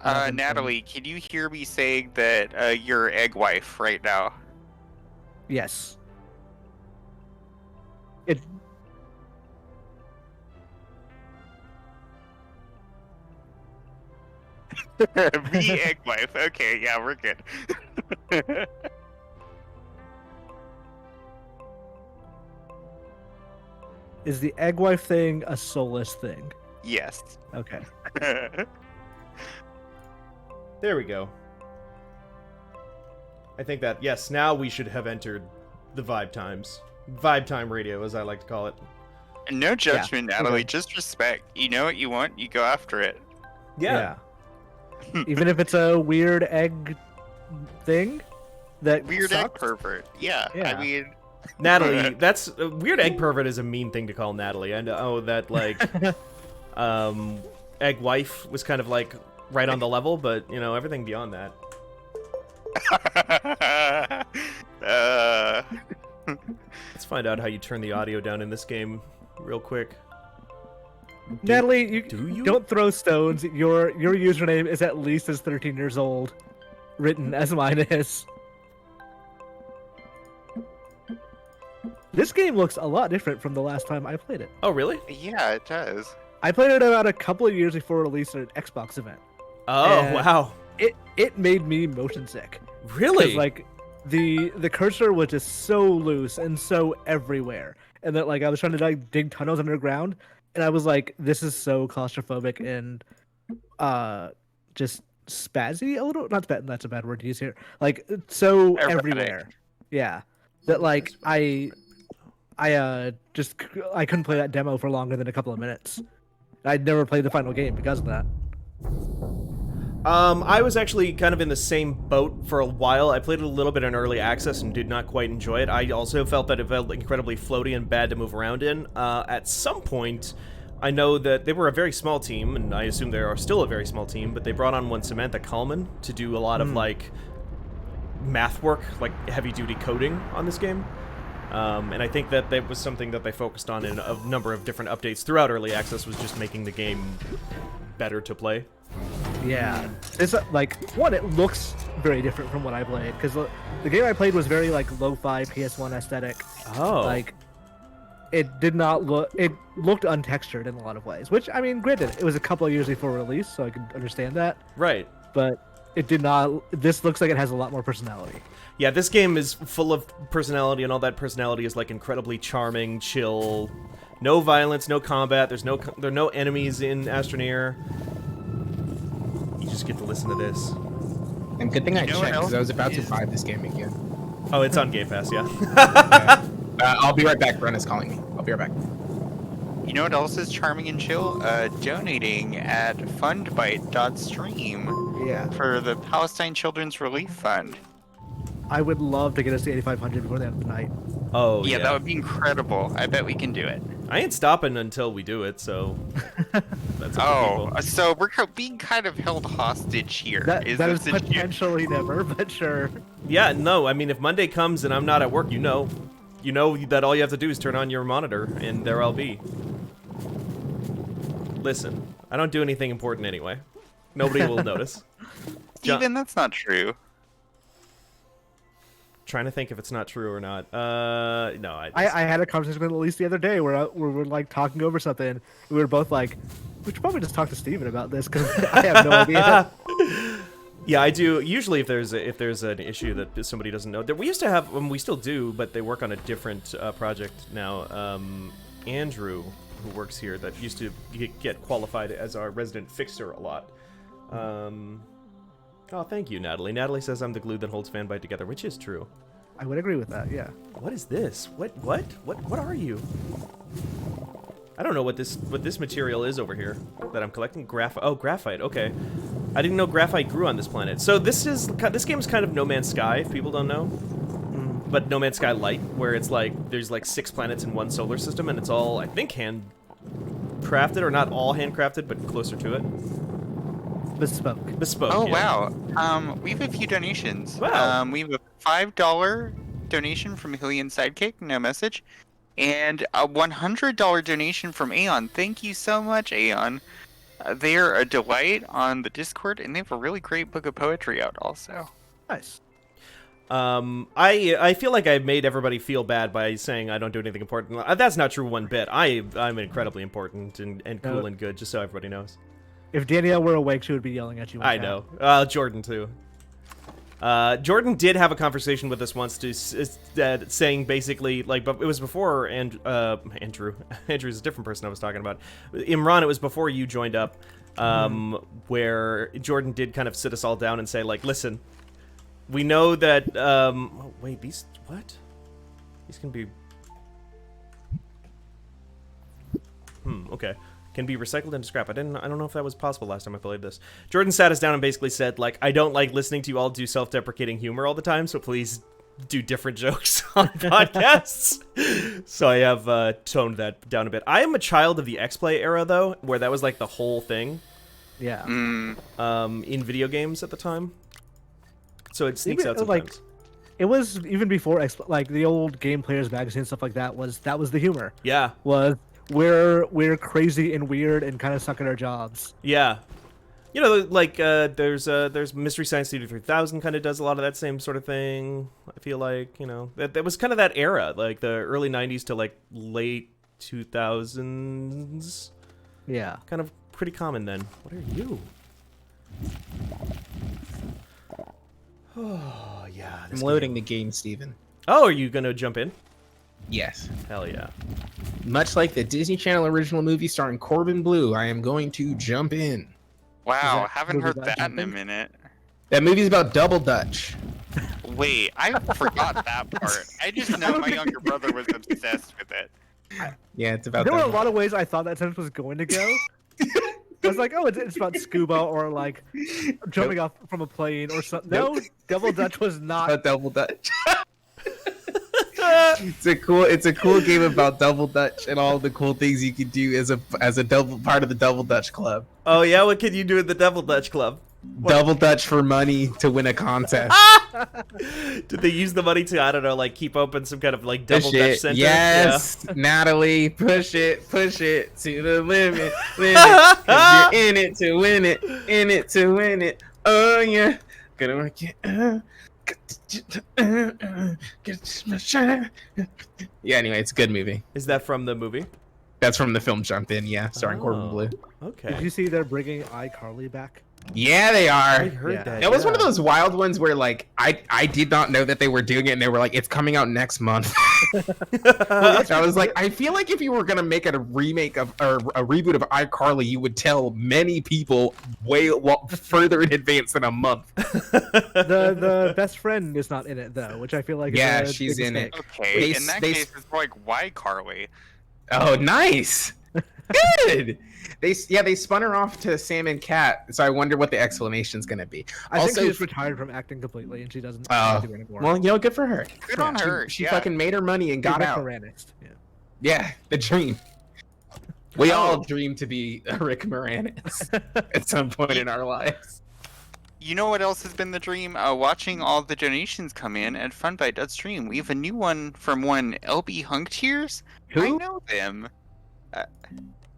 Natalie, can you hear me saying that you're egg wife right now? Yes. It. Me egg wife. Okay, yeah, we're good. Is the egg wife thing a soulless thing? Yes. Okay. There we go. I think that, yes, now we should have entered the Vibe Times. Vibe Time Radio, as I like to call it. No judgment, Natalie. okay. Just respect. You know what you want, you go after it. Yeah. Even if it's a weird egg thing that Weird egg sucks? pervert. Yeah. Yeah. I mean, Natalie, that's weird. Egg pervert is a mean thing to call Natalie. I know that, like, egg wife was kind of like right on the level, but you know, everything beyond that. Let's find out how you turn the audio down in this game real quick. Natalie, you do you? don't throw stones. Your username is at least as 13 years old, written as mine is. This game looks a lot different from the last time I played it. Oh, really? yeah, it does. I played it about a couple of years before release at an Xbox event. Oh, And wow. It made me motion sick. Really? 'Cause, like, the cursor was just so loose and so everywhere, and that, like, I was trying to like dig tunnels underground, and I was like, this is so claustrophobic and just spazzy a little. Not spaz, that's a bad word to use here. Like, so Erratic. everywhere. Yeah, that like I couldn't play that demo for longer than a couple of minutes. I'd never played the final game because of that. I was actually kind of in the same boat for a while. I played it a little bit in early access and did not quite enjoy it. I also felt that it felt incredibly floaty and bad to move around in. At some point, I know that they were a very small team, and I assume they are still a very small team, but they brought on one Samantha Kuhlman to do a lot of, like, math work, like heavy-duty coding on this game. And I think that was something that they focused on in a number of different updates throughout early access, was just making the game better to play. Yeah, it's like one. It looks very different from what I played because the game I played was very like lo-fi PS1 aesthetic. Oh, Like, it did not look. It looked untextured in a lot of ways. Which, I mean, granted, it was a couple of years before release, so I can understand that. right. But it did not. This looks like it has a lot more personality. Yeah, this game is full of personality, and all that personality is like incredibly charming, chill. No violence, no combat. There are no enemies in Astroneer. You just get to listen to this. And good thing I know what checked, because I was else about to is- buy this game again. Oh, it's on Game Pass, yeah. I'll be right back. Brenna's calling me. I'll be right back. You know what else is charming and chill? Donating at fundbyte.stream Yeah, for the Palestine Children's Relief Fund. I would love to get us to 8,500 before the end of the night. Oh, Yeah, that would be incredible. I bet we can do it. I ain't stopping until we do it, so that's up to Oh, people. so we're being kind of held hostage here. That is this issue. potentially never, but sure. Yeah, no, I mean, if Monday comes and I'm not at work, you know that all you have to do is turn on your monitor, and there I'll be. Listen, I don't do anything important anyway. Nobody will notice. Steven, that's not true. Trying to think if it's not true or not. No, I I had a conversation with Elise the other day where we're like talking over something. And we were both like, we should probably just talk to Steven about this because I have no idea. Yeah, I do. Usually, if there's an issue that somebody doesn't know, that we used to have, we still do, but they work on a different project now. Andrew, who works here, that used to get qualified as our resident fixer a lot. Oh, thank you, Natalie. Natalie says I'm the glue that holds Fanbyte together, which is true. I would agree with that. Yeah. What is this? What are you? I don't know what this material is over here that I'm collecting. Graphite. Okay, I didn't know graphite grew on this planet. So this game is kind of No Man's Sky, if people don't know. But No Man's Sky Light, where it's like there's like 6 planets in one solar system, and it's all, I think, handcrafted, or not all handcrafted, but closer to it. Bespoke. Oh, yeah. wow. We have a few donations. Wow. We have a $5 donation from Hillian Sidekick, no message, and a $100 donation from Aeon. Thank you so much, Aeon. They're a delight on the Discord, and they have a really great book of poetry out also. Nice. I feel like I made everybody feel bad by saying I don't do anything important. That's not true one bit. I'm incredibly important and cool and good, just so everybody knows. If Danielle were awake, she would be yelling at you. I know. Jordan too. Jordan did have a conversation with us once, saying basically, like, but it was before Andrew. Andrew's a different person I was talking about. Imran, it was before you joined up, where Jordan did kind of sit us all down and say, like, listen, we know that. Oh, wait, these what? These can be. Okay. Can be recycled into scrap. I don't know if that was possible last time I played this. Jordan sat us down and basically said, like, I don't like listening to you all do self-deprecating humor all the time, so please do different jokes on podcasts. So I have toned that down a bit. I am a child of the X-Play era, though, where that was like the whole thing. Yeah. In video games at the time. So it sneaks out sometimes. Like, it was even before like the old Game Players magazine stuff like that was the humor. Yeah. We're crazy and weird and kind of suck at our jobs. Yeah. You know, like, there's Mystery Science Theater 3000 kind of does a lot of that same sort of thing, I feel like, you know. That was kind of that era, like the early 90s to, like, late 2000s. Yeah. Kind of pretty common then. What are you? Oh, yeah. I'm loading the game, Steven. Oh, are you going to jump in? Yes. Hell yeah. Much like the Disney Channel original movie starring Corbin Blue, I am going to jump in. Wow, haven't movie heard about that in a jumping? minute. That movie's about Double Dutch. Wait, I forgot that part. I just know my younger brother was obsessed with it. Yeah, it's about There were a that. lot of ways I thought that sentence was going to go. I was like, oh, it's about scuba or like jumping off from a plane or something. No, Double Dutch was not. About Double Dutch. It's a cool game about Double Dutch and all the cool things you can do as a double part of the Double Dutch Club. Oh, yeah? What can you do in the Double Dutch Club? Double Dutch for money to win a contest. Did they use the money to, I don't know, like keep open some kind of like Double Push Dutch it. center? Yes, Natalie, push it to the limit, 'cause you're in it to win it, in it to win it. Oh yeah, gonna work it. Yeah. Anyway, it's a good movie. Is that from the movie? That's from the film Jump In. Yeah, starring Corbin Blue. Okay. Did you see they're bringing iCarly back? Yeah, they are. I heard Yeah. that. It was one of yeah. those wild ones where, like, I did not know that they were doing it, and they were like, "It's coming out next month." I was like, I feel like if you were gonna make a remake of or a reboot of iCarly, you would tell many people further in advance than a month. The best friend is not in it though, which I feel like Yeah, is a she's big in it. mistake. Okay, They- in that they- case, it's like, why Carly? Oh, nice, good. They spun her off to Sam and Cat, so I wonder what the explanation's gonna be. I think Also, she just retired from acting completely and she doesn't Oh, do it anymore. well, you know, good for her. Good on her. She yeah. fucking made her money and She's got Rick out. Moranis. Yeah. Yeah, the dream. We all dream to be a Rick Moranis at some point in our lives. You know what else has been the dream? Watching all the donations come in at Fundbyte.stream. We have a new one from one LB Hunktears. I Who? know them.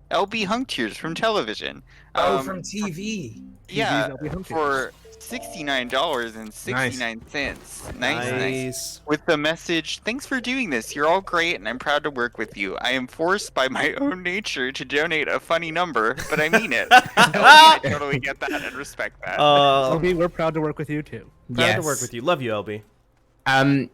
LB Hunktears from television. From TV. Yeah, TV's LB Hunktears. for $69.69. Nice. Nice. With the message, thanks for doing this. You're all great, and I'm proud to work with you. I am forced by my own nature to donate a funny number, but I mean it. I totally get that and respect that. LB, we're proud to work with you too. Proud to work with you. Love you, LB.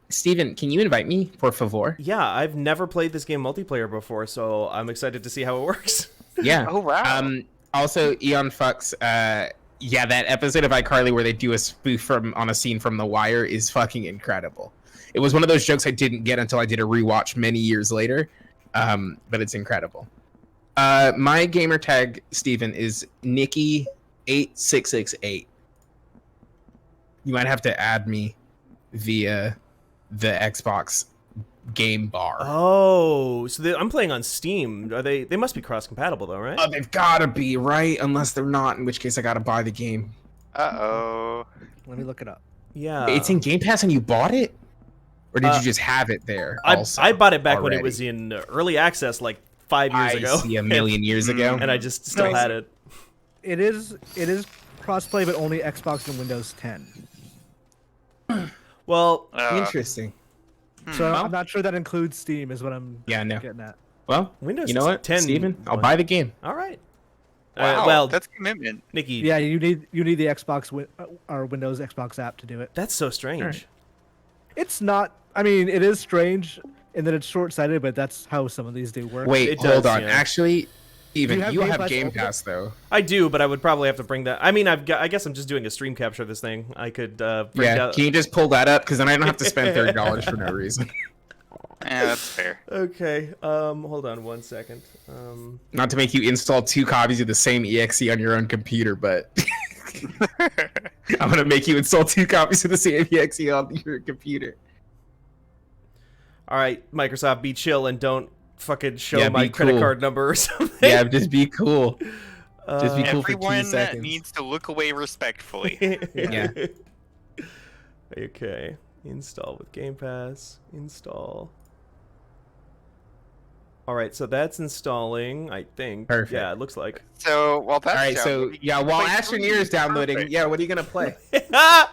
Steven, can you invite me, por favor? Yeah, I've never played this game multiplayer before, so I'm excited to see how it works. Yeah. Oh, wow. Also, Eon Fucks, yeah, that episode of iCarly where they do a spoof on a scene from The Wire is fucking incredible. It was one of those jokes I didn't get until I did a rewatch many years later, but it's incredible. My gamer tag, Steven, is Nikki8668. You might have to add me via the Xbox game bar. Oh, so I'm playing on Steam. Are they? They must be cross-compatible though, right? They've gotta be, right? Unless they're not, in which case I gotta buy the game. Uh-oh. Let me look it up. Yeah. It's in Game Pass and you bought it? Or did you just have it there? I bought it back when it already? was in early access, like 5 years ago. See, a million years ago. and I just still No, had it. it is crossplay, but only Xbox and Windows 10. Well, Interesting. So Well- I'm not sure that includes Steam, is what I'm Yeah, no. getting at. Well, Windows you know what, 10 Steven? I'll one. buy the game. all right. Wow, Well, that's commitment. Nikki, Yeah, you need the Xbox or Windows Xbox app to do it. that's so strange. It's not. I mean, it is strange in that it's short-sighted, but that's how some of these do work. Wait, It hold does, on. yeah. Actually, Steven, have you Game have Pass Game Ultimate? Pass, though. I do, but I would probably have to bring that. I mean, I guess I'm just doing a stream capture of this thing. I could bring Yeah, down. can you just pull that up? Because then I don't have to spend $30 for no reason. Yeah, that's fair. Okay. Hold on 1 second. Not to make you install 2 copies of the same EXE on your own computer, but I'm gonna make you install 2 copies of the same EXE on your computer. All right, Microsoft, be chill and don't fucking show Yeah, my be credit cool. card number or something. Yeah, just be cool. Just be cool for 2 Everyone seconds. needs to look away respectfully. Yeah. Okay. Install with Game Pass. Install. All right, so that's installing, I think. Perfect. Yeah, it looks like. So while that's All right, so downloading, yeah, you while can play Astroneer is downloading, Perfect. yeah, what are you gonna play? I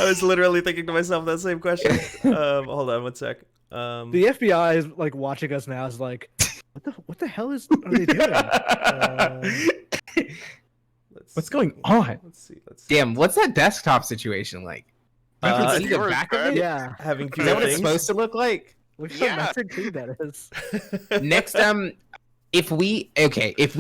was literally thinking to myself that same question. Hold on 1 sec. The FBI is like watching us now. Is like, what the hell are they doing? What's going on? Let's see. Let's see. Damn, what's that desktop situation like? You Uh, can see the back of it? Yeah, Having Is fewer that what it's things. supposed to look like? look how Yeah. nice and clean that is. Next, if we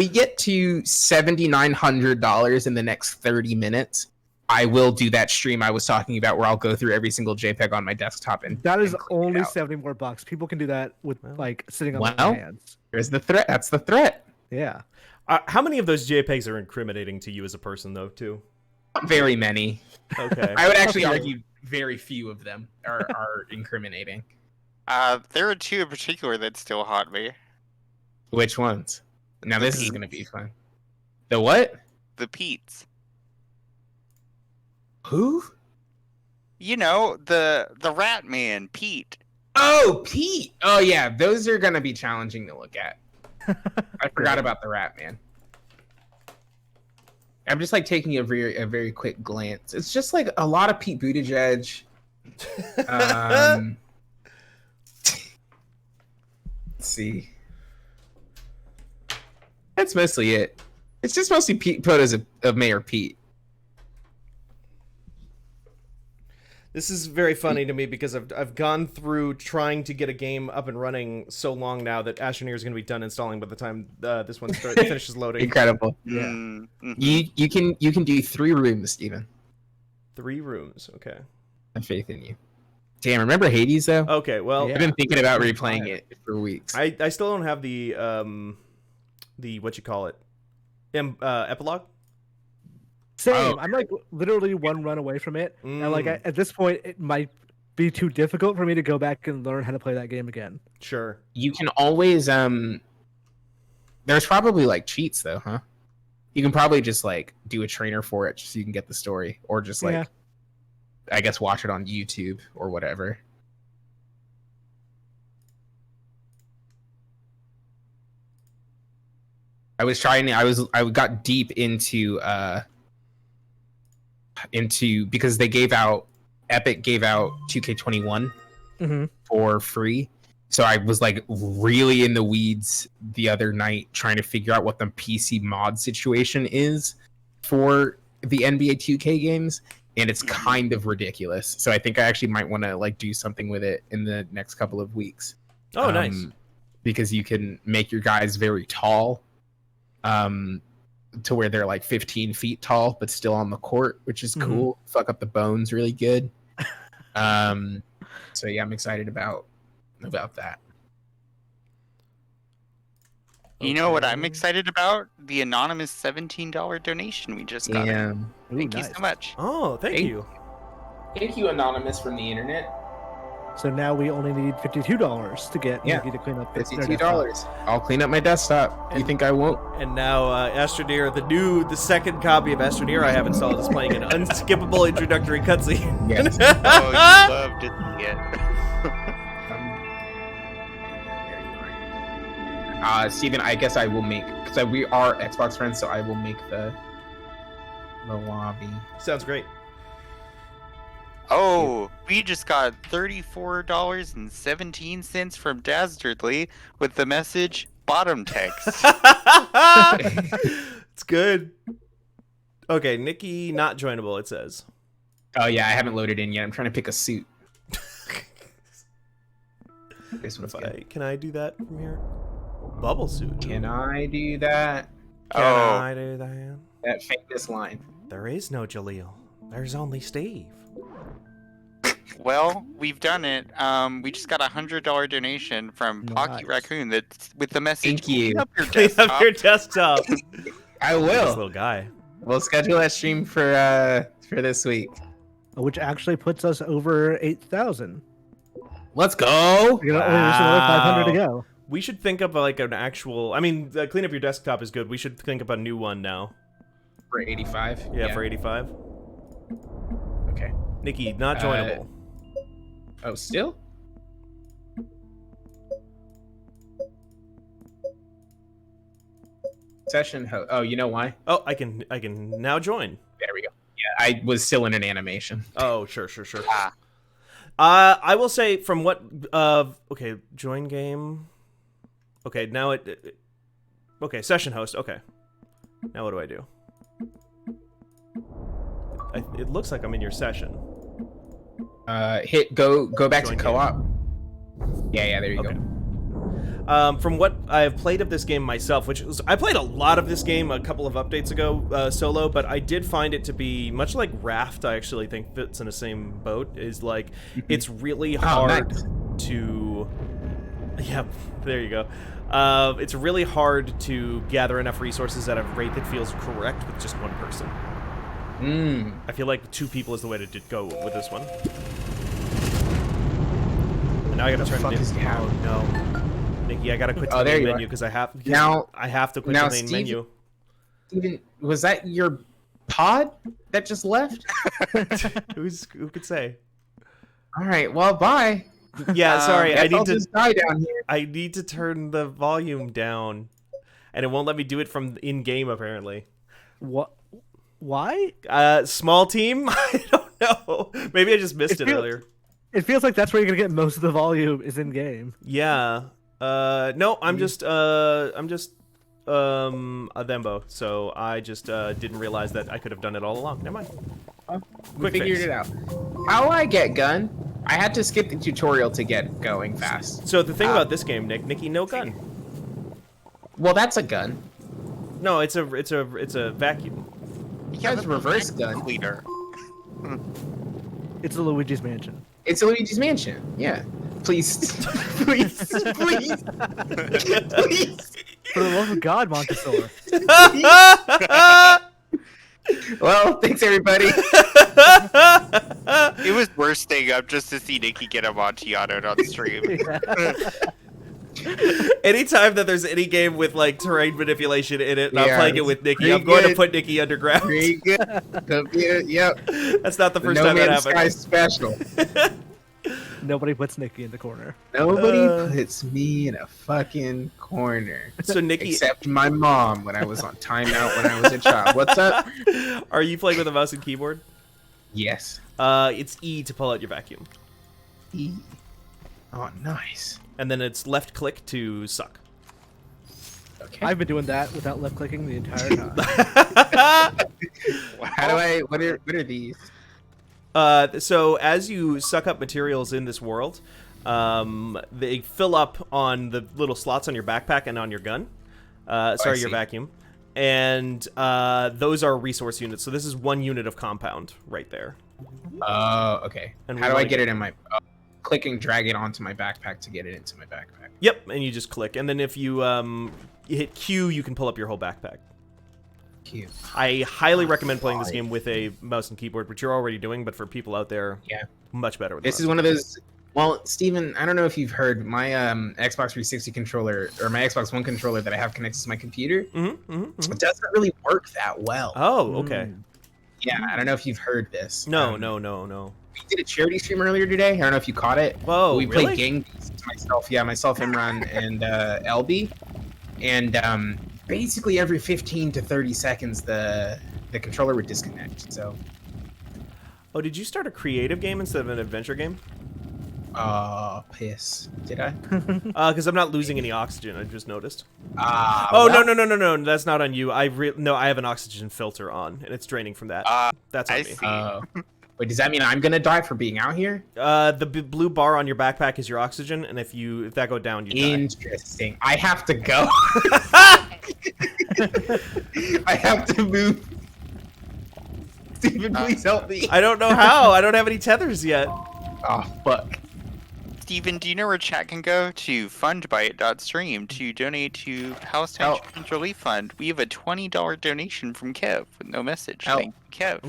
get to $7,900 in the next 30 minutes, I will do that stream I was talking about where I'll go through every single JPEG on my desktop and That is and clean it only out. 70 more bucks. People can do that with like sitting on Well. their hands. There's the threat. That's the threat. Yeah. How many of those JPEGs are incriminating to you as a person, though, too? Very many. Okay. I would actually Okay. argue very few of them are incriminating. There are 2 in particular that still haunt me. Which ones? Now this is Pete's. gonna be fun. The what? The Pete's. Who? You know, the rat man, Pete. Oh, Pete. Oh yeah, those are gonna be challenging to look at. I forgot about the rat man. I'm just like taking a very quick glance. It's just like a lot of Pete Buttigieg. Let's see. That's mostly it. It's just mostly Pete photos of Mayor Pete. This is very funny to me because I've gone through trying to get a game up and running so long now that Astroneer is going to be done installing by the time this one finishes loading. Incredible. Yeah. Mhm. You can do 3 rooms, Steven. 3 rooms. Okay. I have faith in you. Damn, remember Hades though? Okay. Well, Yeah. I've been thinking about replaying it for weeks. I still don't have the what you call it, epilogue. Same. Oh. I'm like literally 1 run away from it, and like Mm. at this point, it might be too difficult for me to go back and learn how to play that game again. Sure. You can always there's probably like cheats though, huh? You can probably just like do a trainer for it so you can get the story, or just like Yeah. I guess watch it on YouTube or whatever. I got deep into because Epic gave out 2K21 Mm-hmm. for free. So I was like really in the weeds the other night trying to figure out what the PC mod situation is for the NBA 2K games, and it's kind of ridiculous. So I think I actually might want to like do something with it in the next couple of weeks. Oh, nice. Because you can make your guys very tall, to where they're like 15 feet tall, but still on the court, which is cool. Fuck up the bones really good. So yeah, I'm excited about that. You know what I'm Okay. excited about? The anonymous $17 donation we just got. Yeah. Thank you so much. Oh, thank Thank- you. Thank you, Anonymous from the internet. So now we only need $52 to get Yeah. Nikki to clean up their $52. I'll clean up my desktop. You think I won't? And now Astroneer, the second copy of Astroneer I have installed is playing an unskippable introductory cutscene. Yes. Oh, you love to see it. Steven, I guess I will make, because we are Xbox friends, so I will make the the lobby. Sounds great. Oh, we just got $34.17 from Dastardly with the message bottom text. It's good. Okay, Nikki not joinable, it says. Oh yeah, I haven't loaded in yet. I'm trying to pick a suit. This one's good. Can I do that from here? Bubble suit. Can I do that? Can Oh. I do that? That famous line. There is no Jaleel. There's only Steve. Well, we've done it. We just got a $100 donation from Pocky Nice. Raccoon that's with the message. Thank you. "Clean up your Clean up desktop." your desktop. I This will. little guy. We'll schedule that stream for this week. Which actually puts us over 8,000. Let's go. We got only just another 500 to Wow. go. We should think of like an actual. I mean, clean up your desktop is good. We should think of a new one now. For 85. Yeah, for 85. Okay. Nikki, not joinable. Oh, still? Session host. Oh, you know why? Oh, I can now join. There we go. Yeah, I was still in an animation. Oh, sure. Ah. I will say from what okay, join game. Okay, now okay, session host. Okay. Now what do I do? It looks like I'm in your session. Hit go back Join to co-op. Yeah, there you Okay. go. From what I've played of this game myself, which was, I played a lot of this game a couple of updates ago solo, but I did find it to be much like Raft. I actually think fits in the same boat. Is like it's really hard nice. to. Yeah, there you go. It's really hard to gather enough resources at a rate that feels correct with just one person. I feel like 2 people is the way to go with this one. And now I gotta turn fuck it is in. happening? Oh no. Nikki, I gotta quit Oh, the there main you are. menu because I have to quit now the main Steve- menu. Steven, was that your pod that just left? Who could say? All right, well, bye. Yeah, sorry. Guess I need I'll to just die down here. I need to turn the volume down, and it won't let me do it from in game apparently. What? Why? Small team. I don't know. Maybe I just missed it feels- earlier. It feels like that's where you're gonna get most of the volume is in game. Yeah. No, I'm just a Thembo, so I just didn't realize that I could have done it all along. Never mind. We Quick figured fix. it out. How I get gun? I had to skip the tutorial to get going fast. So the thing about this game, Nikki, no gun. Well, that's a gun. No, it's a vacuum. Yeah, it's reverse gun. Leader. It's a Luigi's Mansion. Luigi's Mansion. Yeah. Please, please, please, please. For the love of God, Montessor. Well, thanks everybody. It was worth staying up just to see Nikki get Amontillado on stream. Anytime that there's any game with like terrain manipulation in it, and I'm Yeah, playing it with Nikki, pretty I'm going to good. put Nikki underground. Very good. Yep. That's not the first No time that Man's happened. Sky special. Nobody puts Nikki in the corner. Nobody puts me in a fucking corner. So Nikki, Except my mom when I was on timeout when I was a child. What's up? are you playing with a mouse and keyboard? Yes. It's E to pull out your vacuum, E. Oh, nice. and then it's left click to suck. Okay. I've been doing that without left clicking the entire time. How do I? What are these? So as you suck up materials in this world, they fill up on the little slots on your backpack and on your gun. Sorry, your see. vacuum. And those are resource units. So this is 1 unit of compound right there. Oh, okay. And How we do I wanna get it in my? Click and drag it onto my backpack to get it into my backpack. Yep, and you just click. And then if you hit Q, you can pull up your whole backpack. Cute. I highly recommend playing this game with a mouse and keyboard, which you're already doing, but for people out there, Yeah. much better with This mouse. is one of those. Well, Steven, I don't know if you've heard my Xbox 360 controller or my Xbox One controller that I have connected to my computer. It doesn't really work that well. Oh, okay. Yeah, I don't know if you've heard this. No. We did a charity stream earlier today. I don't know if you caught it. Whoa, we really? played Gang Beasts, myself, Imran, and LB. And basically every 15 to 30 seconds, the the controller would disconnect. So, Oh, did you start a creative game instead of an adventure game? piss. Did I? Because I'm not losing any oxygen. I just noticed. Oh No. That's not on you. No, I have an oxygen filter on, and it's draining from that. That's on I me. see. Wait, does that mean I'm gonna die for being out here? The blue bar on your backpack is your oxygen, and if that go down, you die. Interesting. I have to go. I have to move. Steven, please help me. I don't know how. I don't have any tethers yet. Oh, fuck. Steven, do you know where chat can go? To fundbyte.stream to donate to Palestine Oh. Children's Relief Fund. We have a $20 donation from Kev with no message. Oh. Thank you, Kev.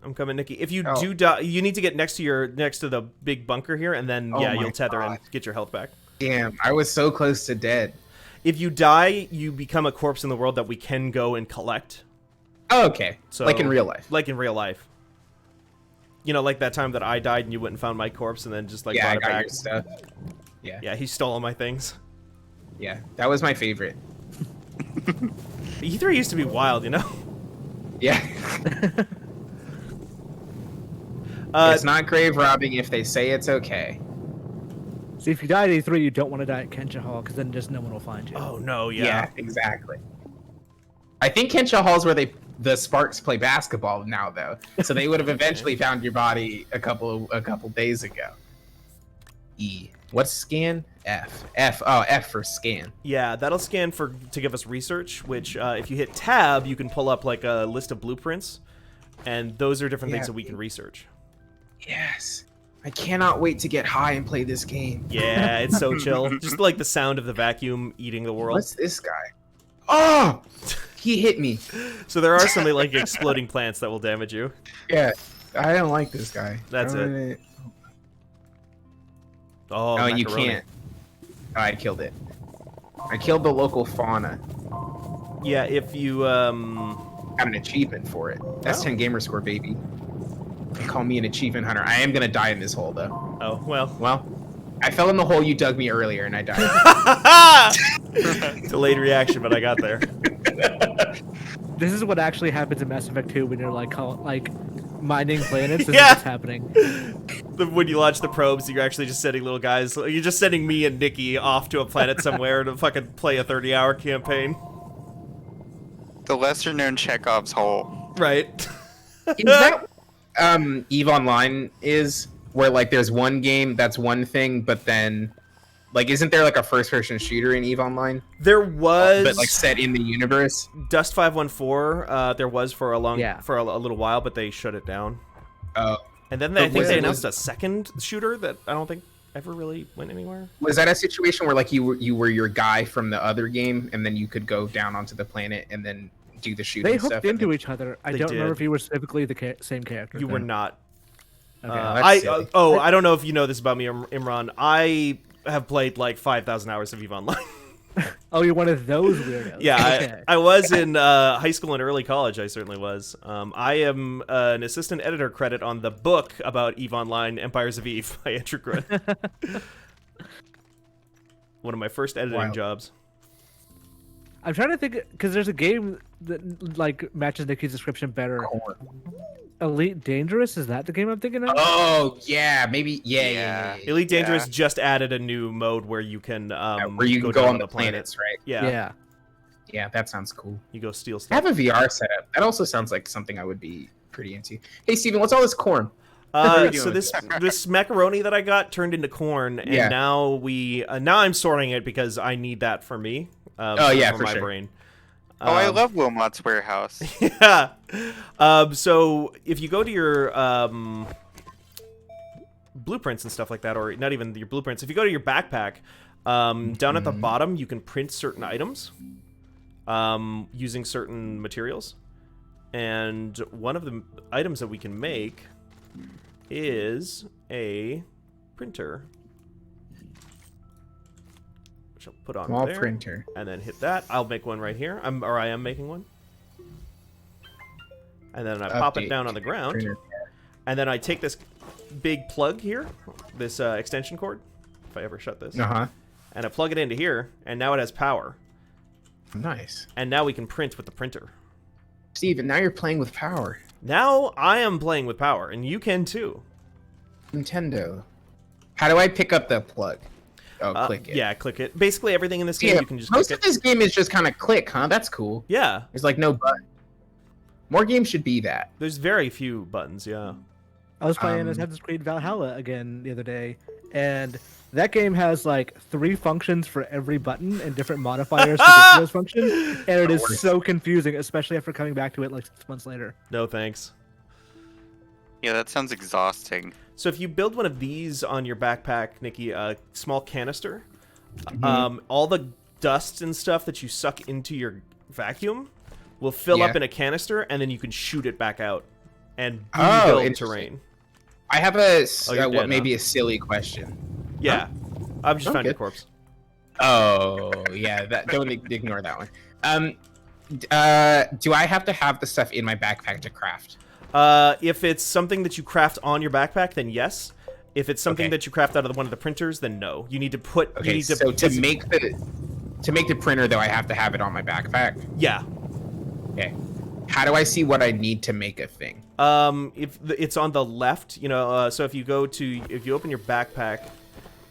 I'm coming, Nikki. If you Oh. do die, you need to get next to the big bunker here, and then Oh my you'll tether and God. get your health back. Damn, I was so close to dead. If you die, you become a corpse in the world that we can go and collect. Oh, okay. So, like in real life. Like in real life. You know, like that time that I died and you went and found my corpse and then just like Yeah, I brought it got back. your stuff. Yeah. Yeah, he stole all my things. Yeah, that was my favorite. E3 used to be wild, you know? Yeah. It's not grave robbing if they say it's okay. See, if you die at E3, you don't want to die at Kensha Hall, because then just no one will find you. Oh no, Yeah, exactly. I think Kensha Hall's where the Sparks play basketball now, though. So they would have eventually found your body a couple days ago. E. What's scan? F. F. Oh, F for scan. Yeah, that'll scan to give us research, which if you hit tab, you can pull up like a list of blueprints, and those are different things Yeah. that we can research. Yes. I cannot wait to get high and play this game. Yeah, it's so chill. Just like the sound of the vacuum eating the world. What's this guy? Oh! He hit me. So there are some like exploding plants that will damage you. Yeah. I don't like this guy. That's it. Oh, Oh, you macaroni. can't. Oh, I killed it. I killed the local fauna. Yeah, if you Got an achievement for it. That's Oh. 10 gamer score, baby. They call me an achievement hunter. I am gonna die in this hole, though. Oh, well. Well, I fell in the hole you dug me earlier, and I died. Delayed reaction, but I got there. This is what actually happens in Mass Effect 2 when you're like mining planets. This Yeah. is what's happening. When you launch the probes, you're actually just sending little guys. You're just sending me and Nikki off to a planet somewhere to fucking play a 30-hour campaign. The lesser known Chekhov's hole. Right. Is that EVE Online is where like there's one game that's one thing, but then like isn't there like a first-person shooter in EVE Online? There was, But like set in the universe. Dust 514. There was for a little while, but they shut it down. Oh, And then But I think was they it- announced a second shooter that I don't think ever really went anywhere. was that a situation where like you were your guy from the other game, and then you could go down onto the planet and then do the shooting They stuff? hooked and into then- each other. I They don't remember did. if you were specifically the same character. You were not. Okay. that's silly. I don't know if you know this about me, Imran. I have played like 5,000 hours of EVE Online. Oh, you're one of those weirdos. Yeah, Okay. I was in high school and early college. I certainly was. I am an assistant editor credit on the book about EVE Online, Empires of EVE by Andrew Grun. One of my first editing Wild. jobs. I'm trying to think because there's a game that like matches Nikki's description better. Elite Dangerous, is that the game I'm thinking of? Oh yeah, maybe yeah. Elite Dangerous Yeah. just added a new mode where you can Where you can go down on the planets, right? Yeah, Yeah. Yeah, that sounds cool. you go steal I stuff. have a VR setup. That also sounds like something I would be pretty into. Hey Steven, what's all this corn? What are we doing So with this macaroni that I got turned into corn, and Yeah. now now I'm storing it because I need that for me. Oh, yeah, for my sure. brain. Oh, I love Wilmot's Warehouse. Yeah. So if you go to your blueprints and stuff like that, or not even your blueprints, if you go to your backpack, down at the bottom, you can print certain items using certain materials. And one of the items that we can make is a printer. Which I'll put on Small there. printer. And then hit that. I'll make one right here. I am making one. And then I pop it Update down on the ground. printer. And then I take this big plug here, this extension cord, if I ever shut this, Uh-huh. and I plug it into here, and now it has power. Nice. And now we can print with the printer. Steven, now you're playing with power. Now I am playing with power, and you can too. Nintendo. How do I pick up the plug? Oh, click it. Yeah, click it. Basically, everything in this game you can just most click of this game is just kind of click, huh? That's cool. Yeah, There's like no button. More games should be that. there's very few buttons. Yeah. I was playing Assassin's Creed Valhalla again the other day, and that game has like 3 functions for every button and different modifiers to get to those functions, and it is so confusing, especially after coming back to it like 6 months later. No thanks. Yeah, that sounds exhausting. So if you build one of these on your backpack, Nikki, a small canister, all the dust and stuff that you suck into your vacuum will fill up in a canister, and then you can shoot it back out and rebuild terrain. I have a dead, maybe a silly question. Yeah, I've just found your good. corpse. Oh yeah, don't ignore that one. Do I have to have the stuff in my backpack to craft? If it's something that you craft on your backpack, then yes. If it's something that you craft out of one of the printers, then no. You need to put. Okay, you need so to make the printer though, I have to have it on my backpack. Yeah. Okay. How do I see what I need to make a thing? If it's on the left, you know, so if you open your backpack,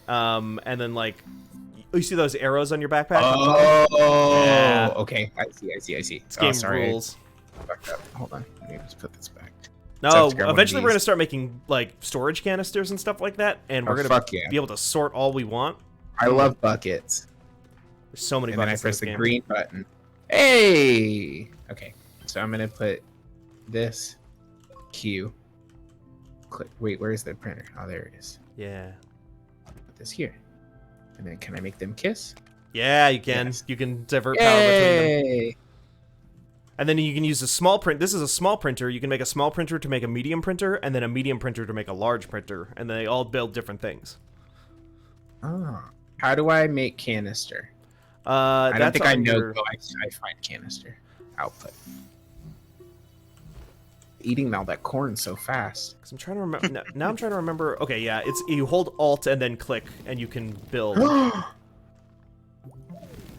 and then like, you see those arrows on your backpack? Oh, yeah. Okay. I see. It's game sorry. rules. Fucked up. Hold on. Let me just put this back. No, eventually we're gonna start making like storage canisters and stuff like that, and we're gonna be able to sort all we want. I love buckets. There's so many And then I buckets. press in the this game. green button. Hey. Okay. So I'm gonna put this Q. Click. Wait, where's the printer? Oh, there it is. Yeah. Put this here. And then can I make them kiss? Yeah, you can. Yes. You can divert power between them. Yay! And then you can use a small print. This is a small printer. You can make a small printer to make a medium printer, and then a medium printer to make a large printer, and they all build different things. Oh. How do I make canister? I I don't think I know. I find canister output. Eating all that corn so fast. I'm trying to remember. Now I'm trying to remember. Okay, yeah, it's you hold Alt and then click, and you can build.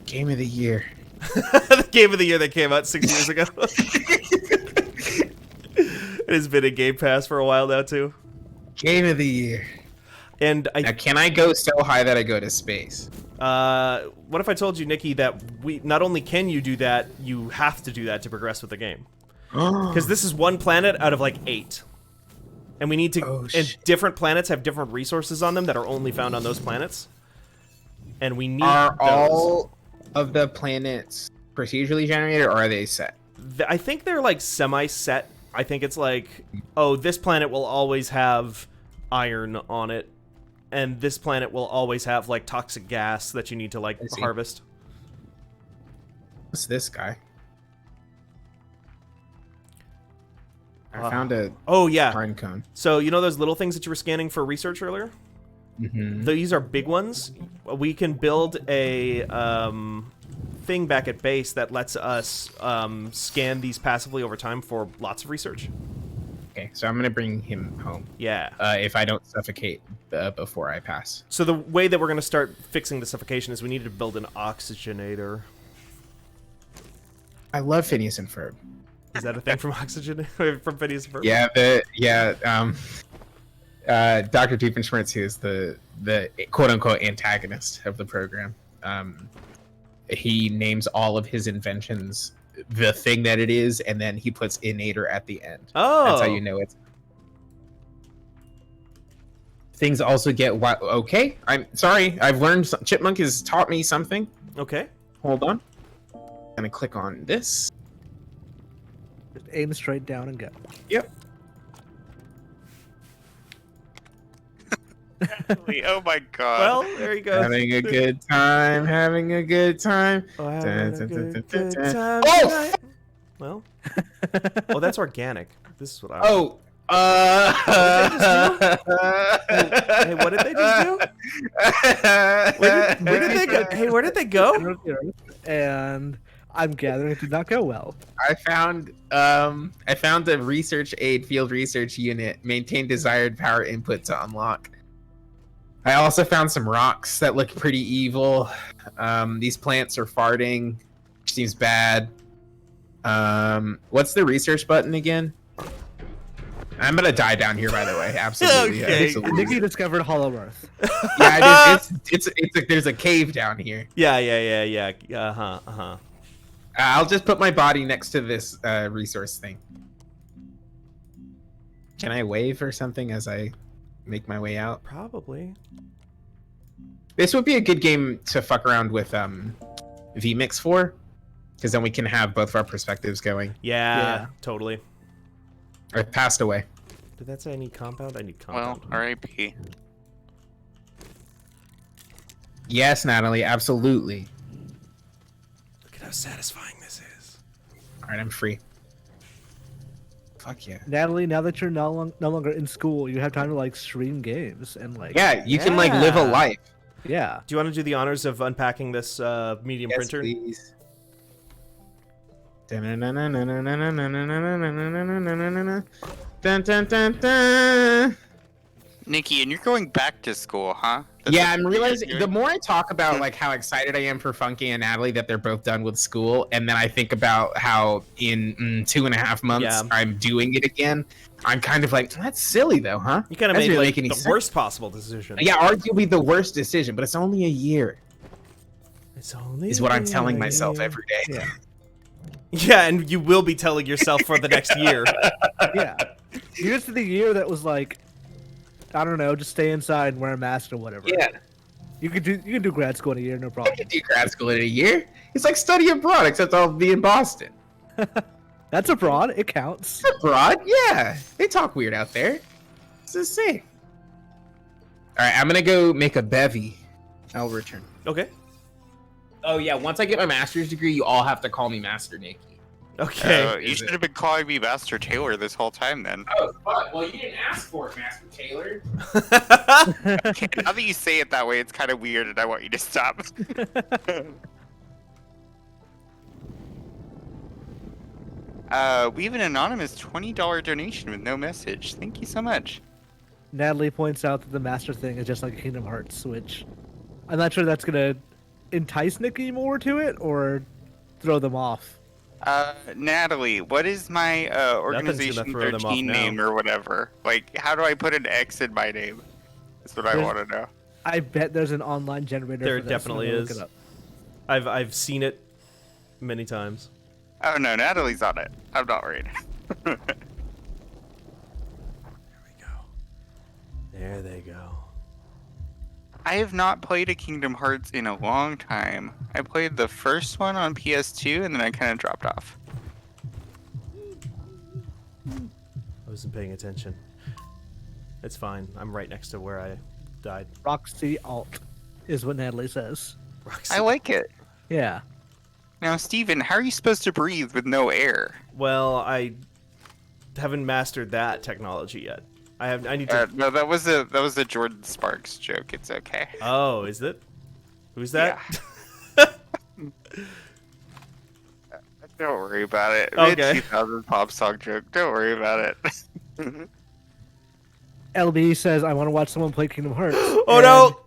Game of the year. The game of the year that came out 6 years ago. It has been in Game Pass for a while now too. Game of the year. And Now, can I go so high that I go to space? what if I told you, Nikki, that we not only can you do that, you have to do that to progress with the game. Because this is one planet out of like 8. And we need to and different planets have different resources on them that are only found on those planets. And we need Are those. all of the planets procedurally generated, or are they set? I think they're like semi-set. I think it's like, oh, this planet will always have iron on it, and this planet will always have like toxic gas that you need to like harvest. What's this guy? I found a pine cone. So you know those little things that you were scanning for research earlier? Mm-hmm. These are big ones. We can build a thing back at base that lets us scan these passively over time for lots of research. Okay, so I'm gonna bring him home. Yeah. If I don't suffocate before I pass. So the way that we're gonna start fixing the suffocation is we need to build an oxygenator. I love Phineas and Ferb. Is that a thing from Oxygen from Phineas and Ferb? Yeah, Dr. Diefenschmertz, who is the quote-unquote antagonist of the program, he names all of his inventions the thing that it is, and then he puts innator at the end. Oh, that's how you know it. Things also get okay. I'm sorry. I've learned. Chipmunk has taught me something. Okay. Hold on. I'm gonna click on this. Just aim straight down and go. Yep. Oh my god. Well, there you go. Having a good time. Having a good time. Good time Oh! tonight. Well. Oh, that's organic. This is what I. Oh. Hey, what did they just do? Where did they go? Hey, where did they go? And I'm gathering it did not go well. I found a research aid field research unit. Maintain desired power input to unlock. I also found some rocks that look pretty evil. These plants are farting, which seems bad. What's the research button again? I'm gonna die down here, by the way. Absolutely. Okay. Absolutely. Nikki discovered Hollow Earth. Yeah, it's like there's a cave down here. Yeah. I'll just put my body next to this resource thing. Can I wave or something as I make my way out? Probably. This would be a good game to fuck around with vMix for, because then we can have both of our perspectives going. Yeah, totally. I passed away. Did that say I need compound? I need Well, compound. R.I.P. Yes, Natalie, absolutely. Look at how satisfying this is. All right, I'm free. Fuck yeah. Natalie, now that you're no longer in school, you have time to like stream games and like Yeah, you can like live a Yeah. life. yeah. Do you want to do the honors of unpacking this medium Yes, printer? please. Dun, dun, dun, dun. Nikki, and you're going back to school, huh? That's Yeah, what I'm you're realizing doing? the more I talk about like how excited I am for Funky and Natalie that they're both done with school, and then I think about how in 2.5 months Yeah. I'm doing it again, I'm kind of like, that's silly though, huh? You kind of That doesn't made really like, make any the sense. worst possible decision. Yeah, arguably the worst decision, but it's only a year, It's only is what I'm telling myself every day. Yeah. Yeah, and you will be telling yourself for the next year. Yeah. Here's to the year that was like, I don't know, just stay inside and wear a mask or whatever. Yeah, You can do grad school in a year, no I problem. could do grad school in a year. It's like study abroad, except I'll be in Boston. That's abroad. It counts. Abroad? Yeah, they talk weird out there. It's the same. All right, I'm gonna go make a bevy. I'll return. Okay. Oh yeah, once I get my master's degree, you all have to call me Master Nikki. Okay. You should have been calling me Master Taylor this whole time then. Oh, fuck. Well, you didn't ask for it, Master Taylor. Now that you say it that way, it's kind of weird, and I want you to stop. We have an anonymous $20 donation with no message. Thank you so much. Natalie points out that the master thing is just like a Kingdom Hearts Switch. I'm not sure that's gonna entice Nikki more to it or throw them off. Natalie, what is my gonna organization throw them off 13 now. name or whatever? Like, how do I put an X in my name? That's what I There's- want to know. I bet there's an online generator. There for this. definitely I'm gonna look is. it up. I've seen it many times. Oh no, Natalie's on it. I'm not worried. There we go. There they go. I have not played a Kingdom Hearts in a long time. I played the first one on PS2 and then I kind of dropped off. I wasn't paying attention. It's fine. I'm right next to where I died. Roxy Alt is what Natalie says. Roxy. I like it. Yeah. Now, Steven, how are you supposed to breathe with no air? Well, I haven't mastered that technology yet. I need to. No, that was a Jordan Sparks joke. It's okay. Oh, is it? Who's that? Don't worry about it. Okay. Mid-2000s pop song joke. Don't worry about it. LB says, I want to watch someone play Kingdom Hearts. Oh And no!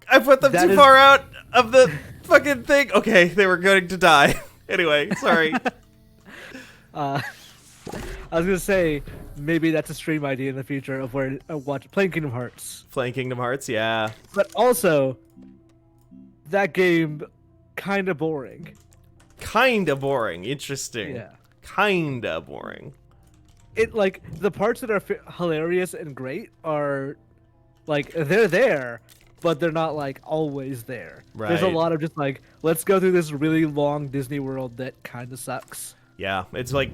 I put them that too is- far out of the fucking thing. Okay, they were going to die. Anyway, sorry. I was gonna say maybe that's a stream idea in the future of where playing Kingdom Hearts, Playing Kingdom Hearts, yeah. but also that game kind of boring. Kinda boring. Interesting. Yeah, Kinda boring. it like the parts that are hilarious and great are like they're there, but they're not like always there. There's a Right. lot of just like let's go through this really long Disney World that kind of sucks. Yeah, it's like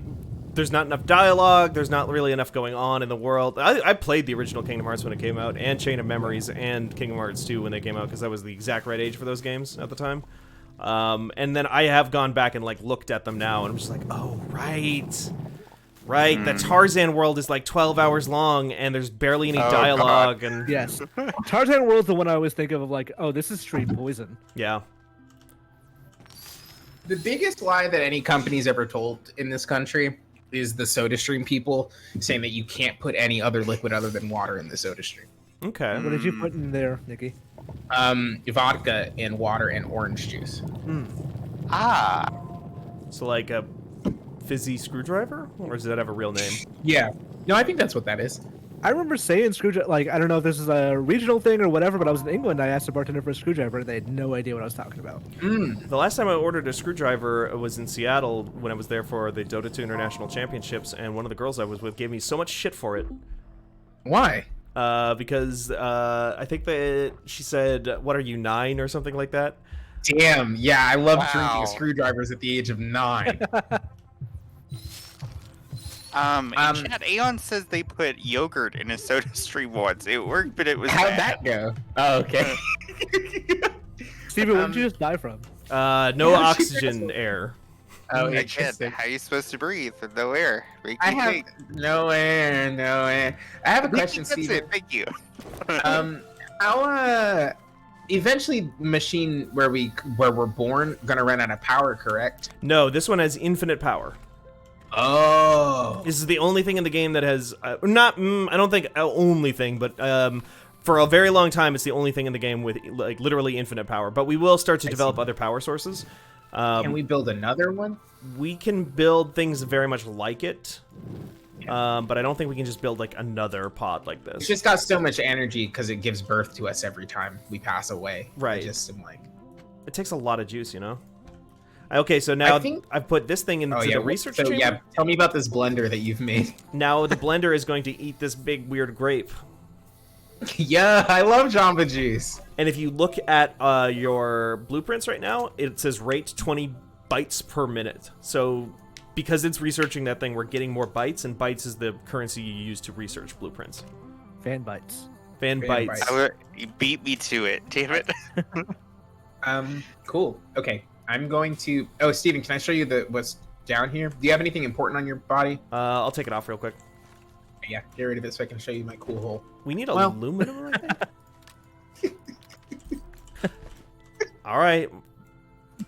there's not enough dialogue. There's not really enough going on in the world. I played the original Kingdom Hearts when it came out, and Chain of Memories and Kingdom Hearts 2 when they came out, because I was the exact right age for those games at the time. And then I have gone back and like looked at them now, and I'm just like, oh right, right. The Tarzan world is like 12 hours long, and there's barely any Oh, dialogue, and Yes, Tarzan World's the one I always think of like, oh, this is street poison. yeah. The biggest lie that any company's ever told in this country is the SodaStream people saying that you can't put any other liquid other than water in the SodaStream. Okay. What did you put in there, Nikki? Vodka and water and orange juice. Ah, So like a fizzy screwdriver, or does that have a real name? Yeah. No, I think that's what that is. I remember saying screwdriver. Like, I don't know if this is a regional thing or whatever, but I was in England. I asked the bartender for a screwdriver, and they had no idea what I was talking about. The last time I ordered a screwdriver was in Seattle when I was there for the Dota 2 International Championships, and one of the girls I was with gave me so much shit for it. Why? Because I think that she said, "What are you, 9?" or something like that. Damn. Yeah, I love Wow. drinking screwdrivers at the age of 9. In chat, Aeon says they put yogurt in a soda stream once. It worked, but it was How'd bad. that go? Oh, okay. Steven, what did you just die from? No Yeah, oxygen air. Oh, Again, interesting. how are you supposed to breathe with no air? Wake, I wake, have wake. no air, no air. I have a question, That's Steven. it. Thank you. How eventually machine where we're born gonna run out of power, correct? No, this one has infinite power. Oh. This is the only thing in the game that has I don't think only thing, but for a very long time, it's the only thing in the game with like literally infinite power. But we will start to develop other power sources. Can we build another one? We can build things very much like it, but I don't think we can just build like another pod like It's this. just got so much energy because it gives birth to us every time we pass away. Right. I just am like, It takes a lot of juice, you know. Okay, so now I think- I've put this thing into oh yeah. the research So chamber. yeah, tell me about this blender that you've made. Now the blender is going to eat this big weird grape. Yeah, I love Jamba Juice. And if you look at your blueprints right now, it says rate 20 bytes per minute. So because it's researching that thing, we're getting more bytes, and bytes is the currency you use to research blueprints. Fan bites. Fan Fan bytes. bytes. You beat me to it, damn it. Cool. Okay, I'm going to. Oh, Steven, can I show you what's down here? Do you have anything important on your body? I'll take it off real all Yeah, get rid of it so I can show you my cool hole. We need Well- aluminum, I think. All right. All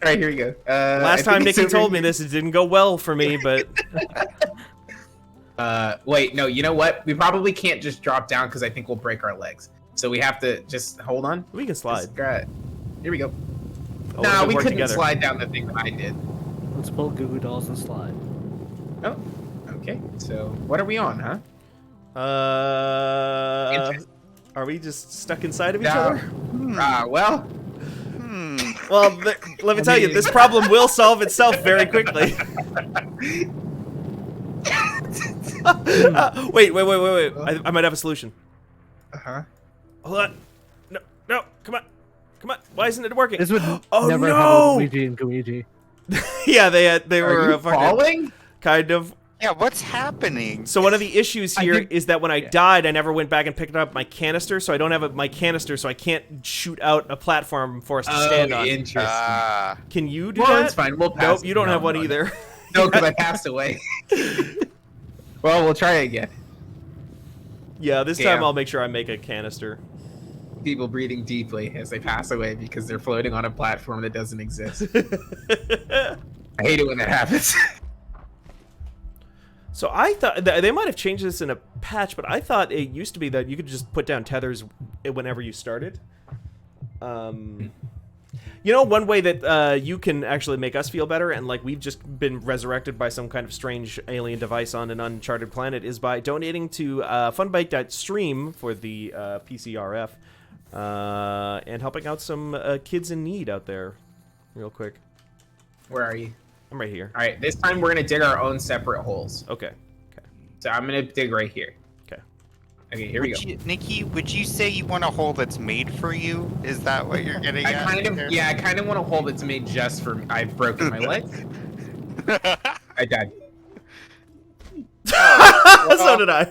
right, here we go. Last time Nikki told me this, it didn't go well for me, but Wait, no. You know what? We probably can't just drop down because I think we'll break our legs. So we have to just hold on. we can slide. Here we go. Oh, No, we'll we work couldn't together. slide down the thing that I did. Let's pull Goo Goo Dolls and slide. Oh, okay. So what are we on, huh? Interesting. Are we just stuck inside of each No. other? Well, Well, let me tell you, this problem will solve itself very quickly. Wait. I might have a solution. uh-huh. Hold on. No, come on. Why isn't it working? This would Oh, never no! happen with Luigi and Luigi. Yeah, they Are were you fucking falling? kind of. Yeah, what's happening? So one of the issues I here think- is that when I died, I never went back and picked up my canister, so I don't have my canister, so I can't shoot out a platform for us to stand on. Interesting. Can you do Well, that? it's fine. We'll pass. Nope, you don't No, have one no, either. No, because I passed away. Well, we'll try again. Yeah, this Damn. time I'll make sure I make a canister. People breathing deeply as they pass away because they're floating on a platform that doesn't exist. I hate it when that happens. So I thought they might have changed this in a patch, but I thought it used to be that you could just put down tethers whenever you started. You know, one way that you can actually make us feel better, and like we've just been resurrected by some kind of strange alien device on an uncharted planet, is by donating to Fundbyte.stream for the PCRF and helping out some kids in need out there. Real quick, Where are you? I'm right here. All right, this time we're gonna dig our own separate holes. Okay. So I'm gonna dig right here. Okay. Okay, here we go. Nikki, would you say you want a hole that's made for you? Is that what you're getting I at? kind of, there? yeah, I kind of want a hole that's made just for me. I've broken my leg. I died. So did I.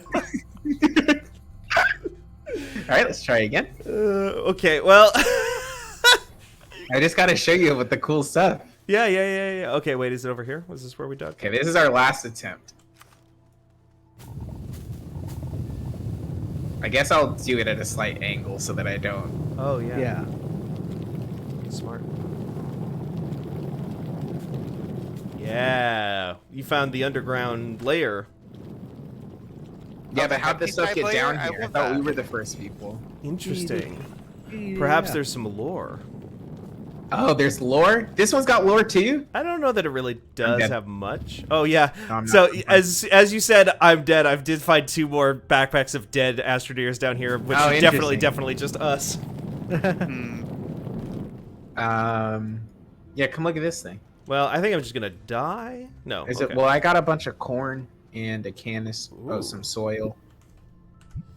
All right, let's try again. Okay, well. I just gotta show you with the cool stuff. Yeah. Okay, wait, is it over here? Was this where we dug? Okay, this is our last attempt. I guess I'll do it at a slight angle so that I don't. Oh, yeah. Yeah. Smart. Yeah. You found the underground layer. Yeah, Oh, but how'd this stuff countryside get down layer? I here? I love thought we that. were the first people. Interesting. Perhaps Yeah. there's some lore. Oh, there's lore. This one's got lore too. I don't know that it really does dead. have much. Oh yeah. No, I'm So not. as you said, I'm dead. I did find 2 more backpacks of dead Astrodeers down here, which Oh, are interesting. definitely just us. Yeah, come look at this thing. Well, I think I'm just gonna die. No. Is okay. it? Well, I got a bunch of corn and a Ooh. some soil,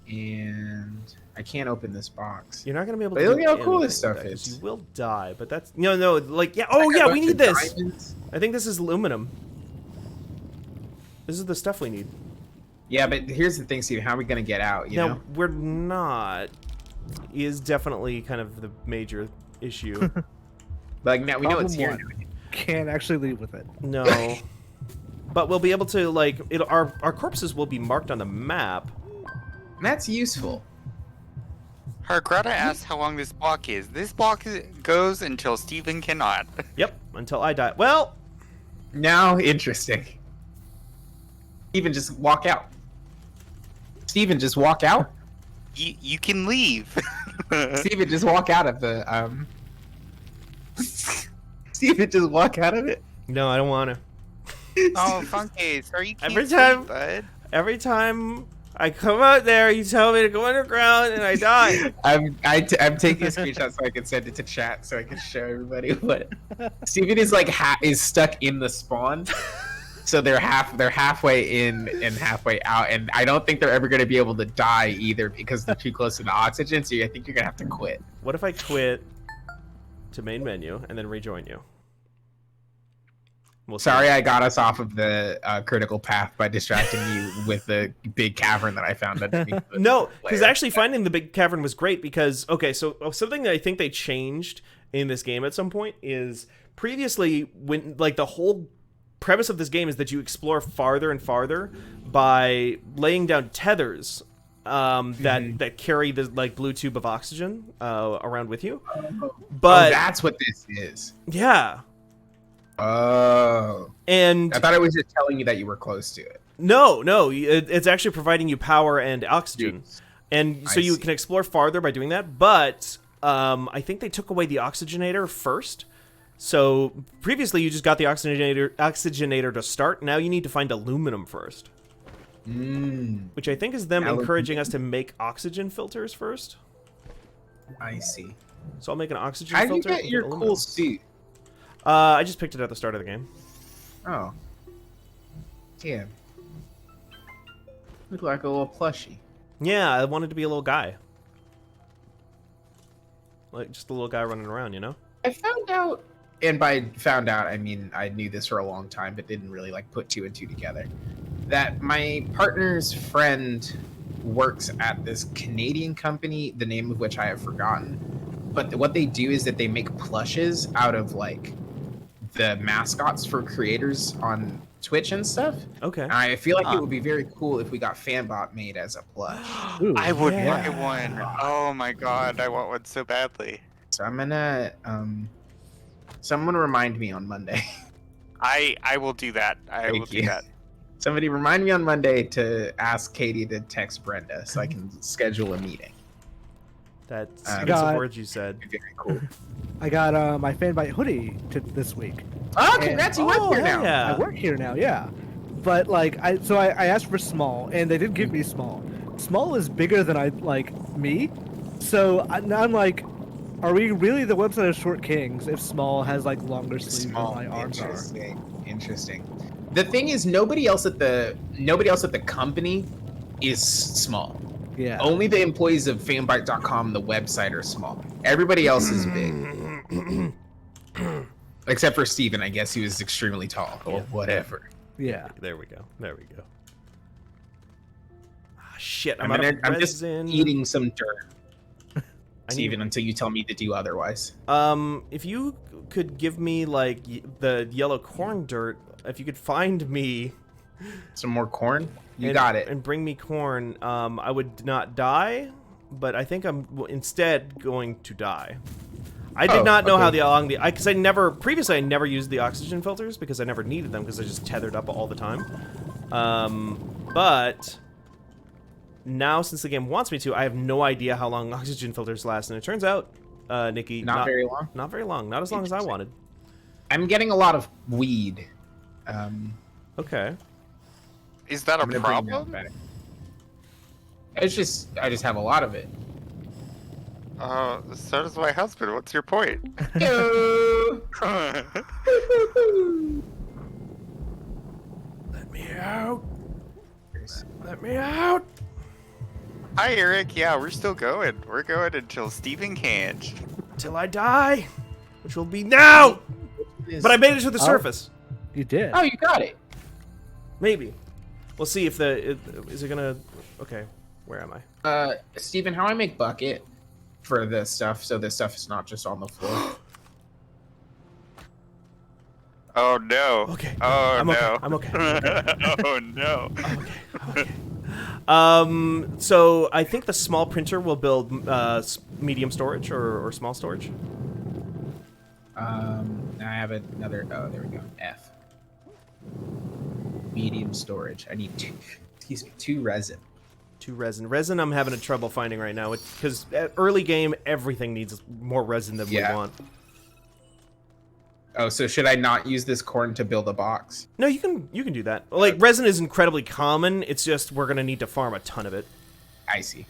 and I can't open this box. You're not gonna be able But to. look do at how cool this anything with stuff that, 'cause is. You will die, but that's no. Like yeah. Oh I got yeah, a we bunch need of this. diamonds. I think this is aluminum. This is the stuff we need. Yeah, but here's the thing, Steve. How are we gonna get out? You No, know? we're not. Is definitely kind of the major issue. Like now we know it's here. Problem Can't actually leave with it. No. But we'll be able to like our corpses will be marked on the map. That's useful. Hargreta asked how long this block is. This block goes until Steven cannot. Yep, until I die. Well, Now, interesting. Steven, just walk out. Steven, just walk out. You can leave. Steven, just walk out of the Steven, just walk out of it. no, I don't want to. Oh, Funky, sorry you can't Every sleep, time- bud. Every time I come out there, you tell me to go underground, and I die. I'm taking a screenshot so I can send it to chat so I can show everybody what Steven is like is stuck in the spawn. So they're halfway in and halfway out, and I don't think they're ever going to be able to die either because they're too close to the oxygen. So I think you're going to have to quit. What if I quit to main menu and then rejoin you? We'll see. Sorry, I got us off of the critical path by distracting you with the big cavern that I found underneath. The No, because layer. actually finding the big cavern was great because, okay, so something that I think they changed in this game at some point is previously when, like, the whole premise of this game is that you explore farther and farther by laying down tethers that carry the, like, blue tube of oxygen around with you. But, that's what this is. yeah. Oh. And I thought it was just telling you that you were close to it. no, it's actually providing you power and oxygen. And so I you see. can explore farther by doing that, but I think they took away the oxygenator first. So previously you just got the oxygenator to start. Now you need to find aluminum first. Which I think is them encouraging us to make oxygen filters first. I see. So I'll make an oxygen How do you filter. get with your aluminum. cool suit? I just picked it at the start of the game. Oh. Yeah. Look like a little plushie. Yeah, I wanted to be a little guy. Like, just a little guy running around, you know? I found out, and by found out, I mean I knew this for a long time, but didn't really like put 2 and 2 together. That my partner's friend works at this Canadian company, the name of which I have forgotten. But what they do is that they make plushes out of like the mascots for creators on Twitch and stuff. Okay. And I feel like it would be very cool if we got Fanbot made as a plush. Ooh, I would yeah. buy one. Oh my god, I want one so badly. So I'm gonna someone remind me on Monday. I will do that. I will Thank do you. that. Somebody remind me on Monday to ask Katie to text Brenda so I can schedule a meeting. That's I good got- words you said. Very cool. I got my Fanbyte hoodie this week. Oh, congrats! You work here hell now. yeah. I work here now, yeah. But like, I asked for small, and they didn't give me small. Small is bigger than me, so now I'm like, are we really the website of Short Kings if small has like longer sleeves than Small. my arms are? Interesting. The thing is, nobody else at the company is small. Yeah. Only the employees of fanbyte.com, the website, are small. Everybody else is big. Except for Steven, I guess he was extremely tall. Or whatever. Yeah. There we go. There we go. Ah, shit, I'm just resin. eating some dirt, I need- Steven, until you tell me to do otherwise. If you could give me like the yellow corn dirt, if you could find me Some more corn? You and, got it. and bring me corn, I would not die, but I think I'm instead going to die. I did Oh, not know how okay. because I never used the oxygen filters because I never needed them because I just tethered up all the time. But now since the game wants me to, I have no idea how long oxygen filters last, and it turns out Nikki. Not very long. Not very long. Not as long as I wanted. I'm getting a lot of weed. Okay. Is that a I'm gonna bring that problem? back. It's just I just have a lot of it. So does my husband. What's your point? Yo. Let me out. Let me out. Hi, Eric. Yeah, we're still going. We're going until Stephen can't. Till I die, which will be now. But I made it to the surface. You did. Oh, you got it. Maybe. We'll see if is it gonna. Okay, where am I? Steven, how I make bucket for this stuff so this stuff is not just on the floor. Oh no. Okay. Oh I'm no. okay. I'm okay. Oh no. I'm okay. I'm okay. So I think the small printer will build medium storage or small storage. I have another. Oh, there we go. F. Medium storage. I need two. Excuse me. 2 resin. 2 resin. Resin I'm having trouble finding right now because early game everything needs more resin than we want. Oh, so should I not use this corn to build a box? No, you can do that. Like resin is incredibly common. It's just we're gonna need to farm a ton of it. I see.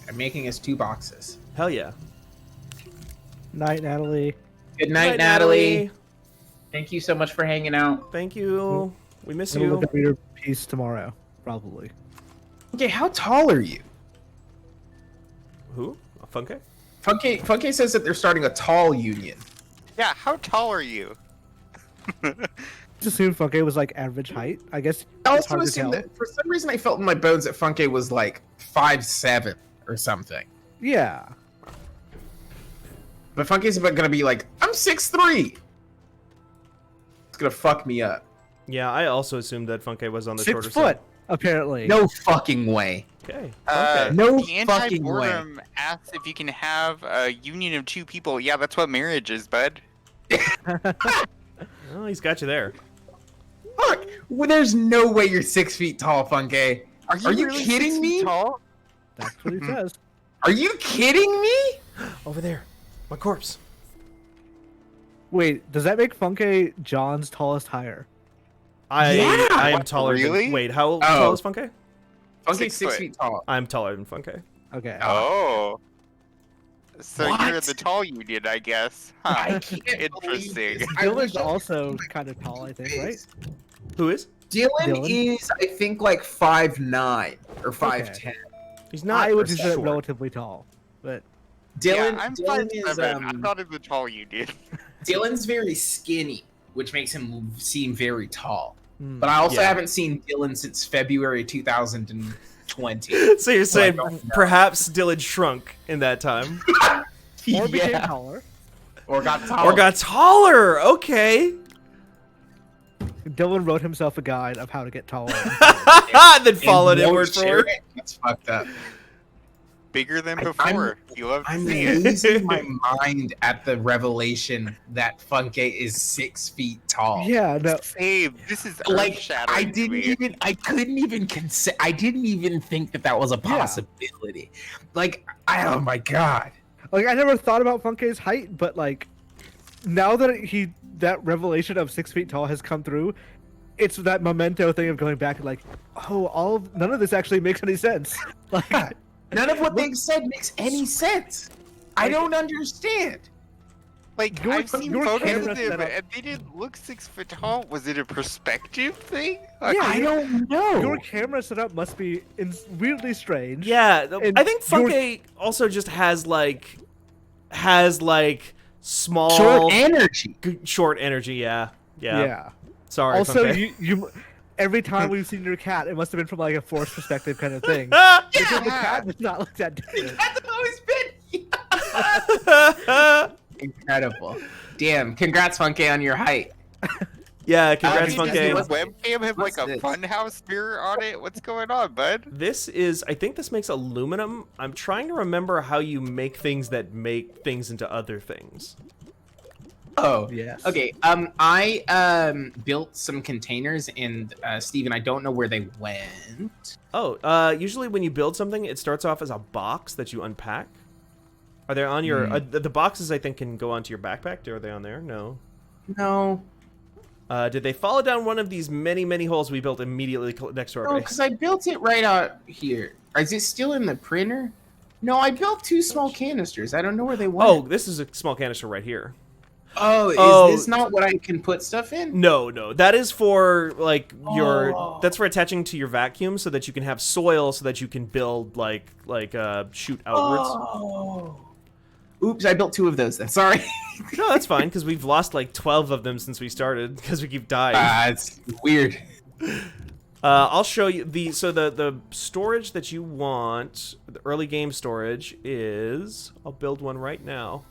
I'm making us 2 boxes. Hell yeah. Night, Natalie. Good night, Natalie. Thank you so much for hanging out. Thank you. We miss We'll you. look at your piece tomorrow, probably. Okay, how tall are you? Who? Funke? Funke says that they're starting a tall union. Yeah, how tall are you? Just assumed Funke was like average height. I guess I it's also hard to assumed tell. that for some reason I felt in my bones that Funke was like 5'7" or something. Yeah. But Funke's about gonna be like, I'm 6'3". It's gonna fuck me up. Yeah, I also assumed that Funke was on the 6 shorter foot, side. apparently. No fucking way. Okay. No the fucking way. anti-boredom asks if you can have a union of 2 people. Yeah, that's what marriage is, bud. Oh, he's got you there. Fuck! Well, there's no way you're 6 feet tall, Funke. Are you really kidding 6 me? feet tall? That's what he says. Are you kidding me? Over there. My corpse. Wait, does that make Funke John's tallest hire? I am What, taller really? than... Wait, how tall is Funke? Funke's 6 6 foot. feet tall. I'm taller than Funke. Okay. Oh. So you're What? the tall union, I guess. Huh. I can't believe Interesting. this. I Dylan's wish I also could kind of tall, I think, right? Who is? Dylan is, I think, like 5'9" or 5'10". He's not I would consider it short. relatively tall, but Dylan, Yeah, I'm Dylan is 5'7". I thought of the tall union. Dylan's very skinny, which makes him seem very tall. hmm. But I also Yeah. haven't seen Dylan since February 2020. So you're saying don't know. perhaps Dylan shrunk in that time? or became Yeah. taller. Or got taller. Or got taller? Okay. Dylan wrote himself a guide of how to get taller. Then And followed it won't word for share word. it? That's fucked up. Bigger than I'm- before. You love to I'm see it. losing my mind at the revelation that Funke is 6 feet tall. Yeah, no. Same. This is Like earth-shattering I to didn't me. even, I couldn't even I didn't even think that that was a Yeah. possibility. Like, oh my god. Like I never thought about Funke's height, but like now that that revelation of 6 feet tall has come through, it's that memento thing of going back and like, oh, none of this actually makes any sense. Like, None of what they said makes any sense. I don't understand. Like, Your- I've seen your photos camera of them, setup- and they didn't look 6 foot tall. Was it a perspective thing? Like, Yeah, I don't know. your camera setup must be weirdly strange. Yeah, And I think your- Funke also just has like small Short energy. short energy. Yeah. Yeah. Sorry. Also, Funke. you every time we've seen your cat, it must have been from like a forced perspective kind of thing. Ah! Because the cat does not look that different. That's always been incredible. Damn! Congrats, Funke, on your height. Yeah, congrats, Does Funke. the webcam have like What's a this? funhouse mirror on it? What's going on, bud? This is, I think this makes aluminum. I'm trying to remember how you make things that make things into other things. Oh, Yes. okay. I built some containers, and Steven, I don't know where they went. Oh, usually when you build something, it starts off as a box that you unpack. Are they on your... the boxes, I think, can go onto your backpack. Are they on there? No. No. Did they follow down one of these many, many holes we built immediately next to our No, base? because I built it right out here. Is it still in the printer? No, I built 2 small canisters. I don't know where they went. Oh, this is a small canister right here. Oh, is this not what I can put stuff in? No, no. That is for, like, your... Oh. That's for attaching to your vacuum so that you can have soil so that you can build, like shoot outwards. Oh. Oops, I built 2 of those then. Sorry. No, that's fine, because we've lost, like, 12 of them since we started, because we keep dying. It's weird. I'll show you the storage that you want, the early game storage is... I'll build one right now.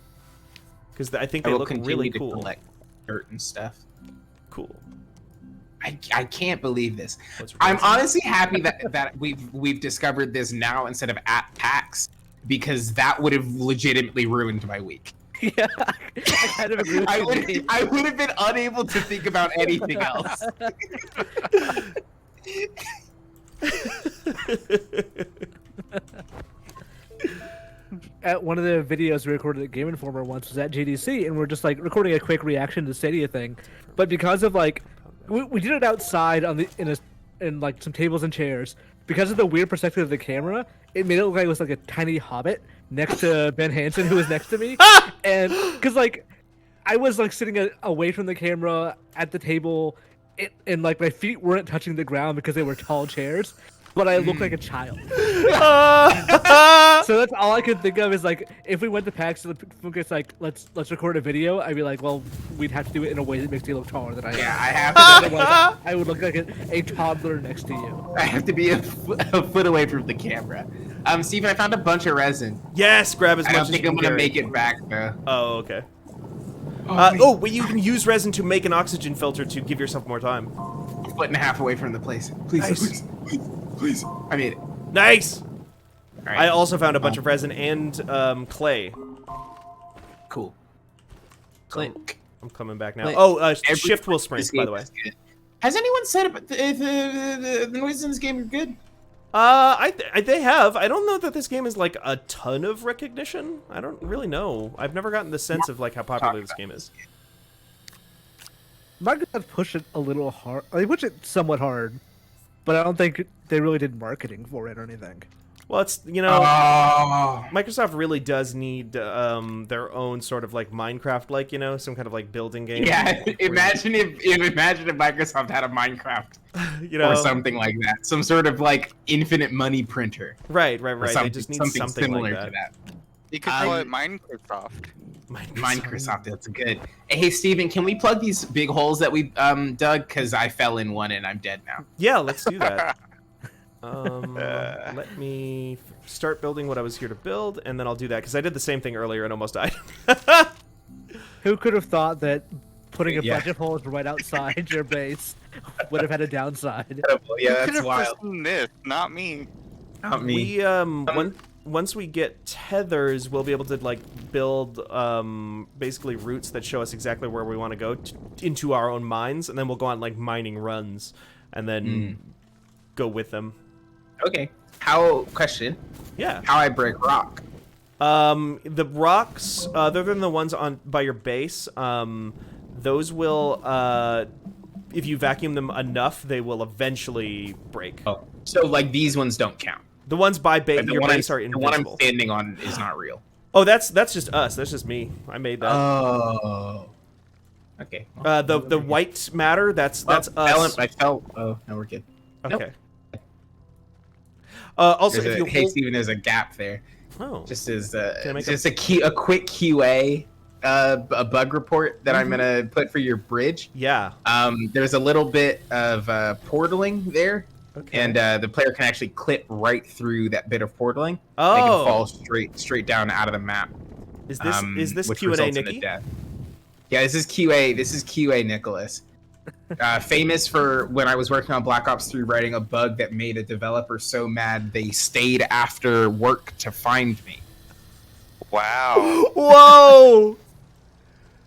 Because I think they look really cool. Collect dirt and stuff. Cool. I can't believe this. What's I'm resin? honestly happy that we've discovered this now instead of at PAX, because that would have legitimately ruined my week. Yeah, I kind of agree with you. I would have been unable to think about anything else. At one of the videos we recorded at Game Informer once was at GDC, and we're just like recording a quick reaction to the Stadia thing, but because of like we did it outside on the in like some tables and chairs, because of the weird perspective of the camera, it made it look like it was like a tiny hobbit next to Ben Hansen, who was next to me, and because like I was like sitting away from the camera at the table, and like my feet weren't touching the ground because they were tall chairs. But I look like a child. So that's all I could think of is like if we went to PAX and it's like let's record a video, I'd be like, well, we'd have to do it in a way that makes me look taller than I am. Yeah, I have to. Otherwise, I would look like a toddler next to you. I have to be a foot away from the camera. Steven, I found a bunch of resin. Yes, grab as I much don't as think you I'm can gonna carry. make it back though. Oh, okay. Wait. You can use resin to make an oxygen filter to give yourself more time. A foot and a half away from the place. Please, Nice. please. I made it. Nice! All right. I also found a bunch of resin and clay. Cool. Click. I'm coming back now. Clay. Oh, shift will sprint, This by game the way. is good. Has anyone said about the noises in this game are good? They have. I don't know that this game is like a ton of recognition. I don't really know. I've never gotten the sense of like how popular this game is. Microsoft pushed it a little hard. They pushed it somewhat hard, but I don't think they really did marketing for it or anything. Well, it's Microsoft really does need their own sort of like Minecraft, like some kind of like building game. Yeah, imagine if Microsoft had a Minecraft or something like that, some sort of like infinite money printer. Right. They just need something similar like to that. You could call it Microsoft. Microsoft, that's good. Hey, Steven, can we plug these big holes that we dug? Because I fell in one and I'm dead now. Yeah, let's do that. Let me start building what I was here to build, and then I'll do that, because I did the same thing earlier and almost died. Who could have thought that putting a bunch of holes right outside your base would have had a downside? Yeah, Who that's could have wild. foreseen this? Not me. Not me. We once we get tethers, we'll be able to like build basically routes that show us exactly where we want to go into our own mines, and then we'll go on like mining runs, and then go with them. Okay. Question. Yeah. How I break rock? The rocks, other than the ones by your base, those will, if you vacuum them enough, they will eventually break. Oh, so like these ones don't count. The ones by Like, your base are the one I'm invisible. standing on is not real. Oh, that's just us. That's just me. I made that. Oh. Okay. The white matter, that's us. I fell. Oh, no, we're good. Okay. Also, if you Hey, hold... Steven, there's a gap there. Oh. Just as Can I make just a quick QA, a bug report that I'm gonna put for your bridge. Yeah. There's a little bit of portaling there, Okay. and the player can actually clip right through that bit of portaling. Oh. They can fall straight down out of the map. Is this which Q&A, results in a Nikki? death. Yeah, this is QA. This is QA, Nicholas. Famous for when I was working on Black Ops 3 writing a bug that made a developer so mad they stayed after work to find me. Wow. Whoa!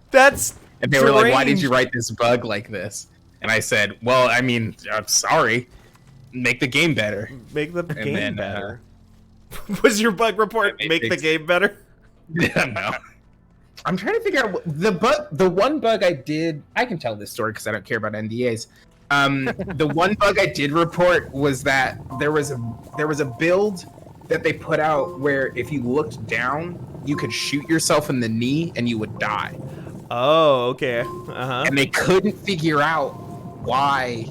That's And they were like, "Why did you write this bug like this?" And I said, "Well, I mean, I'm sorry. Make the game better. Make the game better." Was your bug report make the game better? Yeah, no. I'm trying to figure out the one bug I did. I can tell this story because I don't care about NDAs. The one bug I did report was that there was a build that they put out where if you looked down, you could shoot yourself in the knee and you would die. Oh, okay. Uh-huh. And they couldn't figure out why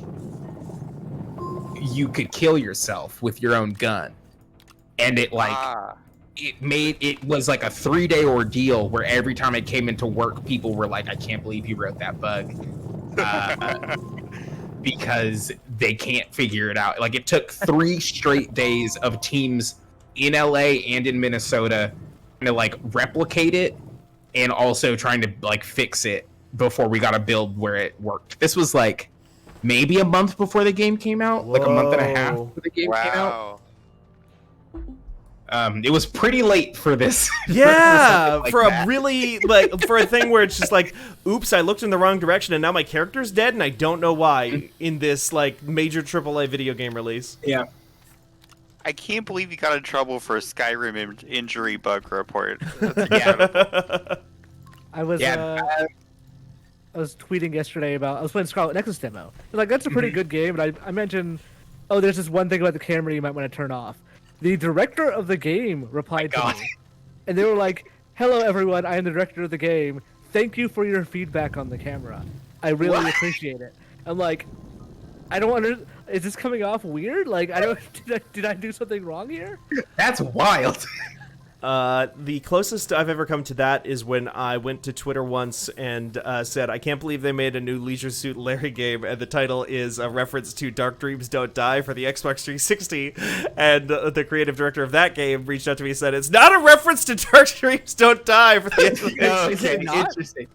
you could kill yourself with your own gun. And it it was like a 3-day ordeal where every time it came into work, people were like, "I can't believe you wrote that bug." Because they can't figure it out. Like, it took 3 straight days of teams in LA and in Minnesota to like replicate it and also trying to like fix it before we got a build where it worked. This was like maybe a month before the game came out, like a month and a half before the game came out. It was pretty late for this. Yeah, like for that. a really like for a thing where it's just like, oops, I looked in the wrong direction and now my character's dead and I don't know why in this like major AAA video game release. Yeah. I can't believe you got in trouble for a Skyrim injury bug report. I was tweeting yesterday about I was playing Scarlet Nexus demo. Like, that's a pretty good game, and I mentioned, oh, there's this one thing about the camera you might want to turn off. The director of the game replied to me, and they were like, "Hello everyone, I am the director of the game. Thank you for your feedback on the camera. I really appreciate it." I'm like, I don't under. Is this coming off weird? Like, I don't. Did I do something wrong here? That's wild. The closest I've ever come to that is when I went to Twitter once and said, "I can't believe they made a new Leisure Suit Larry game, and the title is a reference to Dark Dreams Don't Die for the Xbox 360." And the creative director of that game reached out to me and said, "It's not a reference to Dark Dreams Don't Die for the Xbox." Is it not? Interesting.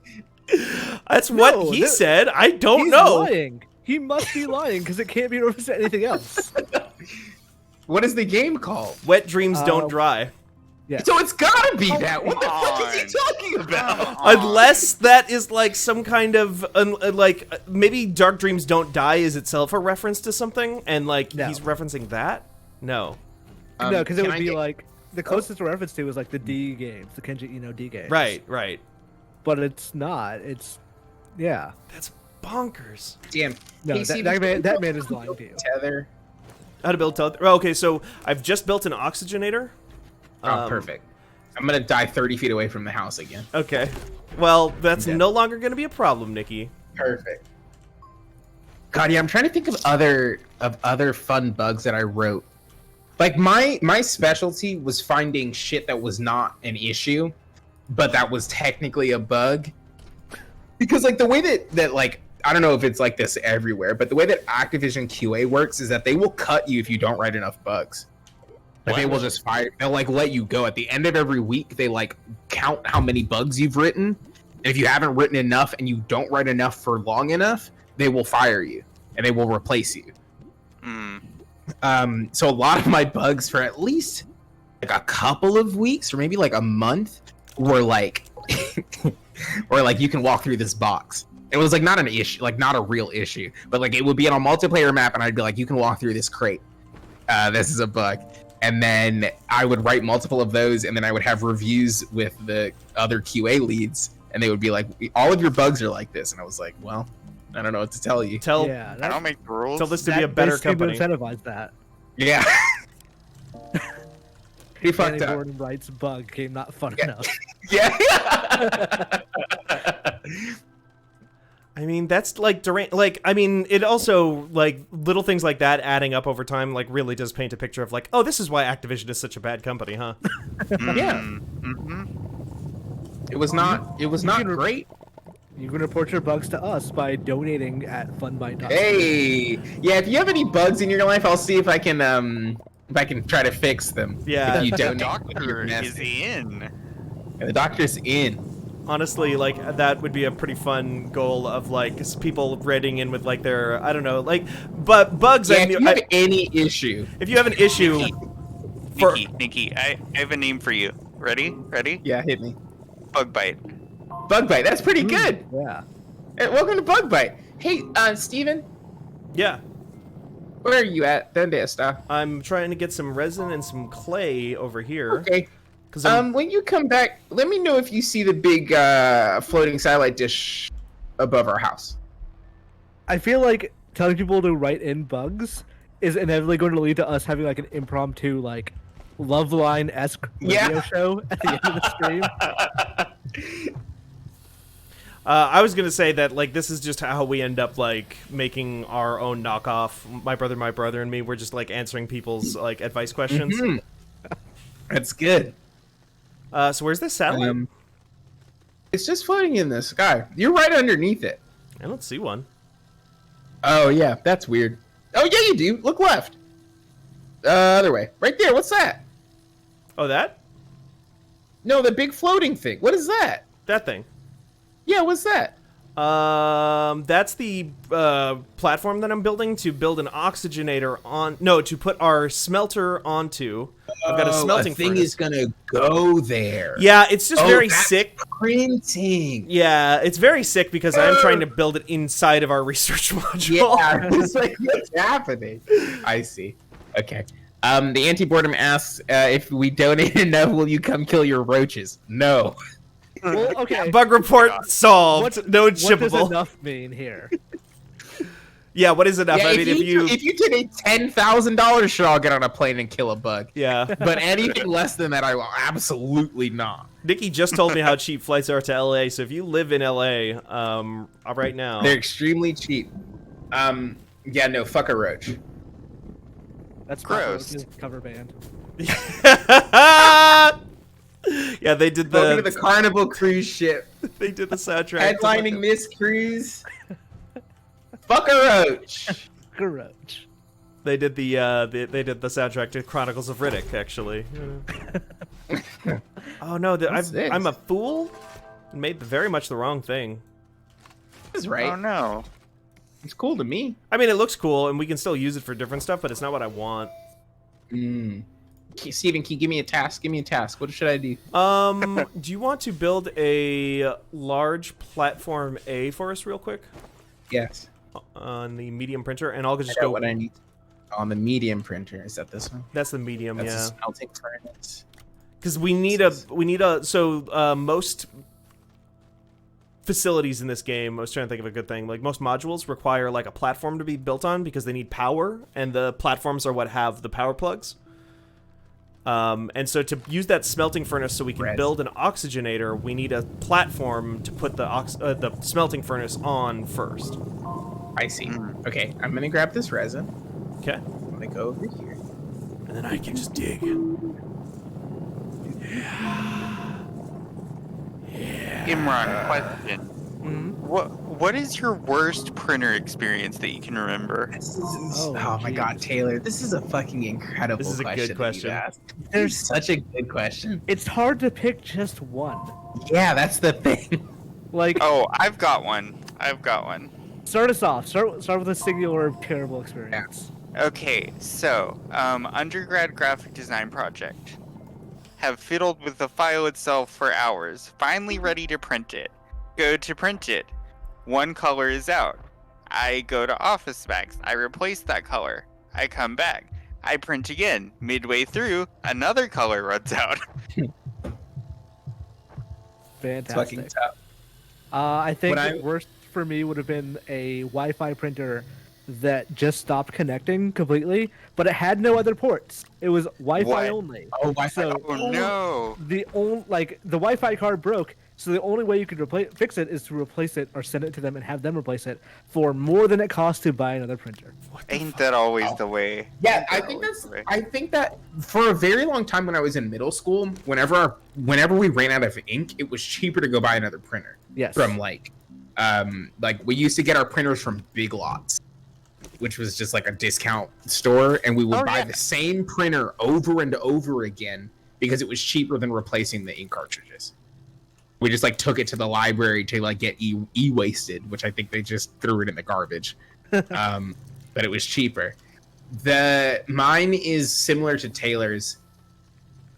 That's what he said. I don't He's know. lying. He must be lying because it can't be referenced to anything else. What is the game called? Wet Dreams Don't Dry. Yeah. So it's gotta be that. What the come fuck is he on. talking about? Unless that is like some kind of like maybe Dark Dreams Don't Die is itself a reference to something, and like No. he's referencing that. No, No, because it can would I be get- like the closest reference to was like the D games, the Kenji D games. right. But it's not. It's yeah. That's bonkers. Damn. No, PC that man is lying to you. Tether. How to build tether? Oh, okay, so I've just built an oxygenator. Oh, perfect. I'm gonna die 30 feet away from the house again. Okay, well that's Yeah. no longer going to be a problem, Nikki. Perfect. God, yeah, I'm trying to think of other fun bugs that I wrote. Like my specialty was finding shit that was not an issue, but that was technically a bug. Because like the way that like I don't know if it's like this everywhere, but the way that Activision QA works is that they will cut you if you don't write enough bugs. Like they will just fire. They'll like let you go at the end of every week. They like count how many bugs you've written, and if you haven't written enough and you don't write enough for long enough, they will fire you and they will replace you. So a lot of my bugs for at least like a couple of weeks or maybe like a month were like, or like you can walk through this box. It was like not an issue, like not a real issue, but like it would be on a multiplayer map, and I'd be like, you can walk through this crate. This is a bug. And then I would write multiple of those, and then I would have reviews with the other QA leads, and they would be like, all of your bugs are like this. And I was like, well, I don't know what to tell you. Tell Yeah, I don't make the rules. this to be a better company. Incentivize that. Yeah. He fucked Danny up. Gordon writes bug game not fun Yeah. enough. Yeah. I mean, that's like Durant. Like, I mean, it also like little things like that adding up over time, like really does paint a picture of like, oh, this is why Activision is such a bad company, huh? Yeah. It was not. It was not great. You can report your bugs to us by donating at Fundbyte. Hey, yeah. If you have any bugs in your life, I'll see if I can try to fix them. Yeah. If you The don't, doctor is in. the doctor's in. Honestly, like that would be a pretty fun goal of like people writing in with like their I don't know, like but bugs. Yeah, I if mean, you have any issue. if you have an issue, for Nikki, I have a name for you. Ready? Yeah, hit me. Bug bite. Bug-Bite. That's pretty good. Yeah. Hey, welcome to Bug-Bite. Hey, Steven, Yeah. where are you at? ¿Dónde está? I'm trying to get some resin and some clay over here. Okay. 'Cause I'm- When you come back, let me know if you see the big floating satellite dish above our house. I feel like telling people to write in bugs is inevitably going to lead to us having like an impromptu like Loveline-esque radio show at the end of the stream. I was gonna say that like this is just how we end up like making our own knockoff. My brother, and me. We're just like answering people's like advice questions. Mhm. That's good. So where's this satellite? It's just floating in the sky. You're right underneath it. I don't see one. Oh yeah, that's weird. Oh yeah, you do. Look left. Other way. Right there. What's that? Oh, that? No, the big floating thing. What is that? That thing. Yeah, what's that? That's the platform that I'm building to build an oxygenator on. No, to put our smelter onto. I've got a smelting thing furnace. is gonna go there. Yeah, it's just very that's sick. Printing. Yeah, it's very sick because I'm trying to build it inside of our research module. Yeah, it's like what's happening? I see. Okay. The anti-boredom asks if we donate enough, will you come kill your roaches? No. Well, okay. Bug report solved. No What does shippable. enough mean here? Yeah, what is enough? Yeah, I mean, if you if you donate $10,000, sure, I'll get on a plane and kill a bug. yeah. But anything less than that, I will absolutely not. Nikki just told me how cheap flights are to LA, so if you live in LA, right now. They're extremely cheap. Yeah, no, fuck a roach. That's Gross. His cover band. Yeah, they did Welcome to the the Carnival cruise ship. they did the soundtrack. to Headlining this cruise. Fuck a roach. Garage. They did the they did the soundtrack to Chronicles of Riddick, actually. Oh no, What's this? I'm a fool. Made very much the wrong thing. That's right. Oh no. It's cool to me. I mean, it looks cool, and we can still use it for different stuff, but it's not what I want. Steven, can you give me a task? Give me a task. What should I do? Do you want to build a large platform A for us real quick Yes. on the medium printer, and I'll just I know go. what I need. On the medium printer. Is that this one? That's the medium, That's yeah. a smelting furnace. Because we need a most facilities in this game, I was trying to think of a good thing, like most modules require like a platform to be built on because they need power, and the platforms are what have the power plugs. And so to use that smelting furnace so we can build an oxygenator, we need a platform to put the smelting furnace on first. I see. Okay, I'm gonna grab this resin. Okay. I'm gonna go over here. And then I can just dig. Imran, question. What is your worst printer experience that you can remember? Oh my god, Taylor, this is a fucking incredible This is a good question. that question. you've asked. There's such a good question. It's hard to pick just one. Yeah, that's the thing. Like, Oh, I've got one. I've got one. start us off. Start with a singular terrible experience. Okay, so, undergrad graphic design project. Have fiddled with the file itself for hours, finally ready to print it. Go to print it. One color is out. I go to office specs. I replace that color. I come back. I print again. Midway through, another color runs out. Fantastic. It's fucking tough. I think What the worst for me would have been a Wi-Fi printer that just stopped connecting completely, but it had no other ports. It was Wi-Fi What? only. Oh, Wi-Fi. So Oh no. the Wi-Fi card broke, so the only way you could fix it is to replace it or send it to them and have them replace it for more than it costs to buy another printer. Ain't that always the way? Yeah, Ain't I that think always that's. the way? I think that for a very long time when I was in middle school, whenever we ran out of ink, it was cheaper to go buy another printer Yes. from like we used to get our printers from Big Lots, which was just like a discount store, and we would buy the same printer over and over again because it was cheaper than replacing the ink cartridges. We just like took it to the library to like get e-wasted, which I think they just threw it in the garbage. But it was cheaper. Mine is similar to Taylor's,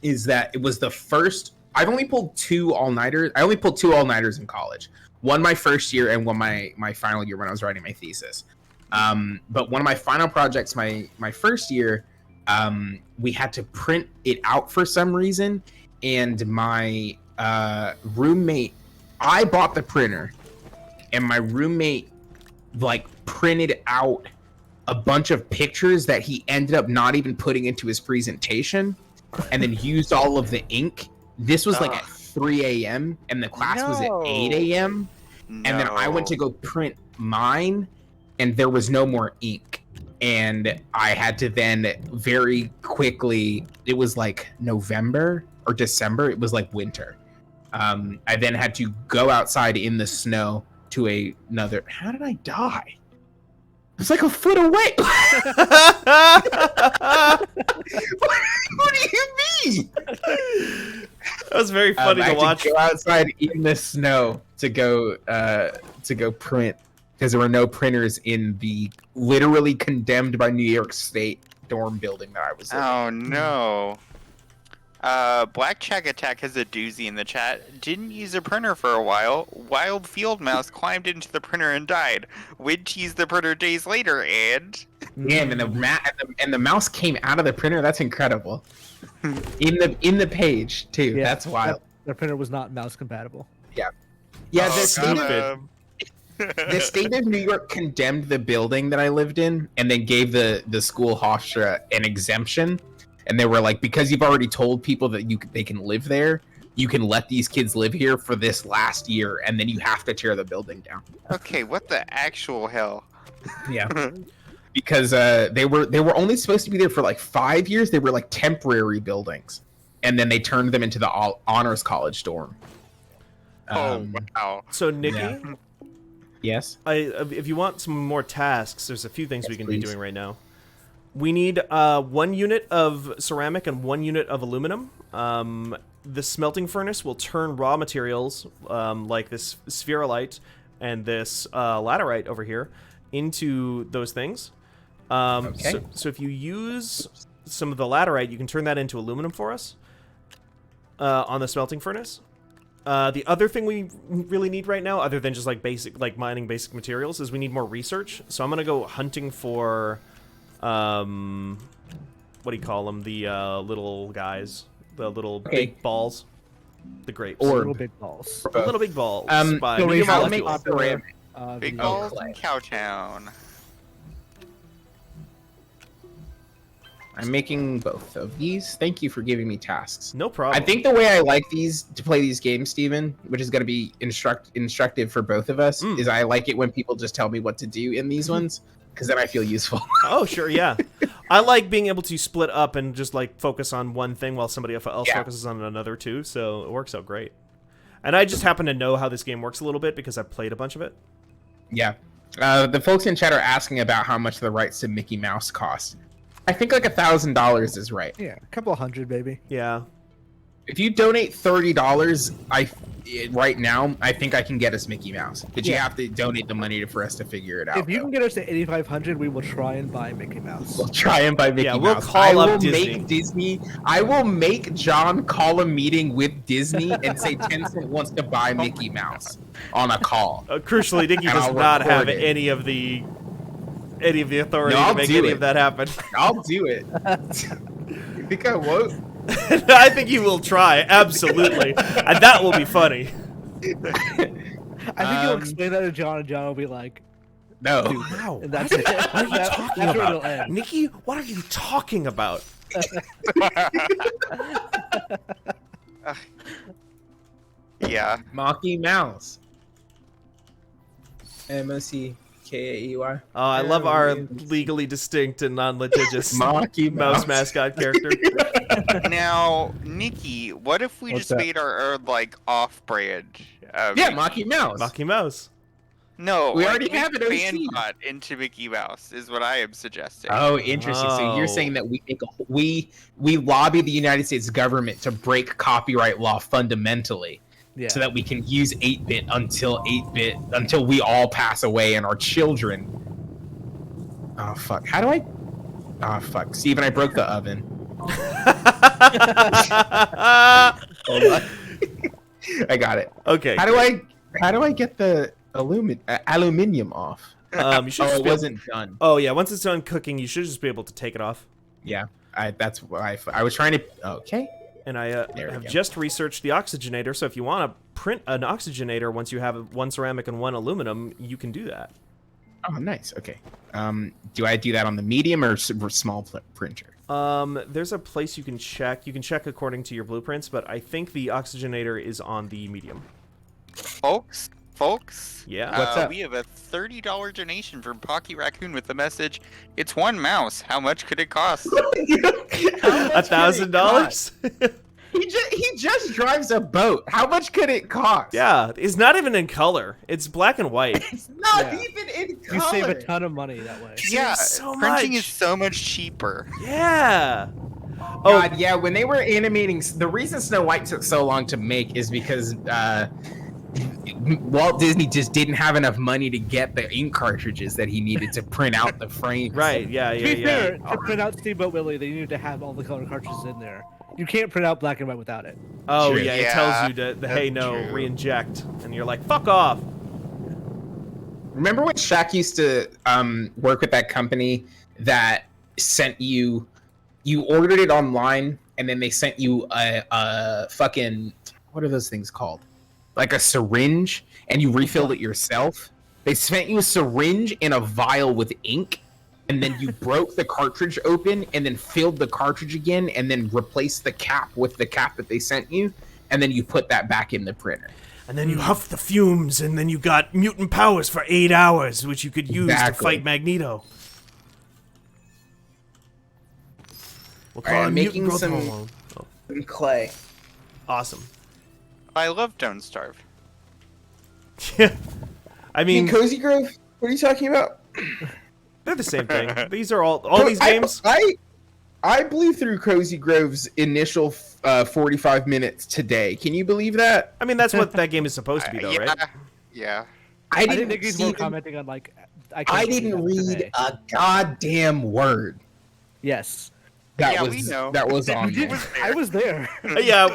is that it was the first I've only pulled 2 all-nighters. I only pulled 2 all-nighters in college. One my first year and one my final year when I was writing my thesis. But one of my final projects, my first year, we had to print it out for some reason, and my roommate, I bought the printer, and my roommate like printed out a bunch of pictures that he ended up not even putting into his presentation, and then used all of the ink. This was like at 3 a.m. and the class was at 8 a.m. And then I went to go print mine, and there was no more ink. And I had to then very quickly, it was like November or December, it was like winter. I then had to go outside in the snow to another. How did I die? It's like a foot away. What do you mean? That was very funny I to had watch. to go outside in the snow to go print, because there were no printers in the literally condemned by New York State dorm building that I was in. Oh no. Black Check Attack has a doozy in the chat. Didn't use a printer for a while. Wild Field Mouse climbed into the printer and died. Would use the printer days later and... Damn, and the mouse came out of the printer. That's incredible. in the page too. Yeah, That's wild. The printer was not mouse compatible. Yeah, Stupid. the state of New York condemned the building that I lived in, and then gave the school Hofstra an exemption. And they were like, because you've already told people that they can live there, you can let these kids live here for this last year, and then you have to tear the building down. Okay, what the actual hell? Yeah. Because they were only supposed to be there for like 5 years. They were like temporary buildings, and then they turned them into the honors college dorm. Wow. So Nikki, Yeah. Yes. if you want some more tasks, there's a few things we can be please. doing right now. We need 1 unit of ceramic and 1 unit of aluminum. The smelting furnace will turn raw materials like this spherolite and this laterite over here into those things. Okay. So if you use some of the laterite, you can turn that into aluminum for us on the smelting furnace. The other thing we really need right now, other than just like mining basic materials, is we need more research. So I'm gonna go hunting for, what do you call them? The little guys, the little big balls, the grapes. Or- Little big balls. The little big balls. By so we Media have I'll make Molecules. ceramic. Big the- balls clay. in Cowtown. I'm making both of these. Thank you for giving me tasks. No problem. I think the way I like these to play these games, Steven, which is going to be instructive for both of us, is I like it when people just tell me what to do in these ones, because then I feel useful. Oh, sure, yeah. I like being able to split up and just like focus on one thing while somebody else focuses on another too. So it works out great. And I just happen to know how this game works a little bit because I've played a bunch of it. Yeah. The folks in chat are asking about how much the rights to Mickey Mouse cost. I think like $1,000 is right. Yeah, a couple hundred maybe. Yeah. If you donate $30, right now, I think I can get us Mickey Mouse. But you Yeah. have to donate the money for us to figure it out. If you though. can get us to 8,500, we will try and buy Mickey Mouse. We'll try and buy Mickey Yeah, we'll Mouse. call I up will Disney. make Disney. I will make John call a meeting with Disney and say Tencent wants to buy Mickey Mouse on a call. Crucially, Nikki And does I'll not have record it. any of the authority No, I'll to make do any it. of that happen. I'll do it. You think I won't? I think you will try, absolutely, and that will be funny. I think you'll explain that to John, and John will be like, No. Wow, and that's it. what are you talking That's where about, it'll end. Nikki? What are you talking about? Yeah. Mocky Mouse. MOCKAEY. Oh, I love our legally distinct and non-litigious Mocky mouse Mouse. mascot character. Now, Nikki, what if we What's just that? made our like off-brand? Yeah, Mocky Mouse. Mocky Mouse. No, We like, already have an OC. fanbot into Mickey Mouse is what I am suggesting. Oh, interesting. So you're Oh. saying that we lobby the United States government to break copyright law fundamentally, Yeah. so that we can use 8-bit until we all pass away and our children. Oh fuck! How do I? Oh fuck! Steven, I broke the oven. Hold on. I got it. Okay. How do I get the aluminium off? You should Oh, just it be wasn't done. Oh yeah, once it's done cooking, you should just be able to take it off. Yeah, that's why I was trying to. Okay. And I There we have go. just researched the oxygenator, so if you want to print an oxygenator once you have one ceramic and one aluminum, you can do that. Oh, nice. Okay. Do I do that on the medium or small printer? There's a place you can check. You can check according to your blueprints, but I think the oxygenator is on the medium. Folks. Yeah. What's up? We have a $30 donation from Pocky Raccoon with the message, "It's one mouse. How much could it cost?" $1,000? He just drives a boat. How much could it cost? Yeah, it's not even in color. It's black and white. It's not Yeah. even in You color. save a ton of money that way. Yeah, so printing much. is so much cheaper. Yeah. God, yeah, when they were animating, the reason Snow White took so long to make is because Walt Disney just didn't have enough money to get the ink cartridges that he needed to print out the frames. Right. Yeah. To Yeah. be Yeah. fair, to print out Steamboat Willie, they needed to have all the color cartridges in there. You can't print out black and white without it. Oh True. yeah, it Yeah, tells you to hey no, true. re-inject, and you're like fuck off. Remember when Shaq used to work with that company that sent you ordered it online and then they sent you a fucking, what are those things called? Like a syringe, and you refilled it yourself? They sent you a syringe in a vial with ink, and then you broke the cartridge open and then filled the cartridge again and then replaced the cap with the cap that they sent you, and then you put that back in the printer. And then you huff the fumes, and then you got mutant powers for 8 hours, which you could use to Exactly. fight Magneto. We'll call Alright, it I'm mutant making growth some- hormone. Oh, Clay. awesome. I love Don't Starve. Yeah. I mean, Cozy Grove? What are you talking about? they're the same thing. These are all these games. I blew through Cozy Grove's initial 45 minutes today. Can you believe that? I mean, that's what that game is supposed to be, though, yeah, right? yeah. I didn't think he's more see- commenting on like. I can't didn't believe that read today. a goddamn word Yes, Yeah, we know. that was on You did- there. I was there. Yeah,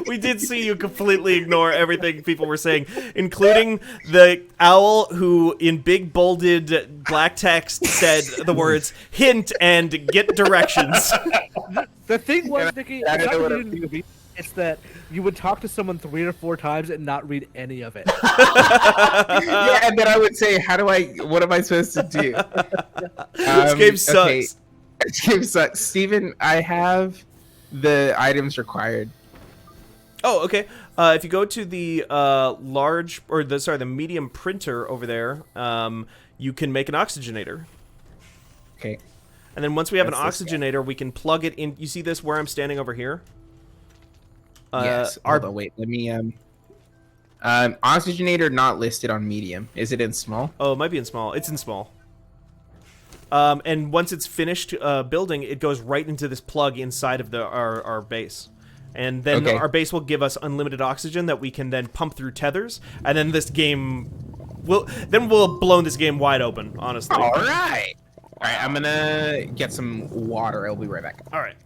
we did see you completely ignore everything people were saying, including the owl who, in big bolded black text, said the words "hint" and "get directions." The thing was, Nikki, I it's don't know not what that I'm you didn't read, it's that you would talk to someone 3 or 4 times and not read any of it. Yeah, and then I would say, what am I supposed to do? This game sucks. Okay. This game sucks. Steven, I have the items required. Oh, okay. If you go to the the medium printer over there, you can make an oxygenator. Okay. And then once we have an That's this guy. oxygenator, we can plug it in. You see this where I'm standing over here? Yes. Hold on, wait. Let me oxygenator not listed on medium. Is it in small? Oh, it might be in small. It's in small. And once it's finished building, it goes right into this plug inside of our base. And then Okay. our base will give us unlimited oxygen that we can then pump through tethers. And then this game we'll have blown this game wide open, honestly. All right. All right. I'm gonna get some water. I'll be right back. All right.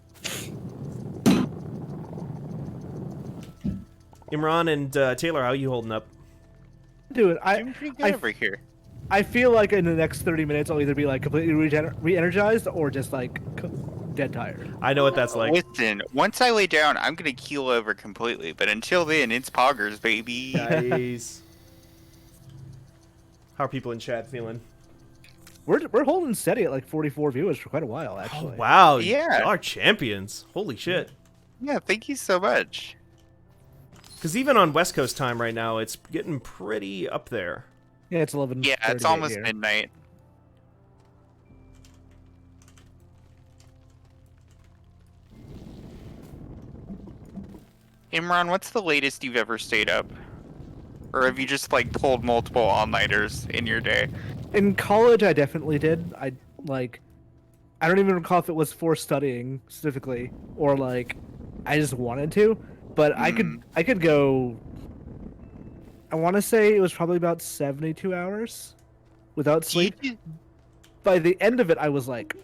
Imran and Taylor, how are you holding up? Dude, I'm pretty good over here. I feel like in the next 30 minutes I'll either be like completely re-energized or just like dead tired. I know what that's like. Listen, once I lay down, I'm gonna keel over completely. But until then, it's poggers, baby. Nice. How are people in chat feeling? We're holding steady at like 44 viewers for quite a while, Oh, actually. wow. Yeah. Y'all are champions. Holy shit. Yeah, thank you so much. Because even on West Coast time right now, it's getting pretty up there. Yeah, it's 11. Yeah, it's almost midnight. Imran, what's the latest you've ever stayed up? Or have you just like pulled multiple all-nighters in your day? In college, I definitely did. I don't even recall if it was for studying specifically or like I just wanted to, but I could go. I want to say it was probably about 72 hours without sleep. By the end of it, I was like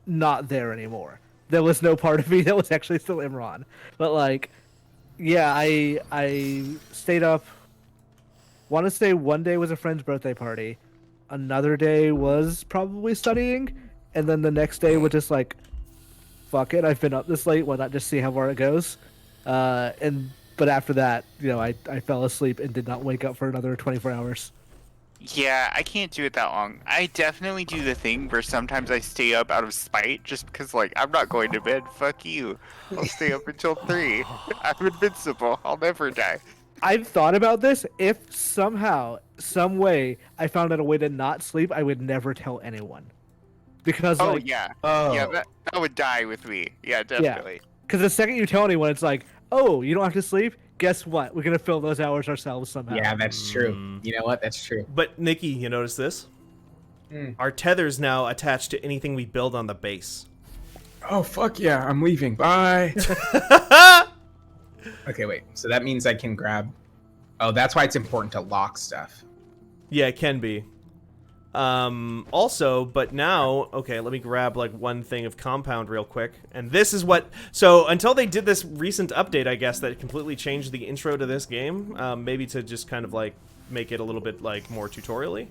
not there anymore. There was no part of me that was actually still Imran. But like Yeah, I stayed up. Want to say one day was a friend's birthday party, another day was probably studying, and then the next day was just like, fuck it, I've been up this late, why not just see how far it goes? But after that, I fell asleep and did not wake up for another 24 hours. Yeah, I can't do it that long. I definitely do the thing where sometimes I stay up out of spite just because, like, I'm not going to bed. Fuck you. I'll stay up until 3. I'm invincible. I'll never die. I've thought about this. If somehow, some way, I found out a way to not sleep, I would never tell anyone. Because, Oh, like, yeah. Oh. Yeah, that would die with me. Yeah, definitely. because the second you tell anyone, it's like, oh, you don't have to sleep? Guess what? We're going to fill those hours ourselves somehow. Yeah, that's true. You know what? That's true. But Nikki, you notice this? Mm. Our tether's now attached to anything we build on the base. Oh, fuck yeah. I'm leaving. Bye. Okay, wait. So that means I can grab... Oh, that's why it's important to lock stuff. Yeah, it can be. Also, but now, okay, let me grab like one thing of compound real quick. And this is what, so until they did this recent update, I guess, that completely changed the intro to this game, maybe to just kind of like make it a little bit like more tutorial-y.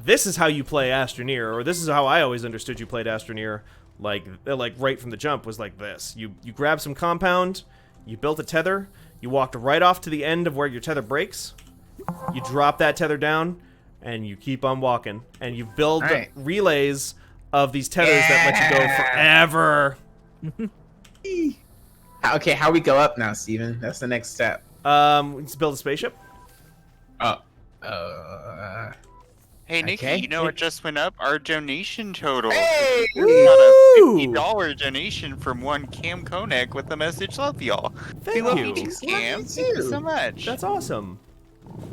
This is how you play Astroneer, or this is how I always understood you played Astroneer, like right from the jump was like this. You grab some compound, you built a tether, you walked right off to the end of where your tether breaks, you drop that tether down, and you keep on walking, and you build relays of these tethers that let you go forever. Okay, how we go up now, Steven? That's the next step. Let's build a spaceship. Hey, Nikki, Okay. you know what just went up? Our donation total. Hey! We got a Woo! $50 donation from one Cam Koenig with the message, love y'all. Thank we love you. you too, Cam. Thank you so much. That's awesome.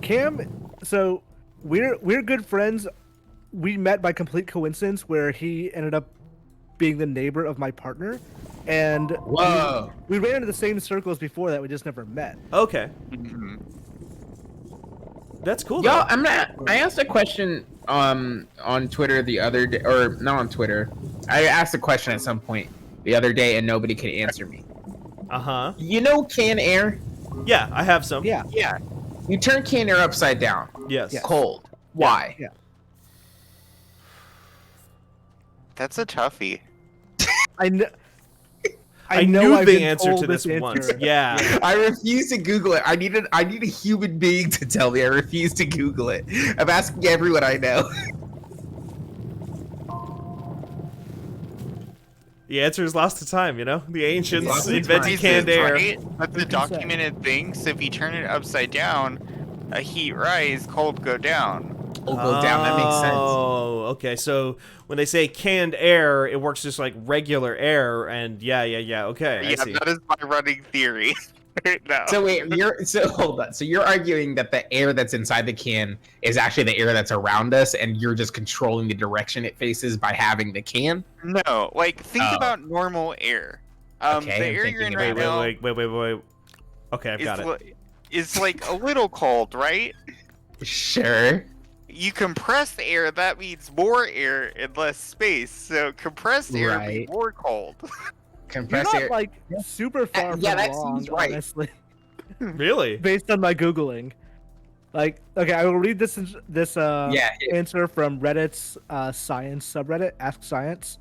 Cam, so we're good friends. We met by complete coincidence where he ended up being the neighbor of my partner, and Whoa. we ran into the same circles before that. We just never met. Okay, Mhm. that's cool. Yo, though. I asked a question on Twitter the other day, or not on Twitter. I asked a question at some point the other day and nobody could answer me. Uh-huh. You know canned air? Yeah, I have some. Yeah. Yeah. You turn canned air upside down. Yes. Yeah. Cold. Why? Yeah. That's a toughie. I know. I know knew I've the been answer told to this once. answer. Yeah. I refuse to Google it. I need a human being to tell me. I refuse to Google it. I'm asking everyone I know. The answer is lost to time, you know? The ancients Lost to invented time. canned air. Right? That's the Who can say? documented thing. So if you turn it upside down, a heat rise, cold go down. We'll go down. That makes sense. Oh, okay. So when they say canned air, it works just like regular air, and yeah. Okay, I Yeah, see. that is my running theory. No. So wait, hold on. So you're arguing that the air that's inside the can is actually the air that's around us, and you're just controlling the direction it faces by having the can? No, like think Oh. about normal air. Okay, The I'm air you're in thinking right now Wait. Okay, I've got it. is like a little cold, right? Sure. You compress air, that means more air in less space. So compressed air would be Right. more cold. You're Compressed not air. like super far from yeah, that wrong, seems right. honestly. Really? Based on my googling, like, okay, I will read this Yeah. answer from Reddit's science subreddit, Ask Science.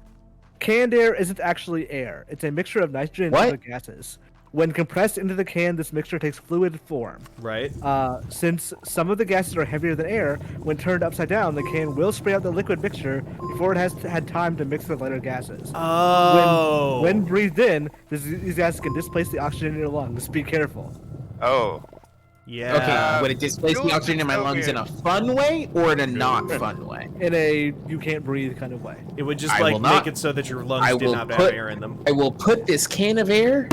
Canned air isn't actually air. It's a mixture of nitrogen and What? other gases. When compressed into the can, this mixture takes fluid form. Right. Since some of the gases are heavier than air, when turned upside down, the can will spray out the liquid mixture before it has had time to mix with lighter gases. Oh. When breathed in, these gases can displace the oxygen in your lungs. Be careful. Oh. Yeah. Okay, would it displace the feels oxygen in my so lungs in weird. a fun way or in a not fun way? In a you can't breathe kind of way. It would just I like will make not- it so that your lungs I did will not have put- air in them. I will put this can of air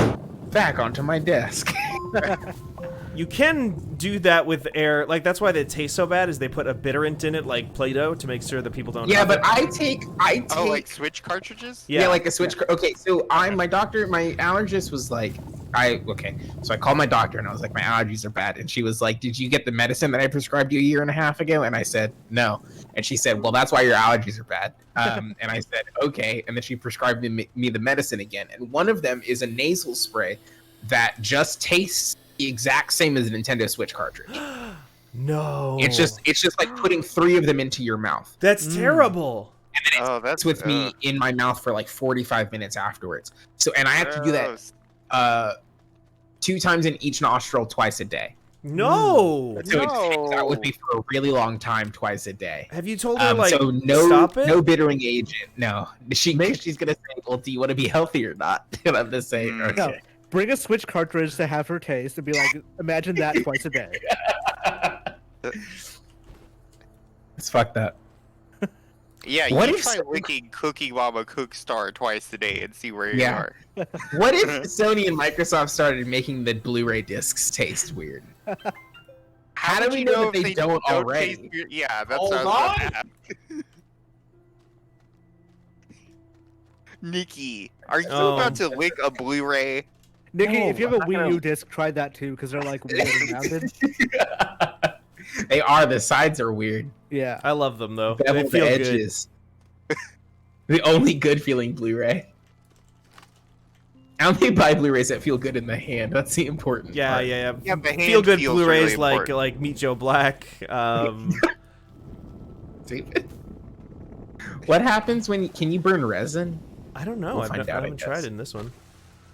back onto my desk. You can do that with air. Like that's why they taste so bad. Is they put a bitterant in it, like Play-Doh, to make sure that people don't. Yeah, have but it. I take Oh, like switch cartridges? yeah, like a switch. Okay, so my doctor, my allergist was like, so I called my doctor and I was like, my allergies are bad, and she was like, did you get the medicine that I prescribed you a year and a half ago? And I said no, and she said, well, that's why your allergies are bad. And I said okay, and then she prescribed me the medicine again, and one of them is a nasal spray that just tastes the exact same as a Nintendo Switch cartridge. No. It's just like putting 3 of them into your mouth. That's terrible. And then it's with me in my mouth for like 45 minutes afterwards. So, and I have to do that 2 times in each nostril twice a day. No. So it hangs out with me for a really long time, twice a day. Have you told her So stop it? no bittering agent. No, she's gonna say, "Well, do you want to be healthy or not?" And I'm just saying, okay. No, bring a Switch cartridge to have her taste and be like, imagine that twice a day. It's fucked up. Yeah, What you if try some- licking Cookie Mama Cook Star twice a day and see where you are. What if Sony and Microsoft started making the Blu-ray discs taste weird? How do would we you know that if they don't already? taste weird? Yeah, that's Hold what I was on. about to ask. Nikki, are you about to lick a Blu-ray? Nikki, No, if you have a I'm not Wii gonna- U disc, try that too, because they're like weird and rounded. They are. The sides are weird. Yeah. I love them though. They Beveled feel good. edges. The only good feeling Blu-ray. I only buy Blu-rays that feel good in the hand. That's the important Yeah, part. yeah. Yeah, the hand Feel good feels Blu-rays really important. like Meet Joe Black. David? What happens when can you burn resin? I don't know. We'll I find out, I haven't tried guess. it in this one.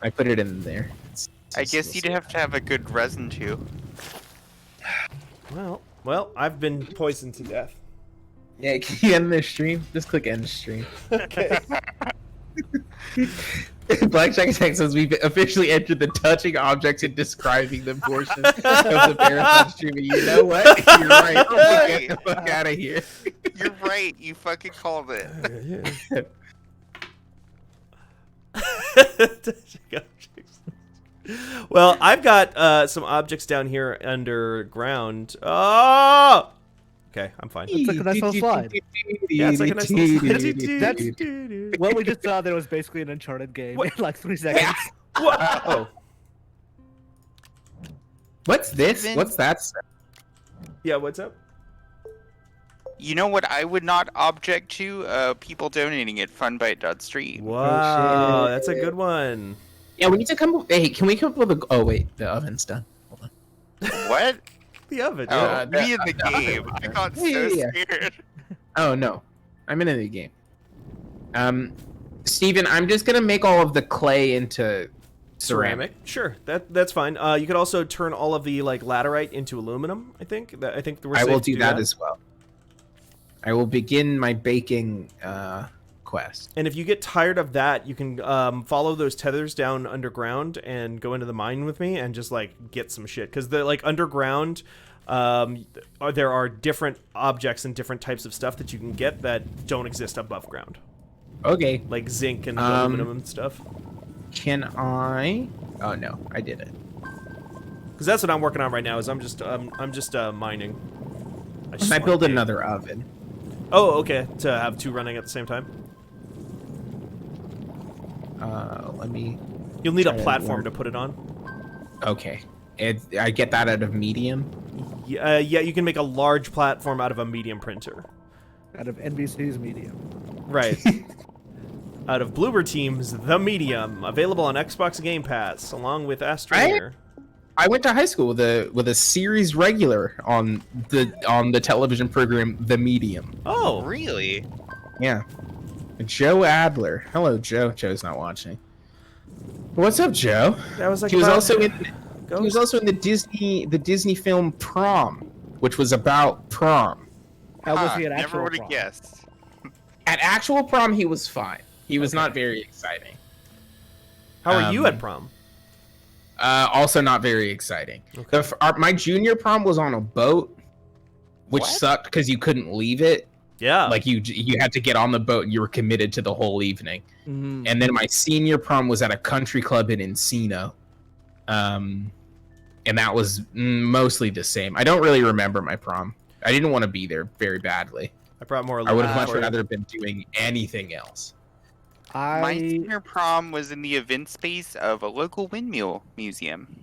I put it in there. I guess you'd have to have a good resin too. Well, I've been poisoned to death. Yeah, can you end the stream? Just click end stream. Okay. Blackjack Attack says we've officially entered the touching objects and describing them portion of the marathon stream. And you know what? You're right. Get the fuck out of here. You're right. You fucking called it. Well, I've got some objects down here underground. Oh! Okay, I'm fine. It's like a nice little slide. Yeah, it's like a nice little That's- What we just saw there was basically an Uncharted game in like 3 seconds. Oh, What's this? Steven? What's that stuff? yeah, what's up? You know what I would not object to? People donating at funbyte.stream. Wow, that's a good one. Yeah, we need to come up. Hey, can we come up with a? Oh wait, the oven's done. Hold on. What? The oven. Oh, Yeah. me in the the game. oven. I got so Yeah. scared. Oh no, I'm in a new game. Steven, I'm just gonna make all of the clay into ceramic. Sure, that's fine. You could also turn all of the like laterite into aluminum. I think we're I safe will to do that as well. I will begin my baking quest. And if you get tired of that, you can follow those tethers down underground and go into the mine with me and just like get some shit. Because the like underground, there are different objects and different types of stuff that you can get that don't exist above ground, Okay. like zinc and aluminum and stuff. Can I? Oh no, I did it. Because that's what I'm working on right now. Is I'm just mining. Can I build another oven? Oh, okay. To have 2 running at the same time. Let me. You'll need a Try to platform learn. to put it on. Okay. I get that out of medium. Yeah, you can make a large platform out of a medium printer. Out of NBC's Medium. Right. Out of Bloober Team's The Medium, available on Xbox Game Pass, along with Astroneer. I went to high school with a series regular on the television program The Medium. Oh, Really? Yeah. Joe Adler. Hello, Joe. Joe's not watching. What's up, Joe? that was like He was about- also in. Go. He was also in the Disney film Prom, which was about prom. How was he at Never actual would have prom? guessed. At actual prom, he was fine. He was not very exciting. How are you um, at prom? Also not very exciting. Okay. My junior prom was on a boat, which What? sucked because you couldn't leave it. Yeah. Like you had to get on the boat and you were committed to the whole evening. Mhm. And then my senior prom was at a country club in Encino. And that was mostly the same. I don't really remember my prom. I didn't want to be there very badly. I brought more. I would have aluminum much for you. rather been doing anything else. My I senior prom was in the event space of a local windmill museum.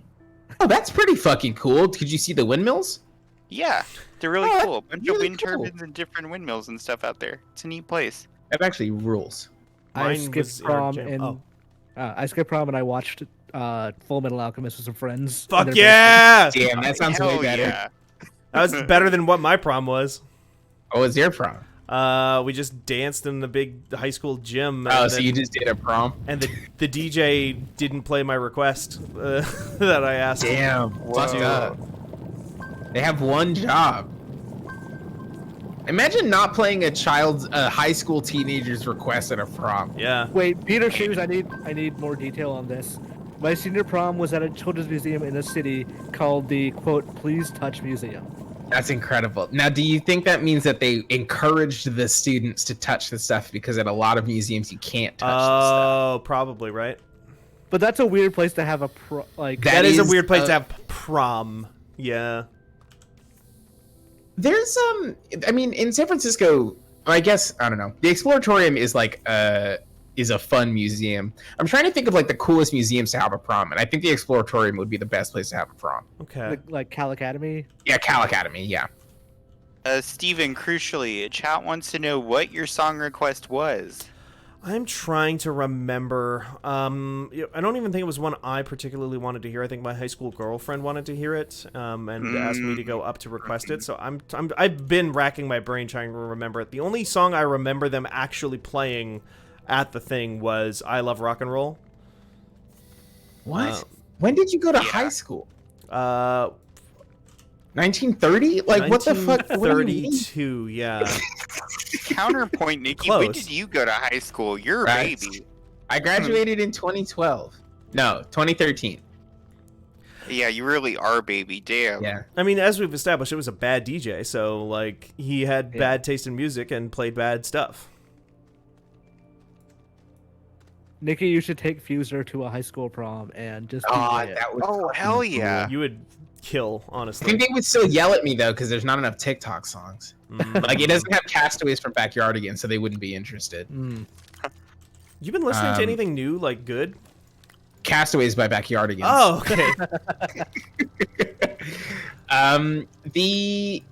Oh, that's pretty fucking cool. Could you see the windmills? Yeah, they're really Oh, cool. A bunch really of wind cool. turbines and different windmills and stuff out there. It's a neat place. That actually rules. I Mine skipped was in our prom gym. and Oh. I skipped prom and I watched Full Metal Alchemist with some friends. in Fuck their yeah! Damn, that sounds way Hell better. yeah. That was better than what my prom was. What was your prom? We just danced in the big high school gym. Oh, and so then- you just did a prom? And the DJ didn't play my request that I asked. Damn, fucked up. They have one job. Imagine not playing a high school teenager's request at a prom. Yeah. Wait, Peter Shoes, I need more detail on this. My senior prom was at a children's museum in a city called the, quote, Please Touch Museum. That's incredible. Now, do you think that means that they encouraged the students to touch the stuff because at a lot of museums you can't touch the stuff? Oh, probably, right? But that's a weird place to have a like. That is a is weird place a- to have prom. Yeah. There's I mean, in San Francisco, I guess I don't know. The Exploratorium is like is a fun museum. I'm trying to think of like the coolest museums to have a prom, and I think the Exploratorium would be the best place to have a prom. Okay. Like Cal Academy. Yeah, Cal Academy. Yeah. Steven, crucially, chat wants to know what your song request was. I'm trying to remember. I don't even think it was one I particularly wanted to hear. I think my high school girlfriend wanted to hear it, and asked me to go up to request it. So I've been racking my brain trying to remember it. The only song I remember them actually playing at the thing was "I Love Rock and Roll." What? When did you go to high school? 1930? Like what the fuck? What do you mean? 1932. Yeah. Counterpoint, Nikki. When Close. did you go to high school? You're a Right. baby. I graduated in 2012. No, 2013. Yeah, you really are, baby. Damn. Yeah. I mean, as we've established, it was a bad DJ, so like he had Yeah. bad taste in music and played bad stuff. Nikki, you should take Fuser to a high school prom and just Oh, DJ it. that would. Oh, fucking hell cool. yeah. You would kill, I honestly. think they would still yell at me though because there's not enough TikTok songs. Like it doesn't have Castaways from Backyardigans, so they wouldn't be interested. Mm. You've been listening to Um, anything new, like good? Castaways by Backyardigans. Oh, okay.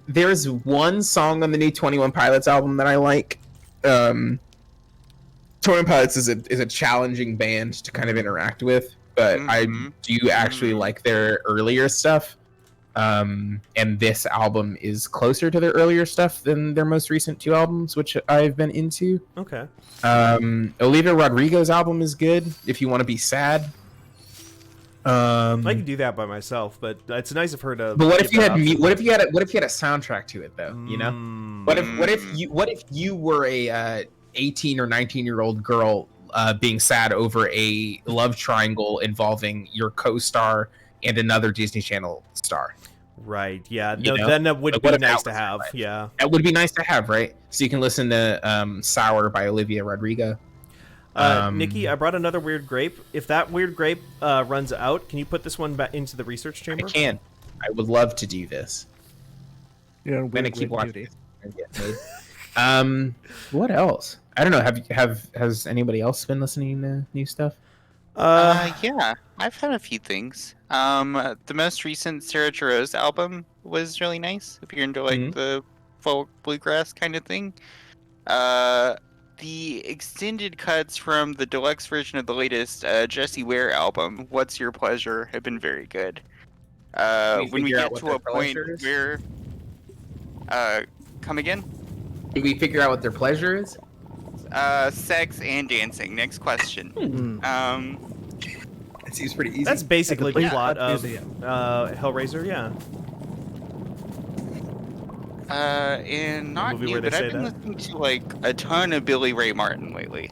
There's one song on the new 21 Pilots album that I like. 21 Pilots is a challenging band to kind of interact with, but I do actually like their earlier stuff. And this album is closer to their earlier stuff than their most recent two albums, which I've been into. Okay. Olivia Rodrigo's album is good if you want to be sad. I could do that by myself, but it's nice of her to. But what give if you that had option. what if you had a soundtrack to it though? You know, what if you were a 18 or 19-year-old girl being sad over a love triangle involving your co-star and another Disney Channel star? Right. Yeah. You No. know? Then that would Like, be what if nice that to was have. your life? Yeah. That would be nice to have, right? So you can listen to "Sour" by Olivia Rodrigo. Nikki, I brought another weird grape. If that weird grape runs out, can you put this one back into the research I chamber? can. I would love to do this. You're on I'm gonna weird keep wit watching. duty. this and get made. What else? I don't know. Has anybody else been listening to new stuff? Yeah, I've had a few things. The most recent Sarah Jarosz album was really nice. If you're into like the folk bluegrass kind of thing. The extended cuts from the deluxe version of the latest Jessie Ware album, "What's Your Pleasure," have been very good. When we figure out get what to their a point pleasure is? where, come again? Did we figure out what their pleasure is? Sex and dancing. Next question. It seems pretty easy. That's basically the Please plot Touch of Museum. Hellraiser. Yeah. And not movie new, where they but I've say been that. listening to like a ton of Billy Ray Martin lately.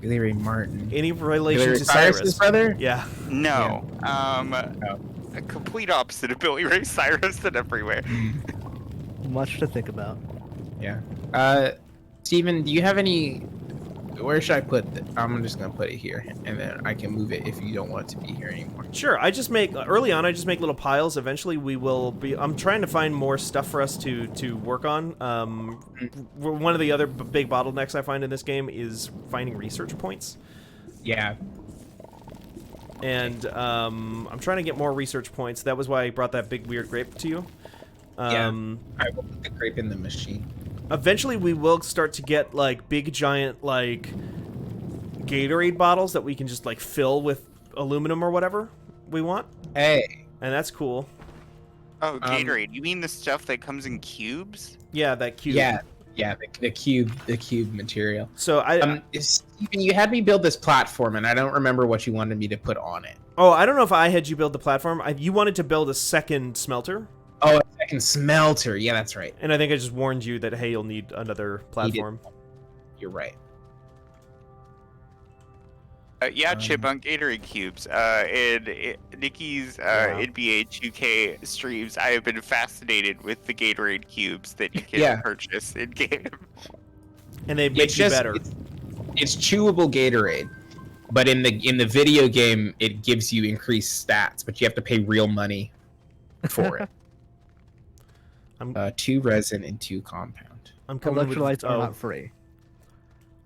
Billy Ray Martin. Any Billy relation Ray to Cyrus's Cyrus? brother? Yeah. No. A complete opposite of Billy Ray Cyrus and everywhere. Much to think about. Yeah. Steven, do you have any? Where should I put it? I'm just gonna put it here, and then I can move it if you don't want it to be here anymore. Sure. I just make early on. I just make little piles. Eventually, we will be. I'm trying to find more stuff for us to work on. One of the other big bottlenecks I find in this game is finding research points. Yeah. And I'm trying to get more research points. That was why I brought that big weird grape to you. I will put the grape in the machine. Eventually, we will start to get like big giant like Gatorade bottles that we can just like fill with aluminum or whatever we want, Hey, and that's cool. Oh, Gatorade. You mean the stuff that comes in cubes? Yeah, that cube. yeah, the cube material. So Steven, you had me build this platform, and I don't remember what you wanted me to put on it. Oh, I don't know if I had you build the platform. You wanted to build a second smelter. Oh, a second smelter. Yeah, that's right. And I think I just warned you that, hey, you'll need another platform. You're right. Yeah, Chipmunk Gatorade cubes. In Nikki's NBA 2K streams, I have been fascinated with the Gatorade cubes that you can purchase in game. And they make you better. It's chewable Gatorade, but in the video game, it gives you increased stats, but you have to pay real money for it. 2 resin and 2 compound. I'm coming Electrolytes are not free.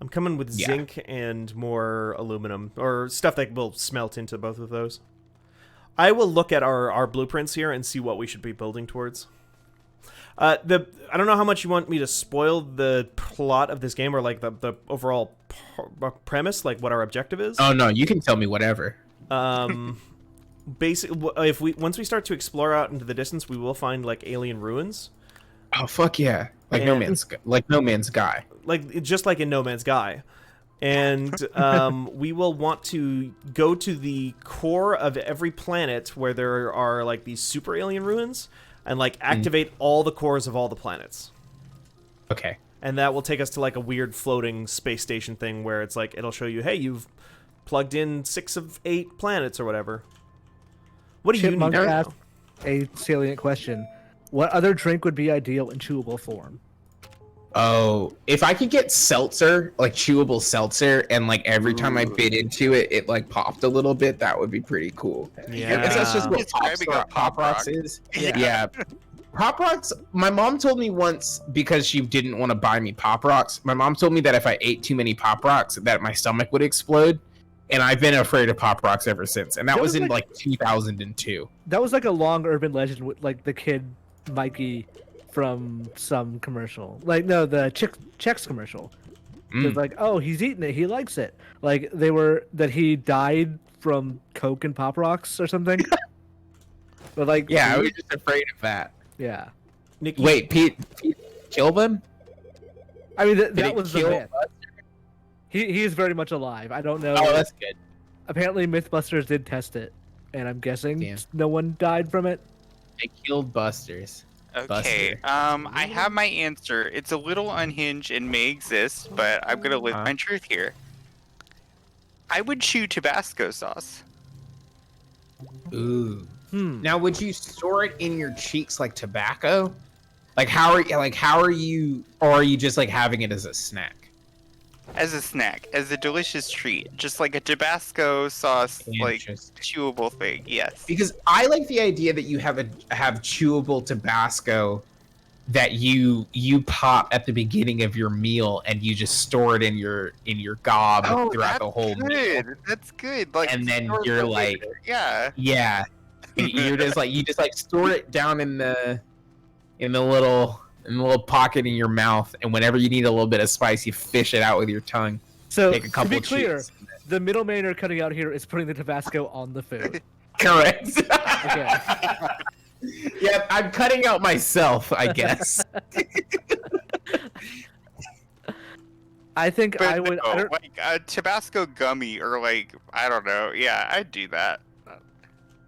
I'm coming with zinc and more aluminum, or stuff that will smelt into both of those. I will look at our blueprints here and see what we should be building towards. I don't know how much you want me to spoil the plot of this game, or like the overall premise, like what our objective is. Oh no, you can tell me whatever. Basically, once we start to explore out into the distance, we will find like alien ruins. Oh fuck yeah! Like No Man's Sky. Like just like in No Man's Sky. And we will want to go to the core of every planet where there are like these super alien ruins, and like activate all the cores of all the planets. Okay. And that will take us to like a weird floating space station thing where it's like it'll show you, hey, you've plugged in 6 of 8 planets or whatever. What do you need? Asked a salient question. What other drink would be ideal in chewable form? Oh, if I could get seltzer, like chewable seltzer, and like every time I bit into it, it like popped a little bit, that would be pretty cool. Yeah. I guess that's just what Pop Rocks is. Yeah. Pop Rocks, my mom told me once, because she didn't want to buy me Pop Rocks, my mom told me that if I ate too many Pop Rocks, that my stomach would explode. And I've been afraid of Pop Rocks ever since. And that was in like 2002. That was like a long urban legend with like the kid Mikey from some commercial. Like, no, the Chex commercial. It's like, oh, he's eating it. He likes it. Like, that he died from Coke and Pop Rocks or something. But like, yeah, I was just afraid of that. Yeah. Nikki, wait, Pete killed him? I mean, that was the myth. He is very much alive. I don't know. Oh, that's good. Apparently, Mythbusters did test it, and I'm guessing no one died from it. They killed Busters. Okay, I have my answer. It's a little unhinged and may exist, but I'm gonna live my truth here. I would chew Tabasco sauce. Ooh. Now, would you store it in your cheeks like tobacco? Like how are you, or are you just like having it as a snack? As a snack, as a delicious treat, just like a Tabasco sauce, like chewable thing. Yes. Because I like the idea that you have chewable Tabasco that you pop at the beginning of your meal, and you just store it in your gob throughout the whole meal. That's good. Like, and then you're like, yeah. You're just like store it down in the little pocket in your mouth, and whenever you need a little bit of spice, you fish it out with your tongue. So, take a couple to be clear, chews. the middleman you're cutting out here is putting the Tabasco on the food. Correct. Okay. Yeah, I'm cutting out myself, I guess. I think I would. No, like a Tabasco gummy, or like, I don't know. Yeah, I'd do that.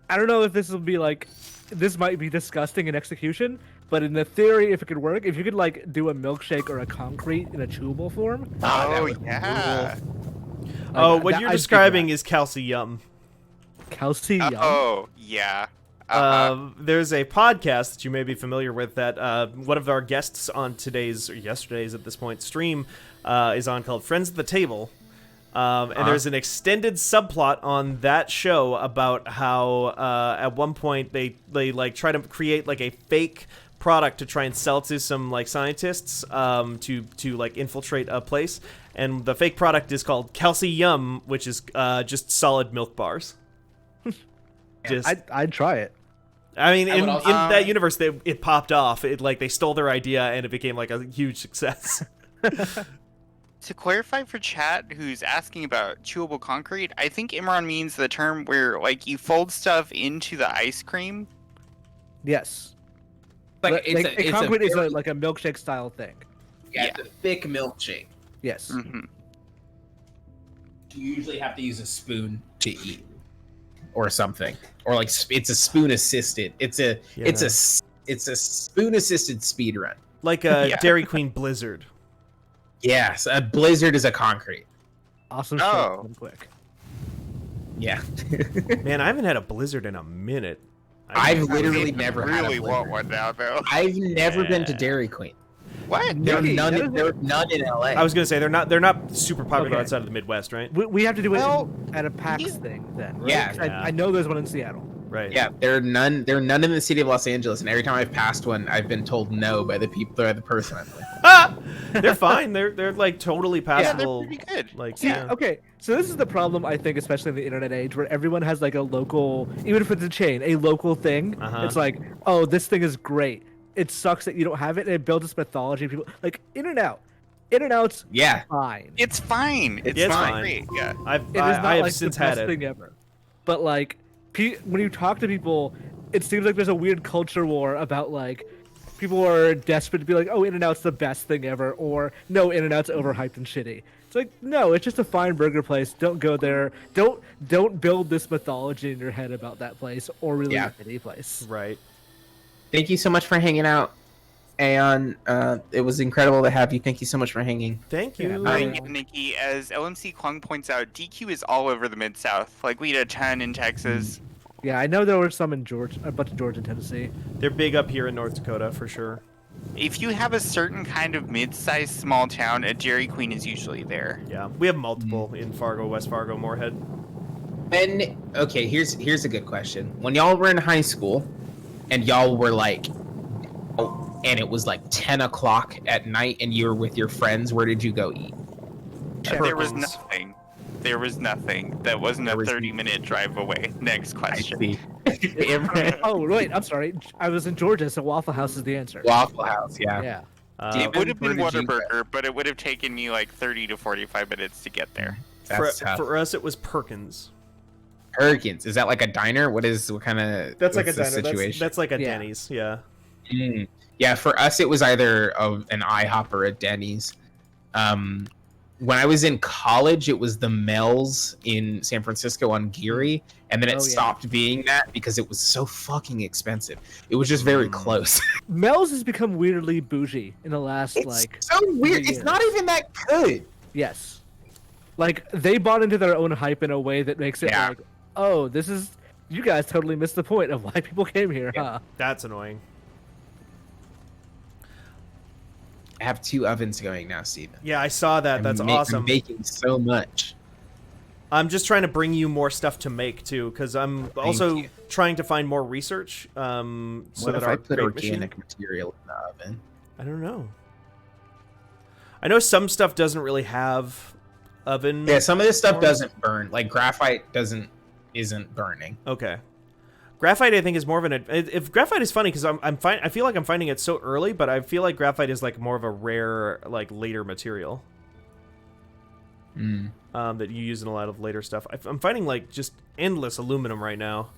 I don't know if this will be like, this might be disgusting in execution, but in the theory, if it could work, if you could like do a milkshake or a concrete in a chewable form. Oh yeah. Oh, what you're describing is calcium. Calcium. Oh yeah. There's a podcast that you may be familiar with that one of our guests on today's, or yesterday's at this point, stream is on, called Friends at the Table. And there's an extended subplot on that show about how at one point they like try to create like a fake product to try and sell to some like scientists to like infiltrate a place, and the fake product is called Calcium, which is just solid milk bars. I'd try it. I mean, in that universe, it popped off. It like they stole their idea and it became like a huge success. To clarify for chat who's asking about chewable concrete, I think Imran means the term where like you fold stuff into the ice cream. Yes. Like a concrete is very- like a milkshake style thing. yeah, it's a thick milkshake. Yes. Mm-hmm. You usually have to use a spoon to eat, or something, or like it's a spoon assisted. It's a spoon assisted speed run. Like a Dairy Queen Blizzard. Yes, a blizzard is a concrete. Awesome Oh. shit. Real quick. Yeah, Man, I haven't had a Blizzard in a minute. I've literally never had a really want blizzard. one now though. I've never been to Yeah. Dairy Queen. What? There are Really? none. That is- There are none in LA. I was gonna say they're not super popular Okay. outside of the Midwest, right? We have to do it Well, at a PAX you- thing then, right? Yeah. 'Cause Yeah. I know there's one in Seattle. Right. Yeah, there are none. There are none in the city of Los Angeles, and every time I've passed one, I've been told no by the person I'm with. They're fine. They're like totally Yeah, they're passable. pretty good. Like See, yeah. okay, so this is the problem I think, especially in the internet age, where everyone has like a local, even if it's a chain, a local thing. Uh-huh. It's like, oh, this thing is great. It sucks that you don't have it, and it builds this mythology. People like In-N-Out. In-N-Out's Yeah, fine. It's fine. It's Yeah, it's fine. fine. Great. Yeah. I've It is not I have like since the best had it. thing ever. But like, when you talk to people, it seems like there's a weird culture war about like people are desperate to be like, oh, In-N-Out's the best thing ever, or no, In-N-Out's overhyped and shitty. It's like, no, it's just a fine burger place. Don't go there. Don't build this mythology in your head about that place, or really Yeah. any place. Right. thank you so much for hanging out, Aeon. It was incredible to have you. Thank you so much for hanging. Thank you. Yeah, Yeah, Nikki, as LMC Klung points out, DQ is all over the Mid South. Like we had a ton in Texas. Yeah, I know there were some in Georgia, a bunch of Georgia and Tennessee. They're big up here in North Dakota for sure. If you have a certain kind of mid-sized small town, a Dairy Queen is usually there. Yeah, we have multiple in Fargo, West Fargo, Moorhead. Okay, here's a good question. When y'all were in high school, and y'all were like, and it was like 10 o'clock at night, and you were with your friends, where did you go eat? There was Perkins. nothing. There was nothing. That wasn't There a was- 30-minute drive away. Next question. See. Oh, wait, I'm sorry. I was in Georgia, so Waffle House is the answer. Waffle House, yeah. Yeah. It would have been where did you go? Whataburger, but it would have taken me like 30 to 45 minutes to get there. That's tough. for us, it was Perkins. Perkins, is that like a diner? What kind of? That's like a what's the diner. situation? That's like a Yeah. Denny's. Yeah. Mm. Yeah, for us it was either an IHOP or a Denny's. When I was in college, it was the Mel's in San Francisco on Geary, and then it Oh, yeah. stopped being that because it was so fucking expensive. It was just very close. Mel's has become weirdly bougie in the last It's like so weird. years. It's not even that good. yes. Like they bought into their own hype in a way that makes it Yeah. like, oh, this is you guys totally missed the point of why people came here, huh? That's annoying. I have 2 ovens going now, Steven. Yeah, I saw that. That's I'm awesome. baking so much. I'm just trying to bring you more stuff to make too, because I'm also you. trying to find more research. So What that if our I put great organic machine- material in the oven? I don't know. I know some stuff doesn't really have oven. Yeah, some of this stuff Or- doesn't burn. Like graphite isn't burning. Okay. Graphite, I think, is more of an. If graphite is funny, because I feel like I'm finding it so early, but I feel like graphite is like more of a rare, like later material. Mm. That you use in a lot of later stuff. I'm finding like just endless aluminum right now.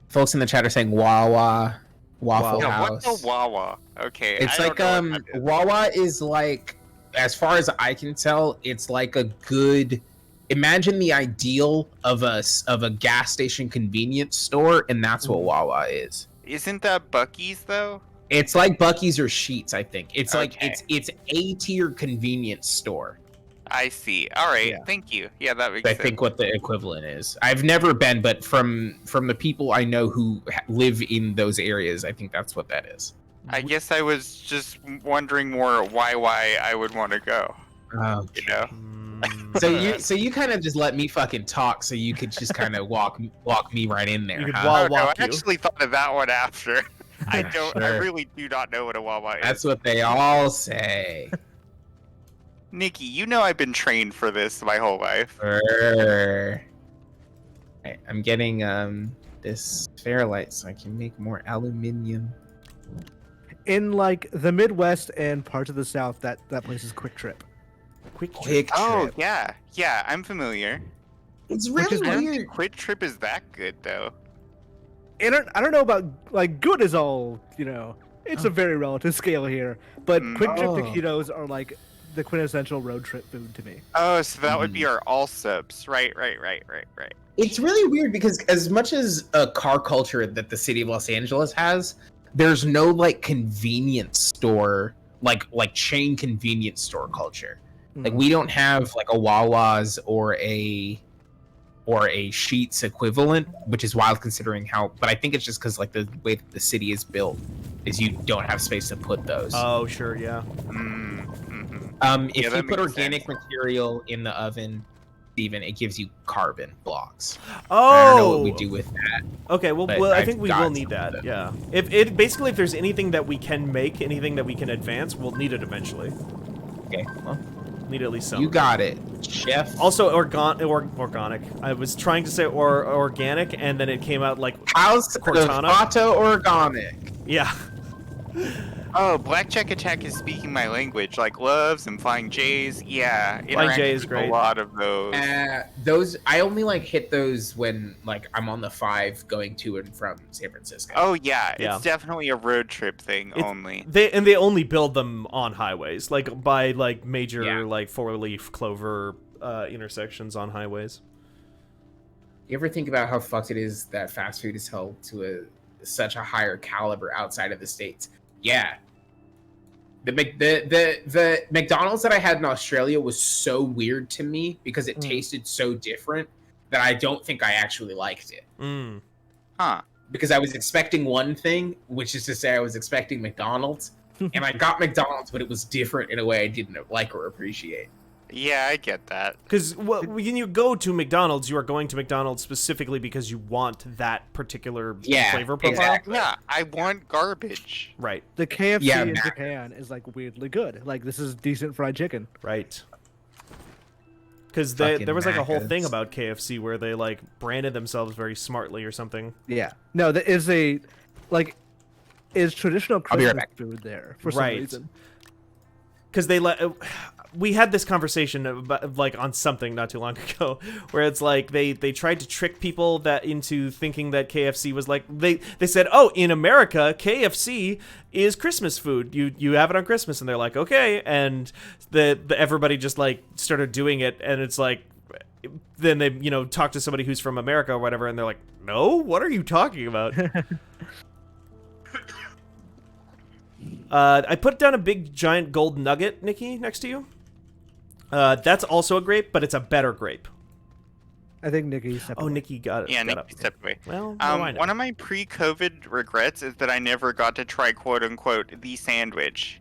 Folks in the chat are saying Wawa, Waffle Yeah, House. what's a Wawa? Okay. It's I like don't know what that is. Wawa is like, as far as I can tell, it's like a good. Imagine the ideal of a gas station convenience store, and that's what Wawa is. Isn't that Bucky's though? It's like Bucky's or Sheetz, I think. It's like Okay. it's A tier convenience store. I see. All right. Yeah. Thank you. Yeah, that makes I sense. think what the equivalent is. I've never been, but from the people I know who live in those areas, I think that's what that is. I guess I was just wondering more why I would want to go. Oh, You know. so you kind of just let me fucking talk, so you could just kind of walk me right in there. You could huh? walk- Oh, no, I walk you. actually thought of that one after. I don't. I Sure. really do not know what a Wawa is. That's what they all say. Nikki, you know I've been trained for this my whole life. Alright, I'm getting this fairlight so I can make more aluminium. In like the Midwest and parts of the South, that place is Quick Trip. Quick Trip. Quick Oh Trip. yeah, I'm familiar. It's Which really is I don't weird. think Quick Trip is that good though. I don't know about like good is all, you know. It's a very relative scale here, but quick trip Oh. taquitos are like the quintessential road trip food to me. Oh, so that would be Mhm. our all subs. Right. It's really weird because as much as a car culture that the city of Los Angeles has, there's no like convenience store, like chain convenience store culture. Like Mhm. we don't have like a Wawa's or a Sheetz equivalent, which is wild considering how. But I think it's just because like the way that the city is built is you don't have space to put those. Oh, sure, yeah. Mm-hmm. If yeah, that you put makes organic sense. material in the oven, even it gives you carbon blocks. Oh, I don't know what we do with that. Okay, well, but I I've think we got will need some of that. them. Yeah. If there's anything that we can make, anything that we can advance, we'll need it eventually. Okay, well, Need at least some. you got it, chef. Also, organic. I was trying to say organic, and then it came out like How's Cortana? Auto organic? yeah. Oh, Blackjack Attack is speaking my language, like loves and flying J's. Yeah, Flying J interacted is with great. A lot of those. Those I only like hit those when like I'm on the 5 going to and from San Francisco. Oh yeah, Yeah. it's definitely a road trip thing It's- only. They only build them on highways, like by like major Yeah. like 4-leaf clover intersections on highways. You ever think about how fucked it is that fast food is held to such a higher caliber outside of the States? Yeah. The McDonald's that I had in Australia was so weird to me because it tasted so different that I don't think I actually liked it. Mm. Huh. Because I was expecting one thing, which is to say I was expecting McDonald's, and I got McDonald's, but it was different in a way I didn't like or appreciate. Yeah, I get that. Because when you go to McDonald's, you are going to McDonald's specifically because you want that particular Yeah, flavor profile. exactly. Yeah, I want garbage. Right, The KFC Yeah, in Mac- Japan is like weirdly good. Like this is decent fried chicken. right. Because Fucking there was like a whole Maccas. thing about KFC where they like branded themselves very smartly or something. Yeah. No, that is a like is traditional I'll be right Christmas back. food there for Right. some reason. Because we had this conversation about, like on something not too long ago where it's like they tried to trick people that into thinking that KFC was like they said, oh, in America KFC is Christmas food, you have it on Christmas, and they're like, okay, and the everybody just like started doing it, and it's like then they talk to somebody who's from America or whatever, and they're like, no, what are you talking about? I put down a big giant gold nugget, Nikki, next to you. That's also a grape, but it's a better grape. I think Nikki stepped Oh, away. Nikki got it. Yeah, got Nick up. stepped away. Well, I know. One of my pre-COVID regrets is that I never got to try "quote-unquote" the sandwich.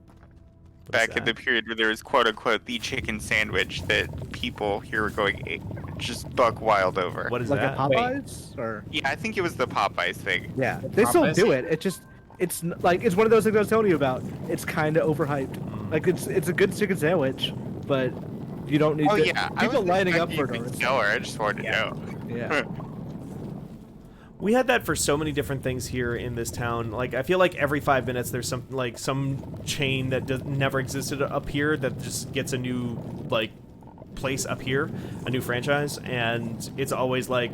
What is Back in the that? period where there was "quote-unquote" the chicken sandwich that people here were going just buck wild over. What is Like that? at Popeyes or Yeah, I think it was the Popeyes thing. yeah, they still Popeyes? do it. It's like it's one of those things I was telling you about. It's kind of overhyped. Mm. Like it's a good chicken sandwich, but you don't need Oh to, yeah, I people was lining up expecting for it it. to or be stellar. I just wanted to Yeah. know. Yeah. We had that for so many different things here in this town. Like, I feel like every 5 minutes there's some chain that never existed up here that just gets a new like place up here, a new franchise, and it's always like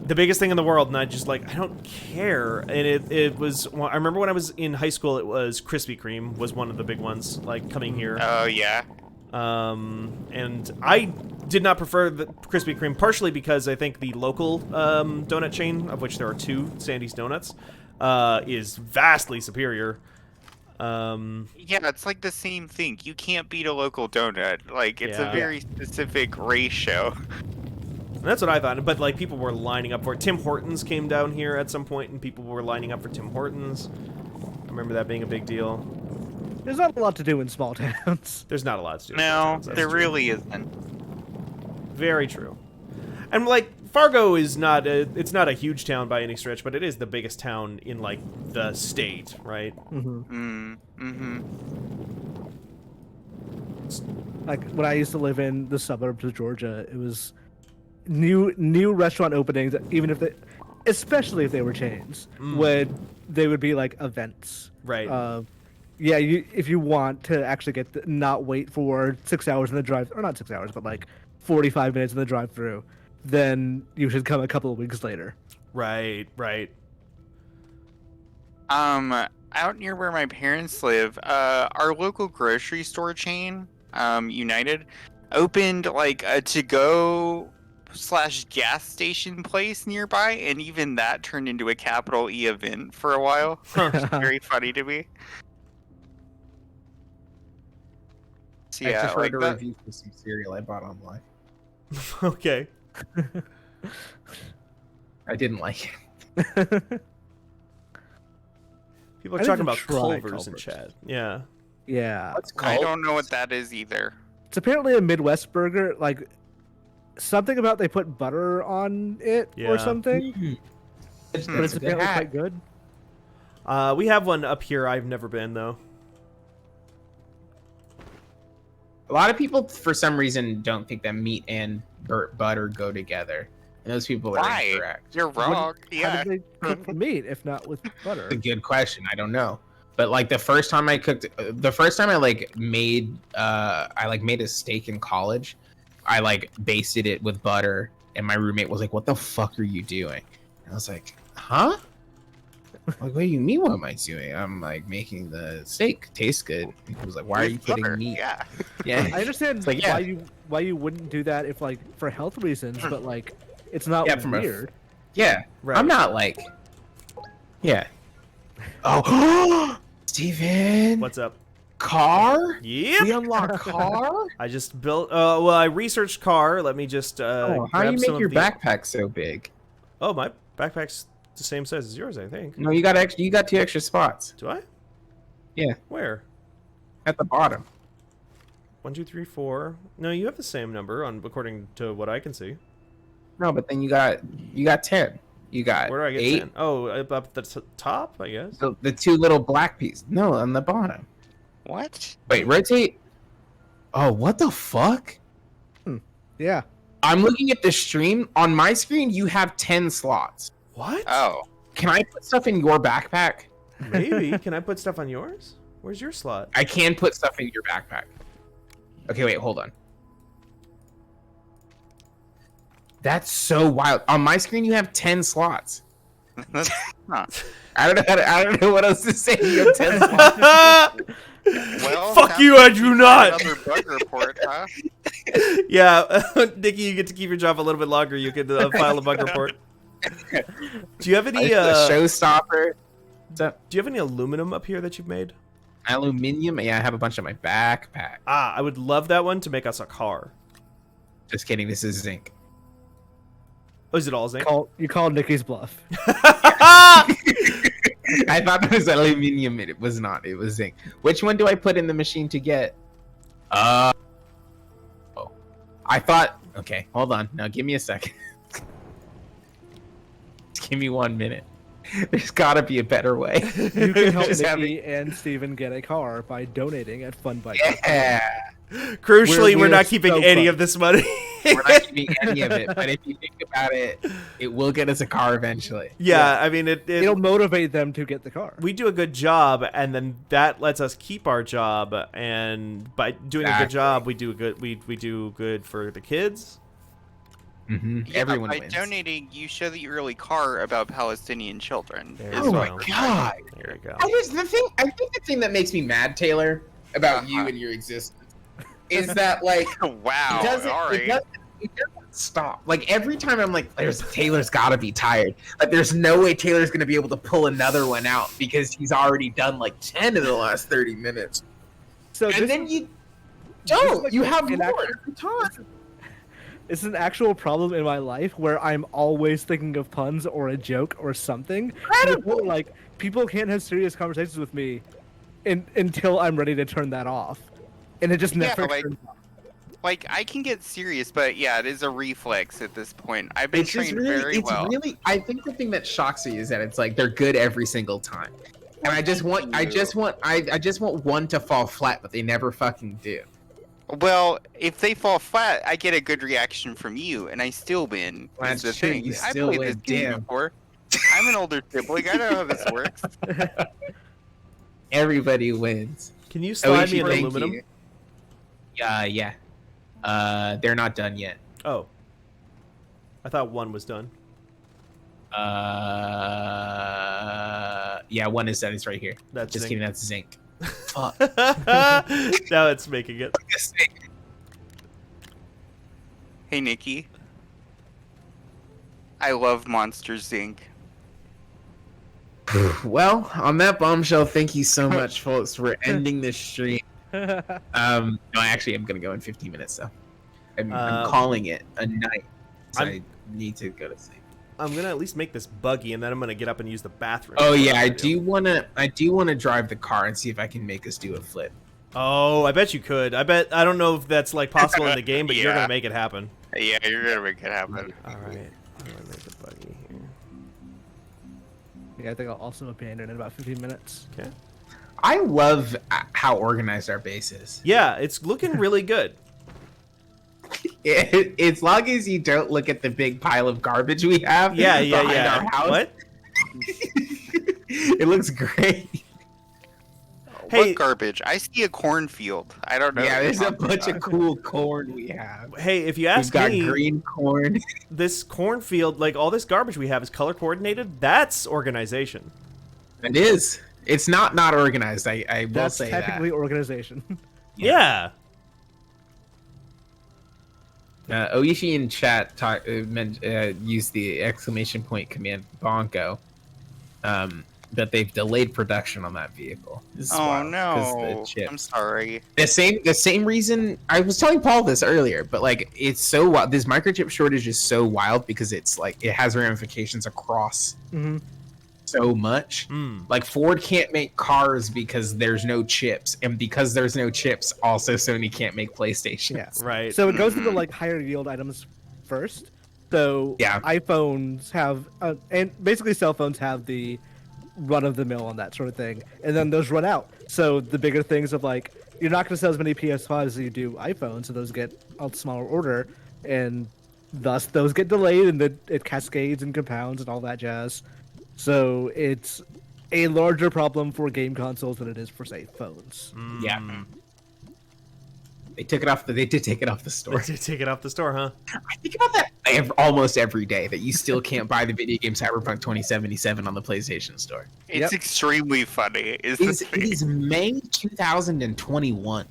the biggest thing in the world, and I don't care. And it was, well, I remember when I was in high school, it was Krispy Kreme was one of the big ones, like coming here. Oh yeah. And I did not prefer the Krispy Kreme, partially because I think the local donut chain, of which there are 2, Sandy's Donuts, is vastly superior. Yeah, it's like the same thing. You can't beat a local donut. Like it's Yeah. a very specific ratio. And that's what I thought. But like people were lining up for it. Tim Hortons came down here at some point, and people were lining up for Tim Hortons. I remember that being a big deal. There's not a lot to do in small towns. There's not a lot to do. with No, towns, that's there true. really isn't. Very true. And like Fargo is not it's not a huge town by any stretch, but it is the biggest town in like the state, right? Like when I used to live in the suburbs of Georgia, it was new restaurant openings, even if they, especially if they were chains, Mm. they would be like events. Right. yeah, if you want to actually not wait for 6 hours in the drive, or not 6 hours, but like 45 minutes in the drive-through, then you should come a couple of weeks later. Right. Out near where my parents live, our local grocery store chain, United, opened like a to-go / gas station place nearby, and even that turned into a capital E event for a while. Which is very funny to me. So, I yeah, just like read a that. review for some cereal I bought online. Okay. I didn't like it. People are I talking didn't about try Culvers in Culver's. chat. Yeah. Yeah, What's I called? don't know what that is either. it's apparently a Midwest burger. Like something about they put butter on it Yeah. or something, It's, but it's a good apparently hack. quite good. We have one up here. I've never been though. A lot of people, for some reason, don't think that meat and butter go together. And those people are Why? incorrect. You're wrong. How Yeah. did they cook the meat if not with butter? It's a good question. I don't know. But like the first time I cooked, the first time I made a steak in college, I basted it with butter, and my roommate was like, "What the fuck are you doing?" And I was like, "Huh? Like, what do you mean? What am I doing? I'm like making the steak taste good." He was like, "Why are With you putting butter, meat?" Yeah. Yeah. I understand It's like, yeah. why you wouldn't do that if like for health reasons, but like it's not Yeah, from a- weird. Yeah. Right. I'm not like. Yeah. Oh, Steven. What's up? Car? Yep. We unlock car? I just built. Well, I researched car. Let me just. Oh, how do grab you some make your of the... backpack so big? Oh, my backpack's the same size as yours, I think. No, you got 2 extra spots Do I? Yeah. Where? at the bottom. 1, 2, 3, 4. No, you have the same number on according to what I can see. No, but then you got 10. You got Where do I get 8. 10? Oh, up at the top, I guess. The 2 little black pieces. No, on the bottom. What? Wait, rotate. Oh, what the fuck? Yeah. I'm looking at the stream. On my screen, you have 10 slots. What? Oh. Can I put stuff in your backpack? Maybe. Can I put stuff on yours? Where's your slot? I can put stuff in your backpack. Okay, wait, hold on. That's so wild. On my screen, you have 10 slots. That's not. I don't know what else to say. You have 10 slots. Well, Fuck sounds you, like I do you not. got Another bug report, huh? Yeah, Nikki, you get to keep your job a little bit longer. You can file a bug report. Do you have any? It's a showstopper. Do you have any aluminum up here that you've made? Aluminium? Yeah, I have a bunch on my backpack. Ah, I would love that one to make us a car. Just kidding. This is zinc. Oh, is it all zinc? You called Nikki's bluff. I thought it was aluminium. It was not. It was zinc. Which one do I put in the machine to get? Oh. I thought. Okay, hold on. Now give me a second. Give me 1 minute. There's gotta be a better way. You can help Just Nikki and Steven get a car by donating at Fundbyte. Yeah. Crucially, we're We're not keeping so any close. of this money. We're not keeping any of it, but if you think about it, it will get us a car eventually. Yeah, I mean, It'll motivate them to get the car. we do a good job, and then that lets us keep our job. And by doing a good Exactly. job, we do good. We do good for the kids. Mm-hmm. Yeah, Everyone by wins. donating, you show that you really care about Palestinian children. There is you Oh what my go. god! There you go. I think the thing that makes me mad, Taylor, about you Uh-huh. and your existence, is that like Wow. it doesn't, All right. it doesn't stop. Like every time I'm like, Taylor's got to be tired. Like there's no way Taylor's gonna be able to pull another one out because he's already done like 10 in the last 30 minutes. So And then you don't. like You have an more act- every time. it's an actual problem in my life where I'm always thinking of puns or a joke or something. Incredible. Like people can't have serious conversations with me until I'm ready to turn that off, and it just Yeah, never. like- turns off. Like, I can get serious, but yeah, it is a reflex at this point. I've been It's just trained really, very it's well. really. I think the thing that shocks me is that it's like they're good every single time, and I just want one to fall flat, but they never fucking do. Well, if they fall flat, I get a good reaction from you, and I still win. That's is the true, thing. you I still played win, this game damn. before. I'm an older sibling. I know how this works. Everybody wins. Can you slide me Oishi, an thank aluminum? you. Yeah. They're not done yet. Oh. I thought one was done. Yeah, one is done. It's right here. That's Just zinc. kidding. That's zinc. Fuck. Now it's making it. Hey, Nikki. I love Monsters Inc. Well, on that bombshell, thank you so much, folks. We're ending this stream. No, actually, I'm gonna go in 15 minutes, though. I'm calling it a night. So I need to go to sleep. I'm gonna at least make this buggy, and then I'm gonna get up and use the bathroom. Oh yeah, I do wanna drive the car and see if I can make us do a flip. Oh, I bet you could. I don't know if that's like possible in the game, but you're Yeah. gonna make it happen. Yeah, you're gonna make it happen. All right. I'm gonna make the buggy here. Yeah, I think I'll also abandon in about 15 minutes. Okay. I love how organized our base is. Yeah, it's looking really good. As long as you don't look at the big pile of garbage we have behind our house. What? It looks great. Hey- What garbage? I see a cornfield. I don't know. Yeah, what there's you're a talking bunch about. of cool corn we have. Hey, if you We've ask got me, green corn. this cornfield, like all this garbage we have, is color coordinated. That's organization. It is. It's not organized. I will That's say technically organization. Yeah. that. Oishi in chat used the exclamation point command Bonko, but they've delayed production on that vehicle. This is Oh wild, 'cause the no! chips. I'm sorry. The same reason I was telling Paul this earlier, but like it's so wild. This microchip shortage is so wild because it's like it has ramifications across Mm-hmm. so much. Like Ford can't make cars because there's no chips, and because there's no chips, also Sony can't make PlayStation. Yeah. Right. So it goes into like higher yield items first. So Yeah. iPhones have, and basically cell phones have the run of the mill on that sort of thing, and then those run out. So the bigger things of like, you're not going to sell as many PS5s as you do iPhones, so those get a smaller order, and thus those get delayed, and it cascades and compounds and all that jazz. So it's a larger problem for game consoles than it is for, say, phones. Yeah. They took it off. They did take it off the store. Let's take it off the store, huh? I think about that almost every day. That you still can't buy the video game Cyberpunk 2077 on the PlayStation Store. It's Yep. extremely funny. Is It the thing. is May 2021.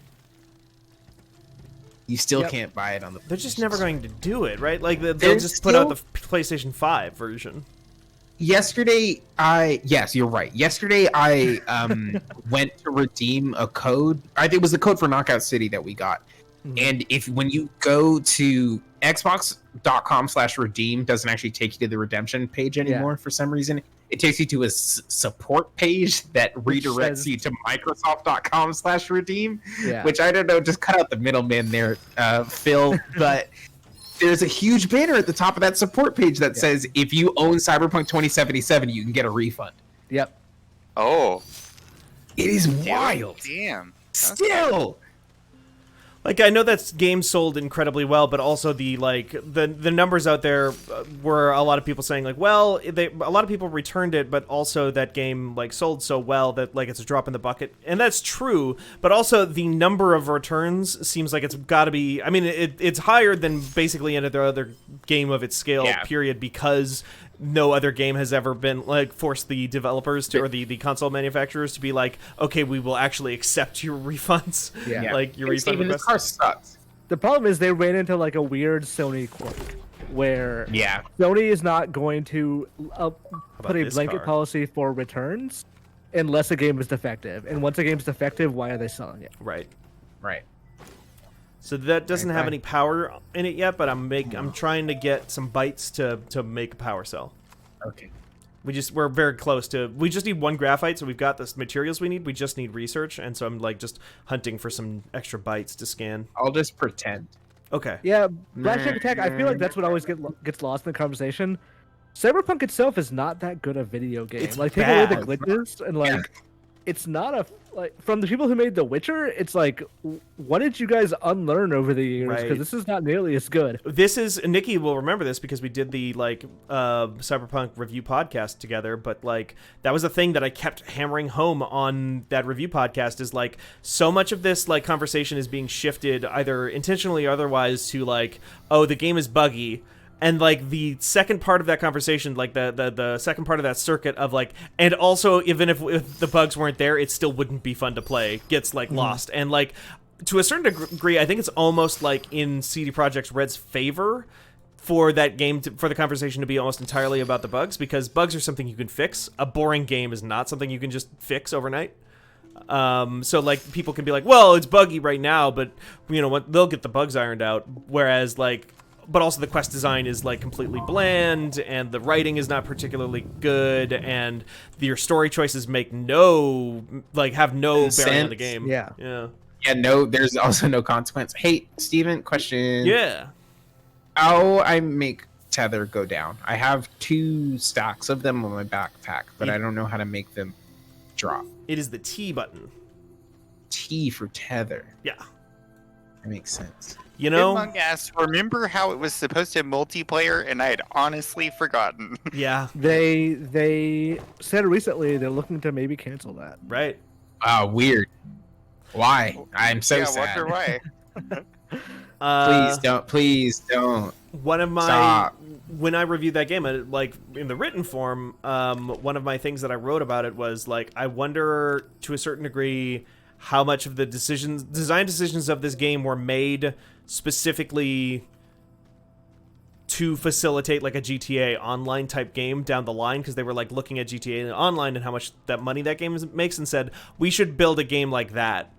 You still Yep. can't buy it on the. They're just PlayStation never Store. going to do it, right? Like they'll There's just put out the still- PlayStation 5 version. Yesterday, yes, you're right. Yesterday, I went to redeem a code. It was the code for Knockout City that we got. And when you go to Xbox.com/redeem, doesn't actually take you to the redemption page anymore for some reason. It takes you to a support page that redirects says- you to Microsoft.com/redeem. Yeah. Which I don't know, just cut out the middleman there, Phil. But there's a huge banner at the top of that support page that says, if you own Cyberpunk 2077, you can get a refund. Yep. Oh, It is damn. wild. Damn. Still. Like I know that game sold incredibly well, but also the numbers out there were a lot of people saying like, well, a lot of people returned it, but also that game like sold so well that like it's a drop in the bucket, and that's true. But also the number of returns seems like it's got to be. I mean, it's higher than basically any other game of its scale. Yeah. Period, because no other game has ever been like forced the developers to, or the console manufacturers to be like, okay, we will actually accept your refunds. Yeah. Like your And refund Steven, this requests. car sucks. The problem is they ran into like a weird Sony quirk where Yeah. Sony is not going to put a this blanket car? policy for returns unless a game is defective. And once a game is defective, why are they selling it? Right. Right. So that doesn't have Right. any power in it yet, but I'm trying to get some bytes to make a power cell. Okay. We're very close to. We just need one graphite, so we've got the materials we need. We just need research, and so I'm like just hunting for some extra bytes to scan. I'll just pretend. Okay. Yeah, Blackjack Attack, I feel like that's what always gets lost in the conversation. Cyberpunk itself is not that good a video game. It's like, take away the bad. glitches, and like, it's not a like from the people who made The Witcher. It's like, what did you guys unlearn over the years? Because Right. this is not nearly as good. This is Nikki will remember this because we did the Cyberpunk review podcast together, but like that was a thing that I kept hammering home on that review podcast is like so much of this like conversation is being shifted either intentionally or otherwise to like, oh, the game is buggy. And like the second part of that conversation, like the second part of that circuit of like, and also even if the bugs weren't there, it still wouldn't be fun to play, gets like lost. And like to a certain degree, I think it's almost like in CD Projekt Red's favor for that game for the conversation to be almost entirely about the bugs, because bugs are something you can fix. A boring game is not something you can just fix overnight. So like people can be like, well, it's buggy right now, but you know what? They'll get the bugs ironed out. Whereas like. But also the quest design is like completely bland, and the writing is not particularly good, and your story choices make have no bearing on the game. Yeah. Yeah, no, there's also no consequence. Hey, Steven, question. Yeah. How I make tether go down? I have 2 stacks of them on my backpack, but I don't know how to make them drop. It is the T button. T for tether. Yeah. That makes sense. You know? Among Us, remember how it was supposed to multiplayer, and I had honestly forgotten. Yeah. They said recently they're looking to maybe cancel that. Right. Oh, weird. Why? I'm so yeah, sad. wonder why. Please don't. One of my Stop. when I reviewed that game, like in the written form, one of my things that I wrote about it was like, I wonder to a certain degree how much of the design decisions of this game were made specifically to facilitate like a GTA Online type game down the line, because they were like looking at GTA Online and how much that money that game makes and said, we should build a game like that.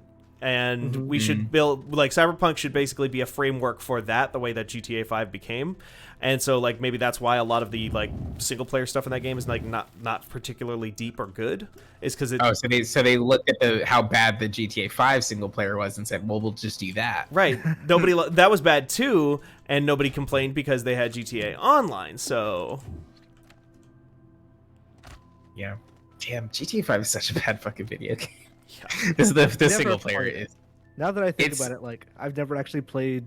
And we should build, like, Cyberpunk should basically be a framework for that, the way that GTA 5 became. And so, like, maybe that's why a lot of the, like, single-player stuff in that game is, like, not particularly deep or good. Is because it... Oh, so they looked at how bad the GTA 5 single-player was and said, well, we'll just do that. Right. That was bad, too, and nobody complained because they had GTA Online, so... Yeah. Damn, GTA 5 is such a bad fucking video game. The single player is. Now that I think about it, like I've never actually played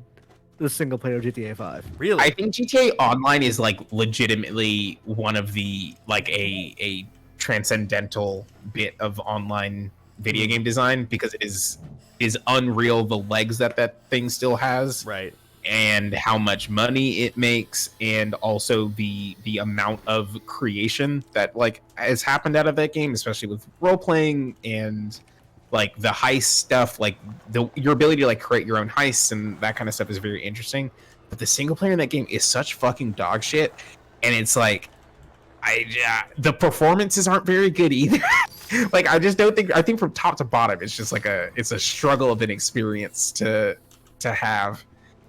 the single player GTA 5. Really? I think GTA Online is like legitimately one of the like a transcendental bit of online video game design, because it is unreal the legs that thing still has. Right. And how much money it makes, and also the amount of creation that like has happened out of that game, especially with role playing and like the heist stuff. Like your ability to like create your own heists and that kind of stuff is very interesting. But the single player in that game is such fucking dog shit, and it's like the performances aren't very good either. Like I think from top to bottom it's just like it's a struggle of an experience to have.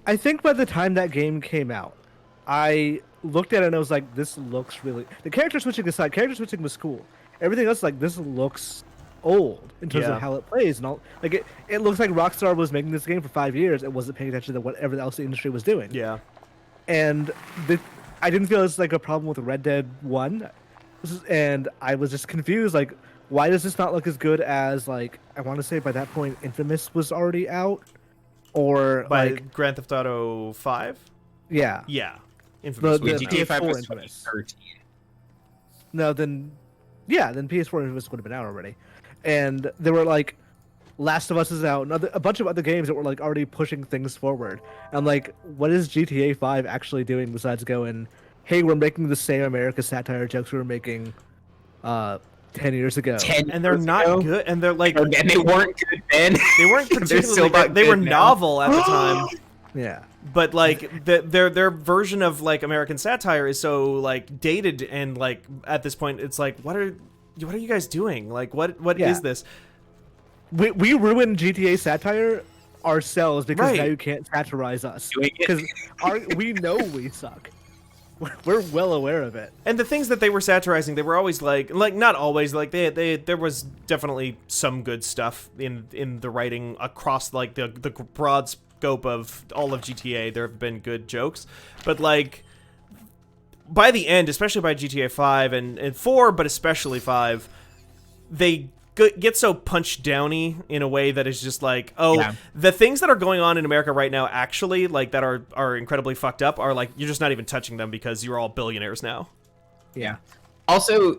I think by the time that game came out, I looked at it and I was like, this looks really... The character switching aside, character switching was cool. Everything else, like, this looks old in terms of how it plays and all. Like, it looks like Rockstar was making this game for 5 years and wasn't paying attention to whatever else the industry was doing. Yeah. And I didn't feel this like a problem with Red Dead 1. And I was just confused, like, why does this not look as good as, like, I want to say by that point, Infamous was already out? Or By like Grand Theft Auto 5? Yeah. Yeah. Infamous. The GTA 5 PS4 was Infamous. 2013. No, then PS4 Infamous would have been out already. And there were like Last of Us is out, and a bunch of other games that were like already pushing things forward. And I'm like, what is GTA 5 actually doing besides going, hey, we're making the same America satire jokes we were making 10 years ago. And they're not good, and they're like... And they weren't good then. They weren't particularly good. They were novel at the time. Yeah. But like their version of like American satire is so like dated, and like at this point it's like, what are you guys doing? Like what is this? We ruined GTA satire ourselves because Right. now you can't satirize us. Doing it. Because we know we suck. We're well aware of it. And the things that they were satirizing, they were always like not always, like there was definitely some good stuff in the writing across like the broad scope of all of GTA. There have been good jokes, but like by the end, especially by GTA 5 and 4, but especially 5, they get so punch downy in a way that is just like, oh, Yeah. the things that are going on in America right now, actually, like that are incredibly fucked up, are like you're just not even touching them because you're all billionaires now. Yeah. Also,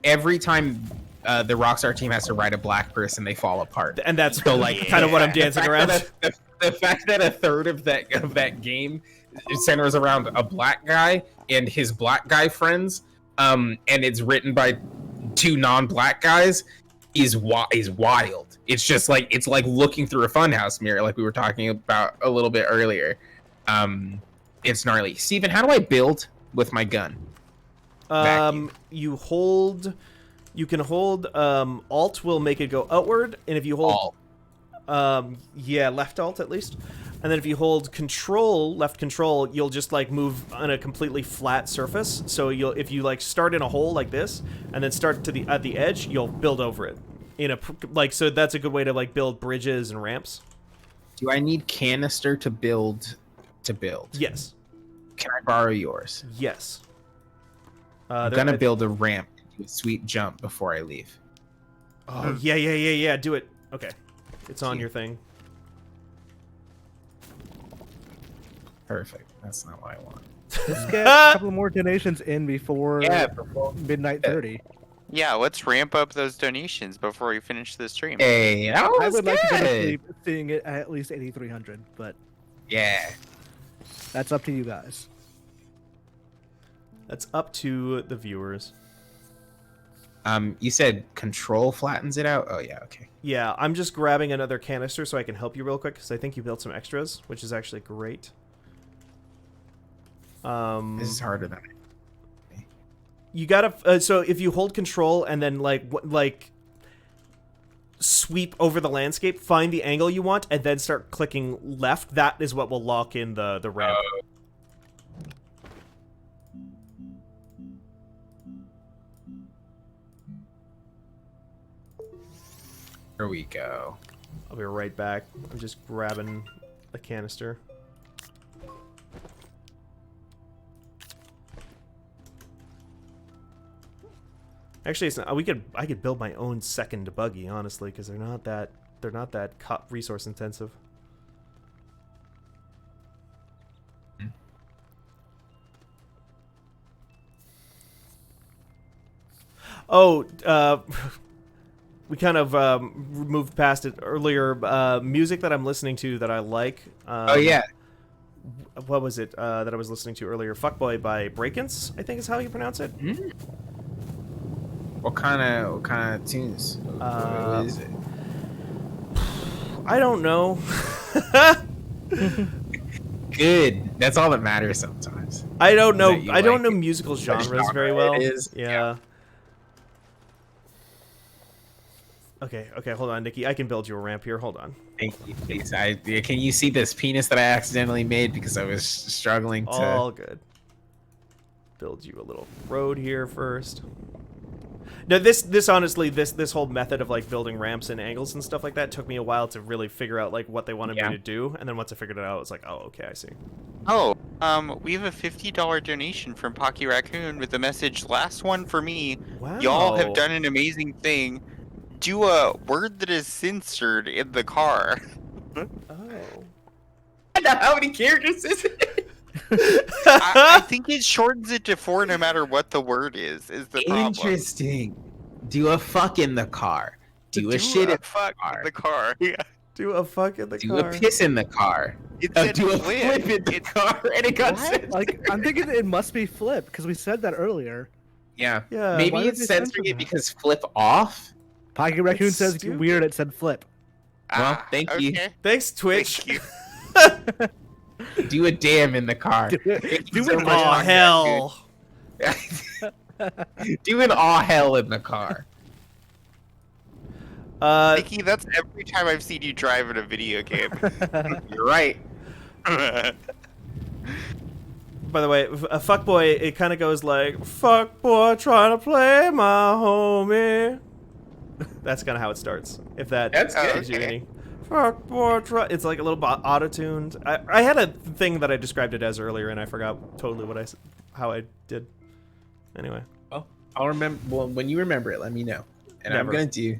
every time the Rockstar team has to write a black person, they fall apart. And that's So, like, kind of what I'm dancing around. The fact that a third of that game centers around a black guy and his black guy friends, and it's written by 2 non-black guys, is wild. It's just like it's like looking through a funhouse mirror, like we were talking about a little bit earlier. It's gnarly. Steven, how do I build with my gun? Vacuum. You can hold Alt will make it go outward, and if you hold left Alt at least. And then if you hold left control, you'll just like move on a completely flat surface. So if you like start in a hole like this and then start at the edge, you'll build over it. So that's a good way to like build bridges and ramps. Do I need canister to build? Yes. Can I borrow yours? Yes. I'm gonna build a ramp to do a sweet jump before I leave. Oh, yeah. Do it. Okay. It's on your thing. Perfect. That's not what I want. Let's get a couple more donations in before midnight 30. Yeah, let's ramp up those donations before we finish the stream. Hey, that was I would like to go to good. sleep seeing it at least 8,300, but Yeah. that's up to you guys. That's up to the viewers. You said control flattens it out? Oh, yeah, okay. Yeah, I'm just grabbing another canister so I can help you real quick, because I think you built some extras, which is actually great. This is harder than you gotta so if you hold control and then like sweep over the landscape, find the angle you want, and then start clicking left, that is what will lock in the ramp. Here we go. I'll be right back. I'm just grabbing the canister. Actually, it's not, I could build my own second buggy, honestly, because they're not that resource intensive. Oh, we kind of moved past it earlier. Music that I'm listening to that I like. Oh yeah. What was it that I was listening to earlier? Fuckboy by Breakins, I think is how you pronounce it. Mm. What kind of tunes? What is it? I don't know. Good. That's all that matters sometimes. I don't know. You I don't like know it. musical What genres genre very well. it is. Yeah. Okay, hold on, Nikki. I can build you a ramp here. Hold on. Thank you, please. Can you see this penis that I accidentally made because I was struggling to... All good. Build you a little road here first. No, this honestly, this whole method of like building ramps and angles and stuff like that took me a while to really figure out like what they wanted me to do, and then once I figured it out, it was like, oh, okay, I see. Oh, we have a $50 donation from Pocky Raccoon with the message, "Last one for me. Wow. Y'all have done an amazing thing. Do a word that is censored in the car." Oh. How many characters is it? I think it shortens it to 4 no matter what the word is the problem. Interesting. Do a fuck in the car. Do a shit in the car. Yeah. Do a fuck in the Do car. a piss in the car. It said Do a flip. flip in the car, and it got censored. Like, I'm thinking it must be flip because we said that earlier. Yeah. Yeah. Maybe why did it's they censor censoring it that? because flip off. Pocket Raccoon That's says stupid. weird. It said flip. Well, thank you. Okay. Thanks, Twitch. Thank you. Do a damn in the car. Do it. Thank you Do so it. much, Oh Pocky hell. Raccoon. Do an all hell in the car. Nikki, that's every time I've seen you drive in a video game. You're right. By the way, a fuckboy, it kind of goes like, "Fuckboy trying to play my homie." That's kind of how it starts. If that That's good. gives you any. Fuckboy try. It's like a little auto-tuned. I had a thing that I described it as earlier, and I forgot totally how I did. Anyway. Well, I'll remember. Well, when you remember it, let me know. And Never. I'm gonna do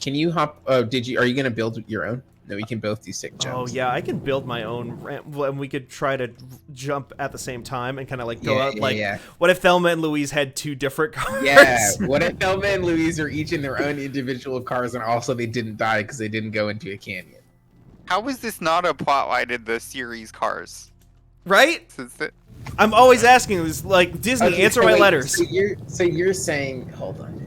Can you hop? Oh, did you? Are you gonna build your own? No, we can both do sick jumps. Oh yeah, I can build my own ramp, and we could try to jump at the same time and kind of like go Yeah, out. yeah, Like, yeah. what if Thelma and Louise had 2 different cars? Yeah. What if Thelma and Louise are each in their own individual cars, and also they didn't die because they didn't go into a canyon? How is this not a plotline in the series Cars? Right? Since it, I'm always asking this, like, Disney, Okay, answer so my wait, letters. So you're saying, hold on.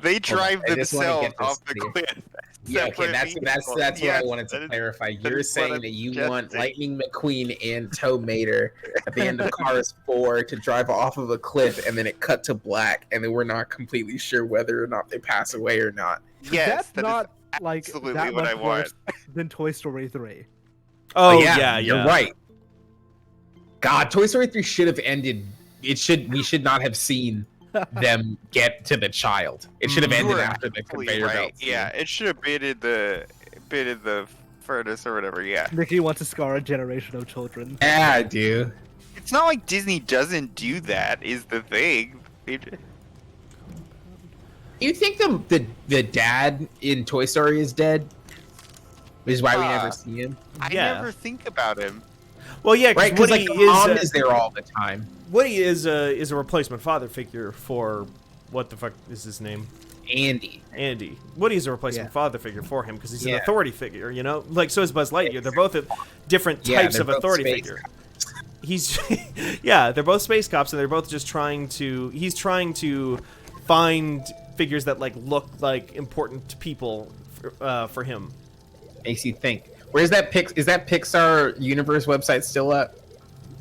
they drive I just wanna themselves get this off the clear. cliff. Yeah, okay, that's Separate what I vehicles. wanted to Yes, clarify. that You're is what saying I'm that you want suggesting. Lightning McQueen and Tow Mater at the end of Cars 4 to drive off of a cliff, and then it cut to black, and then we're not completely sure whether or not they pass away or not. Yes, That's that is not like absolutely that what much I want. worse than Toy Story 3. Oh, yeah, you're right. God, Toy Story 3 should have ended. We should not have seen them get to the child. It should have You ended are after the absolutely conveyor right. belt. Yeah, it should have baited the furnace or whatever. Yeah, Mickey wants to scar a generation of children. Yeah, I do. it's not like Disney doesn't do that. Is the thing. They Do you think the dad in Toy Story is dead? Which is why we never see him. I Yeah. never think about him. Well, yeah, Right? because Because Woody like the mom is is there all the time. Woody is a replacement father figure for what the fuck is his name? Andy. Andy. Woody's a replacement Yeah. father figure for him because he's an Yeah. authority figure, you know? Like, so is Buzz Lightyear. They're both different Yeah, types they're of both authority space figure. He's, yeah, they're both space cops, and they're both just he's trying to find figures that, like, look like important people for him. Makes you think. Where's that is that Pixar Universe website still up?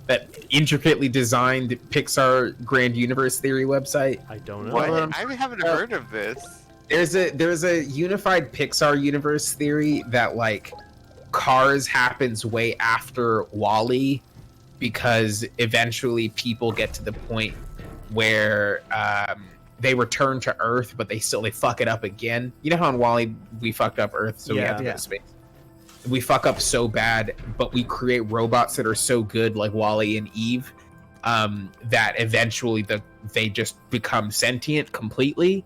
That intricately designed Pixar Grand Universe Theory website? I don't know. What? Um, I haven't heard of this. There's a unified Pixar universe theory that like Cars happens way after Wall-E because eventually people get to the point where they return to Earth, but they fuck it up again. You know how in Wall-E we fucked up Earth, so we Yeah. have to go Yeah. to space. We fuck up so bad, but we create robots that are so good, like Wall-E and Eve, that eventually they just become sentient completely,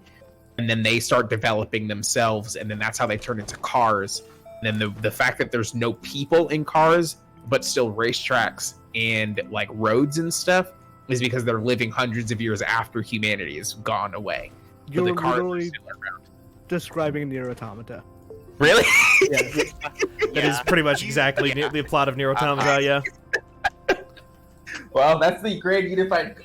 and then they start developing themselves, and then that's how they turn into cars. And then the fact that there's no people in cars, but still racetracks and like roads and stuff, is because they're living hundreds of years after humanity has gone away. But You're the cars are literally still around. describing Nier Automata. Really? Yeah. That is pretty much exactly the plot of Nier Automata, yeah. Well, that's the Grand Unified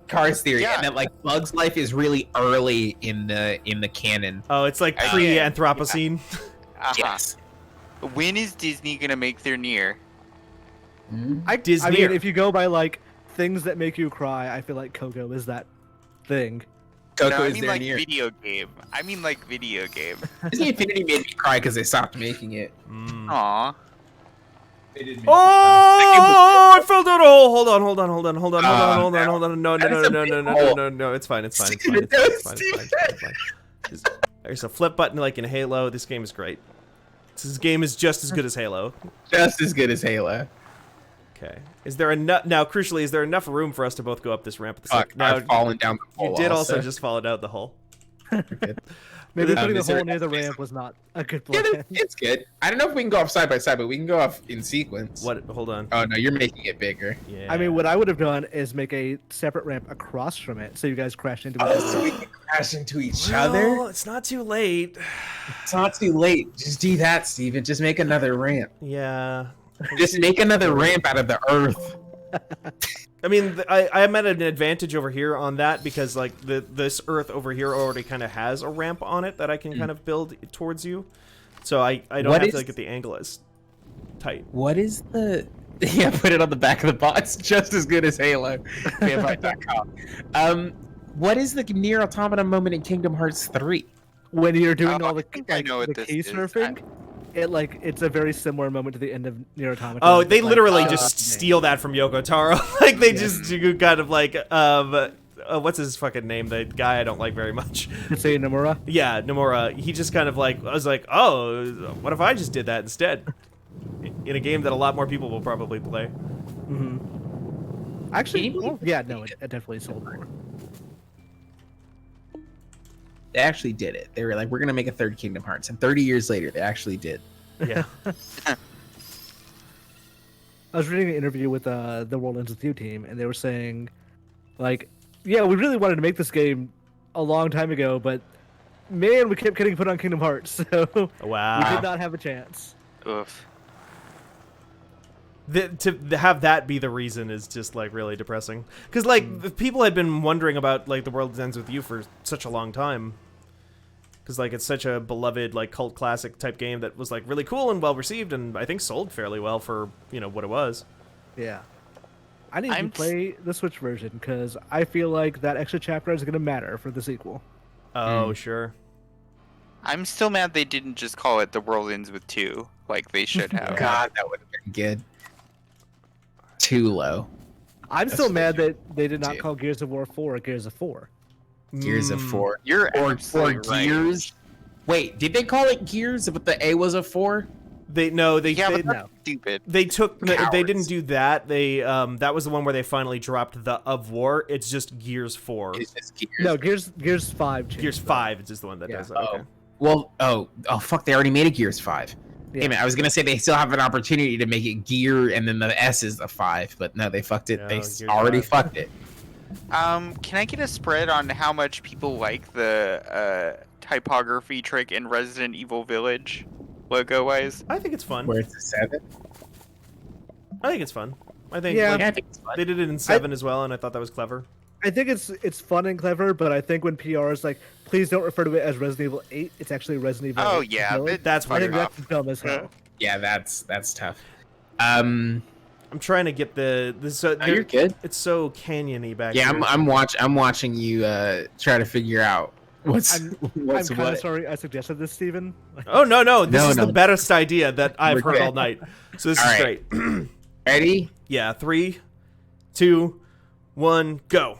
Cars theory, Yeah. and that like Bug's Life is really early in the canon. Oh, it's like I- pre-Anthropocene. Uh-huh. Yes. When is Disney gonna make their Nier? I Disney. mean, if you go by like things that make you cry, I feel like Coco is that thing. Coco No, I is mean their like near. video game. I mean like video game. Disney Infinity made me cry because they stopped making it. Mm. Aw. They did make Oh, I fell down a hole. Hold on. No. It's fine. There's a flip button like in Halo. This game is great. This game is just as good as Halo. just as good as Halo. Okay. Is there enough? Now, crucially, is there enough room for us to both go up this ramp at the same Fuck, Now, I've fallen down the hole. you did also just fall down the hole. Maybe putting is the there- hole near the ramp was not a good Yeah, plan. it's good. I don't know if we can go off side by side, but we can go off in sequence. What? Hold on. Oh no, you're making it bigger. Yeah. I mean, what I would have done is make a separate ramp across from it, so you guys crash into each Oh, other. so we can crash into each Well, other. it's not too late. It's not too late. Just do that, Steven. Just make another ramp. Yeah. Just make another ramp out of the earth. I mean, I'm at an advantage over here on that because like this Earth over here already kind of has a ramp on it that I can kind of build towards you, so I don't What have is- to like, get the angle as tight. What is the? Yeah, put it on the back of the box. Just as good as Halo. Fanbyte.com. What is the Nier Automata moment in Kingdom Hearts 3? When you're doing Oh, all I the think I know what the this key is. surfing, it's a very similar moment to the end of Nier Automata. Oh, they Like, literally uh, just steal that from Yoko Taro. Like they just do kind of like what's his fucking name? The guy I don't like very much. Say Nomura. Yeah, Nomura. He just kind of like I was like, oh, what if I just did that instead? In a game that a lot more people will probably play. Actually, well, yeah, no, it definitely sold more. They actually did it. They were like, we're gonna make a third Kingdom Hearts, and 30 years later, they actually did. Yeah. I was reading an interview with the World Ends With You team, and they were saying, like, yeah, we really wanted to make this game a long time ago, but man, we kept getting put on Kingdom Hearts, so we Wow. did not have a chance. Oof. To have that be the reason is just like really depressing. Because like the people had been wondering about like The World Ends With You for such a long time. Because like it's such a beloved like cult classic type game that was like really cool and well received, and I think sold fairly well for what it was. Yeah. I need to play the Switch version because I feel like that extra chapter is going to matter for the sequel. Oh sure. I'm still mad they didn't just call it The World Ends With Two, like they should have. God, that would have been good. Too low. I'm still mad that they did not Two. call Gears of War 4 Gears of 4. Gears of 4. You're Or absolutely right. Gears. Wait, did they call it Gears, but the A was a 4? They Yeah, but no. that's stupid. They took they Cowards. didn't do that. They that was the one where they finally dropped the of war. It's just Gears 4. It's just Gears. No, Gears 5 changed Gears that. 5 is just the one that Yeah. does it. Okay. Well, oh fuck, they already made a Gears 5. Yeah. Damn it, I was gonna say they still have an opportunity to make it Gear and then the S is the 5, but no, they fucked it. No, They Gears already 5. fucked it. Can I get a spread on how much people like the typography trick in Resident Evil Village, logo-wise? I think it's fun. Where it's a 7? I think it's fun. I think Yeah. like, Yeah, I think it's fun. they did it in 7 as well, and I thought that was clever. I think it's fun and clever, but I think when PR is like, please don't refer to it as Resident Evil 8, it's actually Resident Evil 8 Oh yeah, Village. That's I funny. think that's dumb as hell. Yeah, that's tough. I'm trying to get the so No, you're good. It's so canyony back Yeah, here. I'm watching you try to figure out what's I'm what's kind of what. sorry I suggested this, Steven. Oh no! This No, is no. the best idea that I've We're heard good. all night. So this All is right. great. Ready? Yeah, 3, 2, 1, go.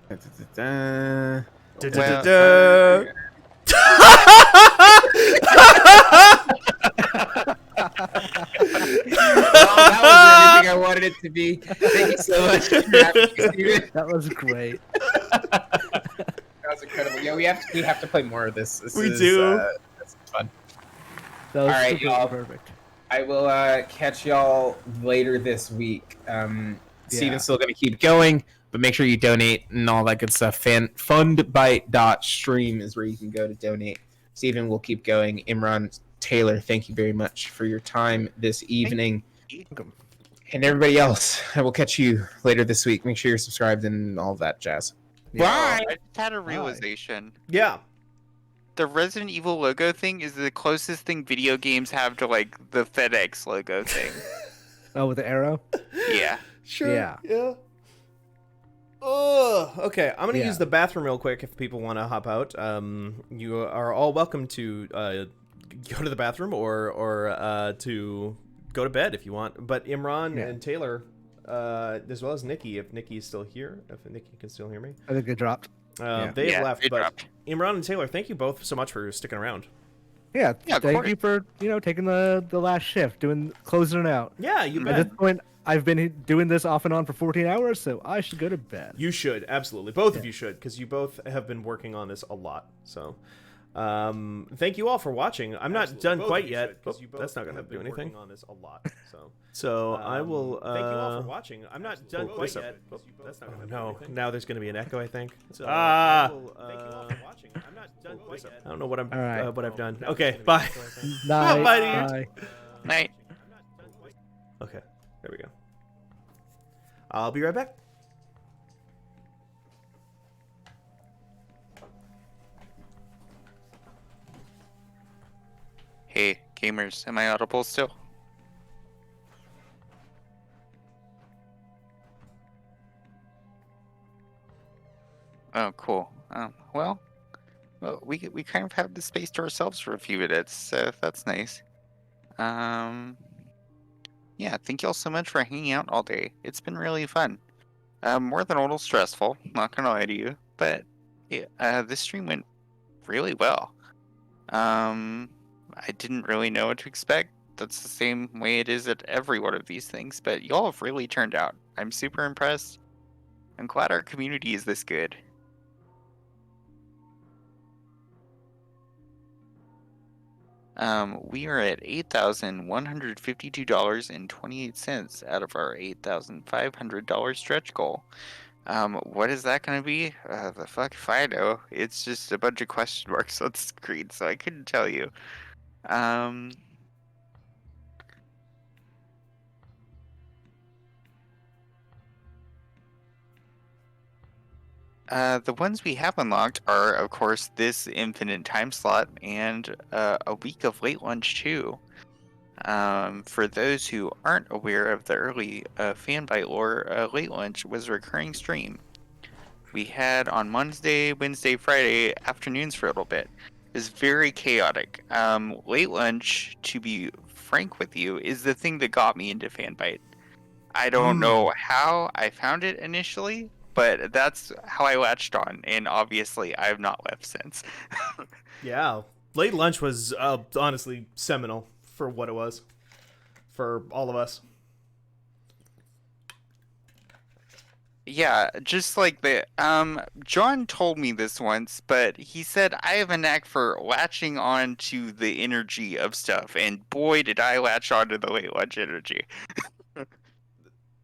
Da-da-da-da. Da-da-da-da. Well, that was everything I wanted it to be. Thank you so much. Steven. That was great. That was incredible. Yeah, we have to play more of this. This We is, do. This is fun. That was All right, super y'all. perfect. I will catch y'all later this week. Steven's still gonna keep going, but make sure you donate and all that good stuff. Fundbyte.stream is where you can go to donate. Steven will keep going. Imran, Taylor, thank you very much for your time this evening. Welcome. And everybody else, I will catch you later this week. Make sure you're subscribed and all that jazz. Yeah. Bye. I just had a realization. Yeah. The Resident Evil logo thing is the closest thing video games have to like the FedEx logo thing. Oh, with the arrow? Yeah. Sure. Yeah. Yeah. Oh, okay. I'm gonna Yeah. use the bathroom real quick if people want to hop out. You are all welcome to go to the bathroom or to go to bed if you want. But Imran Yeah. and Taylor, as well as Nikki, if Nikki is still here, if Nikki can still hear me, I think it dropped. they have left. it But dropped. Imran and Taylor, thank you both so much for sticking around. Yeah, Yeah, of thank course. you for taking the last shift, closing it out. Yeah, you At bet. this point, I've been doing this off and on for 14 hours, so I should go to bed. You should, absolutely. Both of you should, because you both have been working on this a lot. So, thank you all for watching. I'm not done quite yet. That's not going to do anything. On this a lot. So, I will. Thank you all for watching. I'm not done quite yet. That's not going to do anything. Now there's going to be an echo, I think. So, thank you all for watching. I'm not done quite yet. I don't know what I'm. All right. What I've done. Okay, bye. Night. Bye, dude. Bye. Night. Okay, there we go. I'll be right back. Hey, gamers, am I audible still? Oh, cool. Well, we kind of have the space to ourselves for a few minutes, so that's nice. Yeah, thank you all so much for hanging out all day. It's been really fun. More than a little stressful, not gonna lie to you, but yeah, this stream went really well. I didn't really know what to expect. That's the same way it is at every one of these things, but y'all have really turned out. I'm super impressed. I'm glad our community is this good. We are at $8,152.28 out of our $8,500 stretch goal. What is that going to be? The fuck if I know. It's just a bunch of question marks on the screen, so I couldn't tell you. Um, the ones we have unlocked are, of course, this infinite time slot and a week of late lunch too. For those who aren't aware of the early Fanbyte lore, late lunch was a recurring stream. We had on Monday, Wednesday, Friday afternoons for a little bit. It was very chaotic. Late lunch, to be frank with you, is the thing that got me into Fanbyte. I don't know how I found it initially, but that's how I latched on, and obviously I have not left since. Yeah, late lunch was honestly seminal for what it was for all of us. Yeah, just like the John told me this once, but he said I have a knack for latching on to the energy of stuff, and boy did I latch on to the late lunch energy.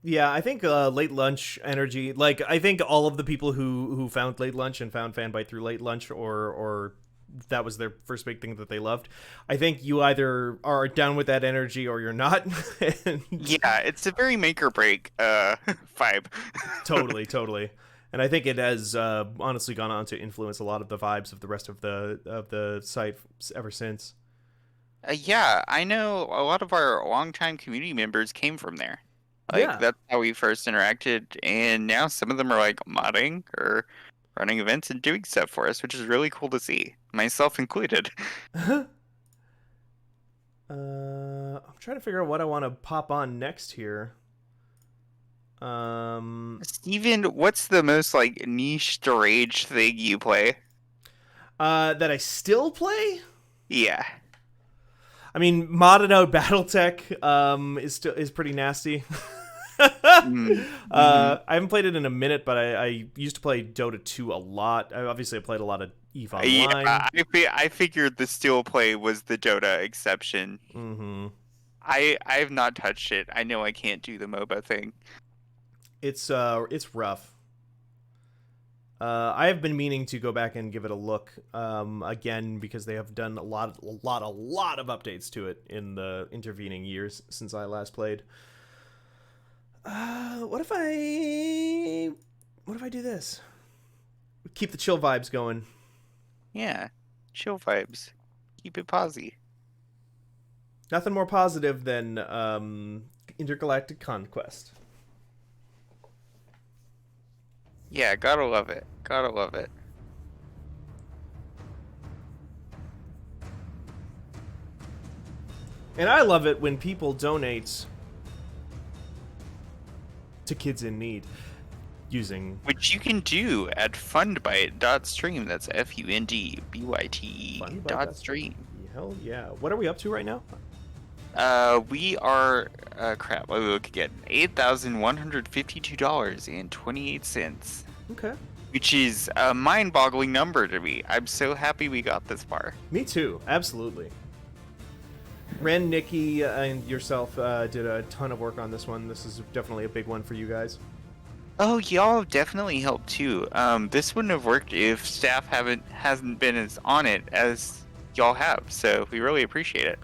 Yeah, I think late lunch energy. Like, I think all of the people who found late lunch and found Fanbyte through late lunch, or that was their first big thing that they loved. I think you either are down with that energy or you're not. And Yeah, it's a very make or break vibe. totally. And I think it has honestly gone on to influence a lot of the vibes of the rest of the site ever since. Yeah, I know a lot of our longtime community members came from there. Like, Yeah. that's how we first interacted, and now some of them are like modding or running events and doing stuff for us, which is really cool to see, myself included. I'm trying to figure out what I want to pop on next here. Steven, what's the most like niche rage thing you play? That I still play. Yeah. I mean, modded out BattleTech is pretty nasty. I haven't played it in a minute, but I used to play Dota 2 a lot. I played a lot of EVE Online. Yeah, I figured the still play was the Dota exception. Mm-hmm. I have not touched it. I know I can't do the MOBA thing. It's rough. I have been meaning to go back and give it a look again because they have done a lot of updates to it in the intervening years since I last played. What if I do this? Keep the chill vibes going. Yeah, chill vibes. Keep it posy. Nothing more positive than intergalactic conquest. Yeah, gotta love it. Gotta love it. And I love it when people donate to kids in need using... Which you can do at fundbyte.stream. That's FUNDBYTE.stream. Hell yeah. What are we up to right now? We are, crap, let me look again. $8,152.28. Okay. Which is a mind-boggling number to me. I'm so happy we got this far. Me too. Absolutely. Ren, Nikki, and yourself did a ton of work on this one. This is definitely a big one for you guys. Oh, y'all have definitely helped too. This wouldn't have worked if staff hasn't been as on it as y'all have, so we really appreciate it.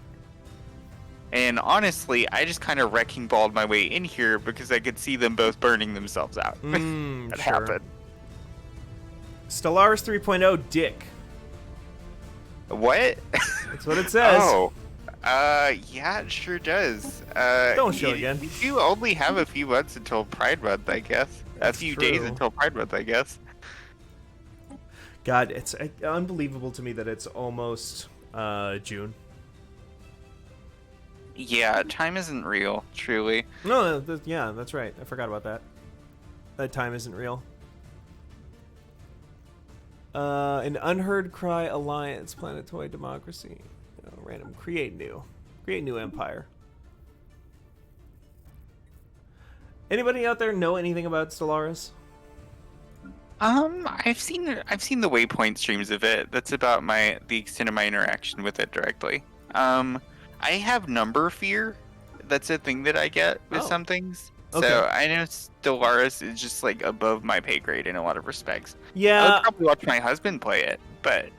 And honestly, I just kind of wrecking balled my way in here because I could see them both burning themselves out. That happened. Stellaris 3.0 dick. What? That's what it says. Oh. Yeah, it sure does. Don't show again. You only have a few months until Pride Month, I guess. That's a few true. days until Pride Month, I guess. God, it's unbelievable to me that it's almost June. Yeah, time isn't real, truly. No, yeah, that's right. I forgot about that. That time isn't real. An unheard cry alliance, planetoid democracy. Random. Create new empire. Anybody out there know anything about Stellaris? I've seen the Waypoint streams of it. That's about the extent of my interaction with it directly. I have number fear. That's a thing that I get with Oh. some things. Okay. So I know Stellaris is just like above my pay grade in a lot of respects. I Yeah, would probably watch my husband play it, but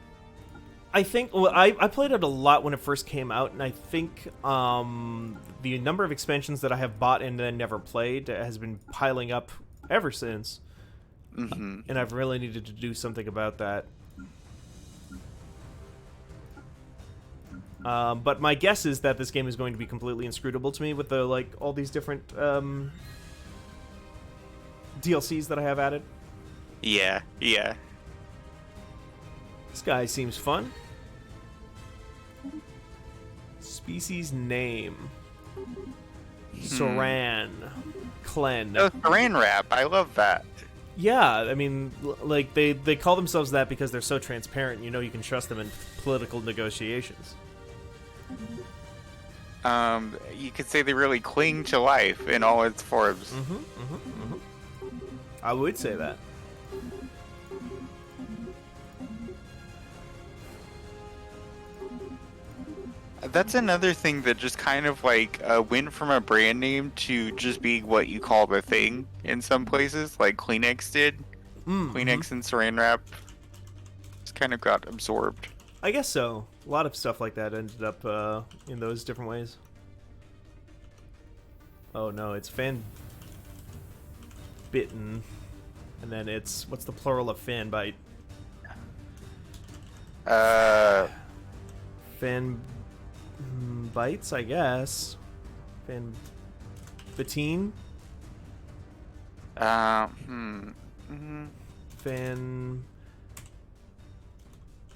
I think I played it a lot when it first came out, and I think the number of expansions that I have bought and then never played has been piling up ever since, mhm. and I've really needed to do something about that. But my guess is that this game is going to be completely inscrutable to me with the all these different DLCs that I have added. Yeah. This guy seems fun. Species name. Saran. Clen. Oh, Saran wrap. I love that. Yeah, I mean, like, they call themselves that because they're so transparent, you know you can trust them in political negotiations. You could say they really cling to life in all its forms. I would say that. That's another thing that just kind of like went from a brand name to just being what you call the thing in some places, like Kleenex did. Kleenex and Saran wrap just kind of got absorbed. I guess so. A lot of stuff like that ended up in those different ways. Oh no, it's fan bitten, and then it's what's the plural of Fanbyte? Fan bites, I guess. Fan Batine? Fan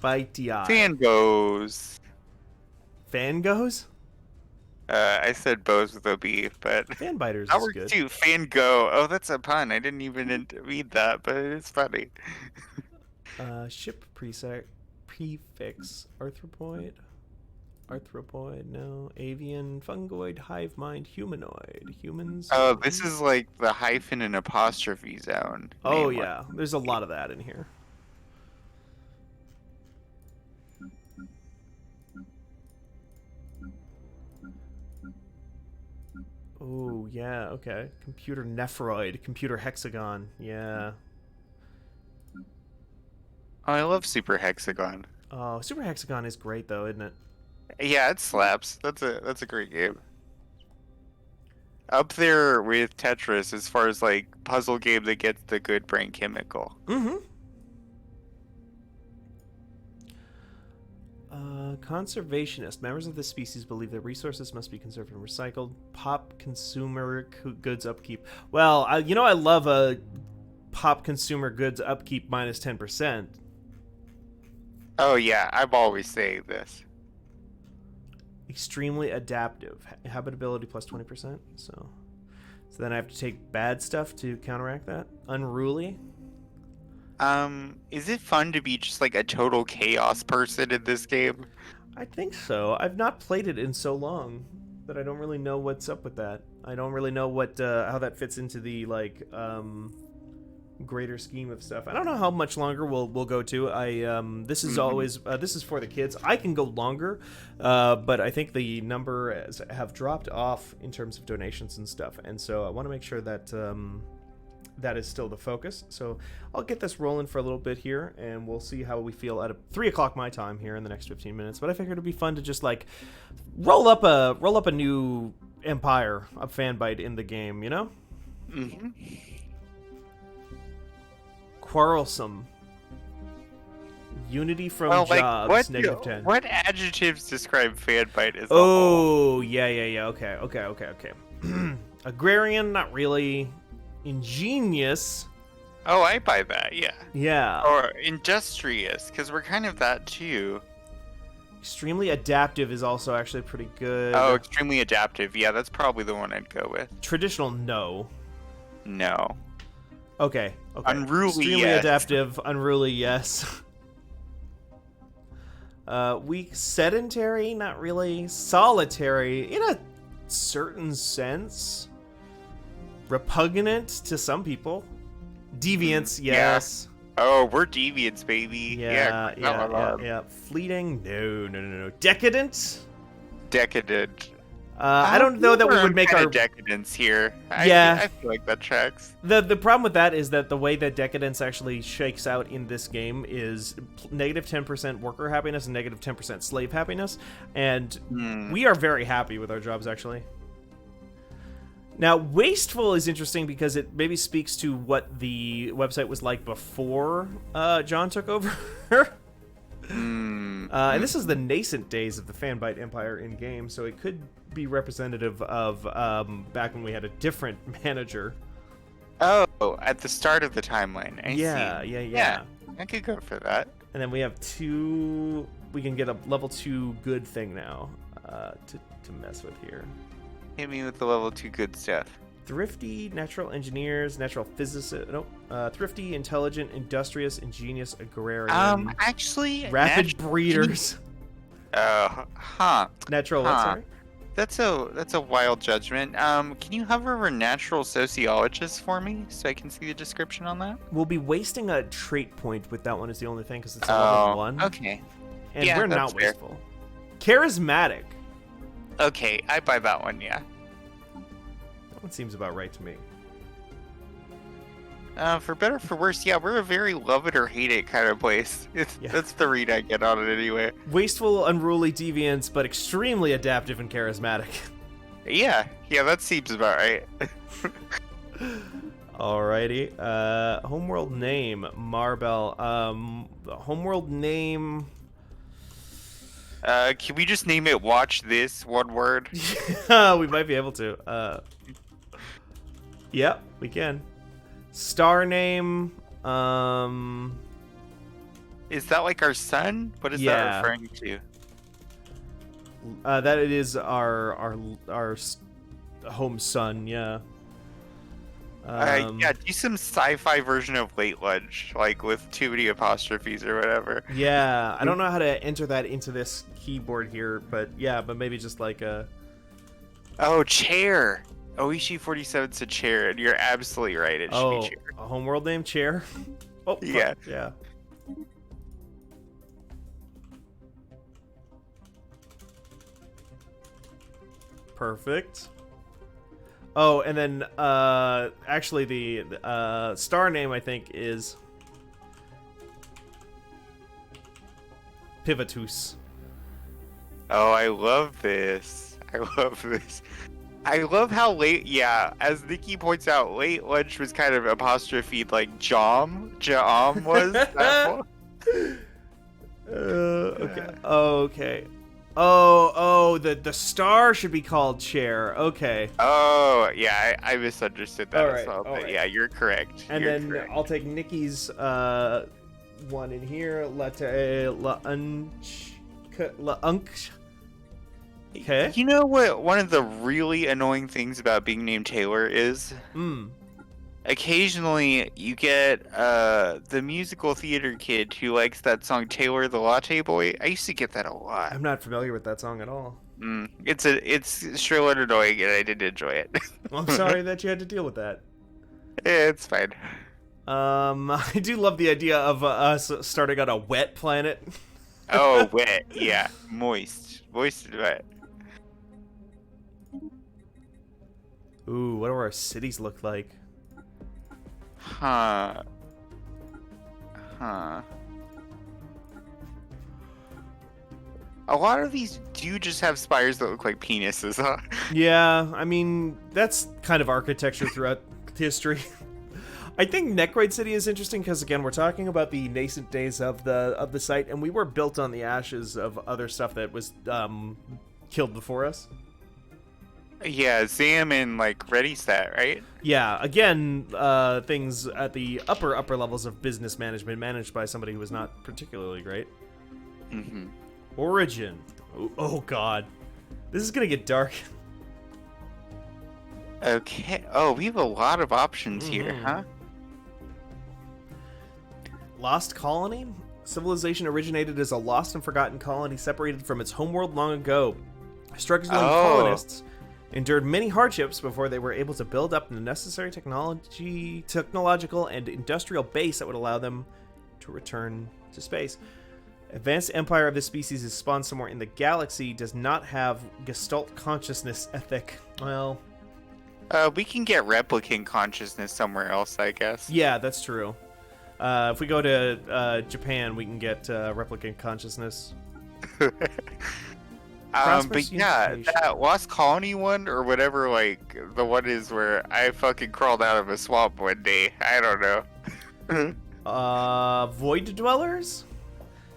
Bitei. Fan goes. Fan goes? I said bows with a B, but Fan biters that is works good. too. Fan go. Oh, that's a pun. I didn't even read that, but it's funny. Ship prefix arthropoid. Arthropoid, no. Avian, fungoid, hive mind, humanoid. Humans. Oh, this is like the hyphen and apostrophe zone. Oh name one. yeah, there's a lot of that in here. Oh yeah, okay. Computer nephroid, computer hexagon, yeah. Oh, I love Super Hexagon. Oh, Super Hexagon is great though, isn't it? Yeah, it slaps. That's a great game. Up there with Tetris as far as like puzzle game that gets the good brain chemical. Mm-hmm. Conservationist. Members of this species believe that resources must be conserved and recycled. Pop consumer goods upkeep. Well, I love a pop consumer goods upkeep minus 10%. Oh yeah, I'm always saying this. Extremely adaptive. Habitability plus 20%. So then I have to take bad stuff to counteract that. Unruly. Is it fun to be just like a total chaos person in this game? I think so. I've not played it in so long that I don't really know what's up with that. I don't really know what how that fits into the greater scheme of stuff. I don't know how much longer we'll go to. This is always this is for the kids. I can go longer, but I think the number have dropped off in terms of donations and stuff, and so I want to make sure that that is still the focus. So I'll get this rolling for a little bit here, and we'll see how we feel at 3 o'clock my time here in the next 15 minutes. But I figured it'd be fun to just like roll up a new empire of Fanbyte in the game, you know? Mm-hmm. Quarrelsome. Unity from Well, like, jobs, negative 10. What adjectives describe Fanbyte as a Oh, yeah. Okay. Agrarian, not really. Ingenious. Oh, I buy that, yeah. Yeah. Or industrious, because we're kind of that too. Extremely adaptive is also actually pretty good. Oh, extremely adaptive. Yeah, that's probably the one I'd go with. Traditional, no. No. Okay. Unruly, Extremely yes. adaptive, unruly, yes. Weak, sedentary, not really. Solitary, in a certain sense. Repugnant to some people. Deviance, yes. Oh, we're deviants, baby. Yeah. Fleeting, no. Decadent, decadent. I don't know that we would make our decadence here. Yeah. I feel like that tracks. The problem with that is that the way that decadence actually shakes out in this game is negative 10% worker happiness and negative 10% slave happiness, and we are very happy with our jobs actually. Now, wasteful is interesting because it maybe speaks to what the website was like before John took over. And this is the nascent days of the Fundbyte empire in game, so it could be representative of back when we had a different manager. Oh, at the start of the timeline. I see. Yeah. I could go for that. And then we have two. We can get a level 2 good thing now to mess with here. Hit me with the level 2 good stuff. Thrifty, natural engineers, natural physicists. Nope. Thrifty, intelligent, industrious, ingenious, agrarian. Actually, rapid breeders. Natural. What? Sorry. That's a wild judgment. Can you hover over natural sociologist for me so I can see the description on that? We'll be wasting a trait point with that one. Is the only thing because it's a level 1. Okay. And Yeah, we're that's not fair. wasteful. Charismatic. Okay, I buy that one. Yeah. That one seems about right to me. For better or for worse, yeah, we're a very love it or hate it kind of place. That's the read I get on it anyway. Wasteful, unruly, deviants, but extremely adaptive and charismatic. Yeah, that seems about right. Alrighty. Homeworld name, Marbell. Homeworld name. Can we just name it Watch This, one word? We might be able to. Yep, we can. Star name, Is that like our son? What is that referring to? that it is our home son, yeah. Yeah, do some sci-fi version of Late Lunch, like with too many apostrophes or whatever. Yeah, I don't know how to enter that into this keyboard here, but yeah, but maybe just like a... Oh, chair! Oishi 47 said chair, and you're absolutely right, it should be chair. A homeworld name, chair? Oh, fuck, Yeah. Yeah. Perfect. Oh, and then actually the star name I think is Pivotus. Oh, I love this. I love how as Nikki points out, Late Lunch was kind of apostrophed like Jom was. That one. Okay. Okay. Oh, the star should be called chair. Okay. Oh, yeah, I misunderstood that Alright, as well. But alright. yeah, you're correct. And You're then correct. I'll take Nikki's one in here. Okay. You know what one of the really annoying things about being named Taylor is? Occasionally you get the musical theater kid who likes that song Taylor the Latte Boy. I used to get that a lot. I'm not familiar with that song at all. It's shrill and annoying, and I did enjoy it. I'm sorry that you had to deal with that. It's fine. I do love the idea of us starting on a wet planet. Oh, wet. Yeah, moist and wet. Ooh, what do our cities look like? Huh. A lot of these do just have spires that look like penises, huh? Yeah, I mean, that's kind of architecture throughout history. I think Necroid City is interesting because, again, we're talking about the nascent days of the site, and we were built on the ashes of other stuff that was killed before us. Yeah, Zam and like Ready Set, right? Yeah, again, things at the upper levels of business management managed by somebody who was not particularly great. Mm-hmm. Origin. Oh god. This is gonna get dark. Okay. Oh, we have a lot of options here, huh? Lost colony? Civilization originated as a lost and forgotten colony separated from its homeworld long ago. Struggling colonists endured many hardships before they were able to build up the necessary technological and industrial base that would allow them to return to space. Advanced empire of this species is spawned somewhere in the galaxy, does not have Gestalt consciousness ethic. Well, We can get replicant consciousness somewhere else, I guess. yeah, that's true. If we go to Japan, we can get replicant consciousness. But Prosperous yeah, unification. that Lost Colony one, or whatever, like, the one is where I fucking crawled out of a swamp one day. I don't know. Void dwellers?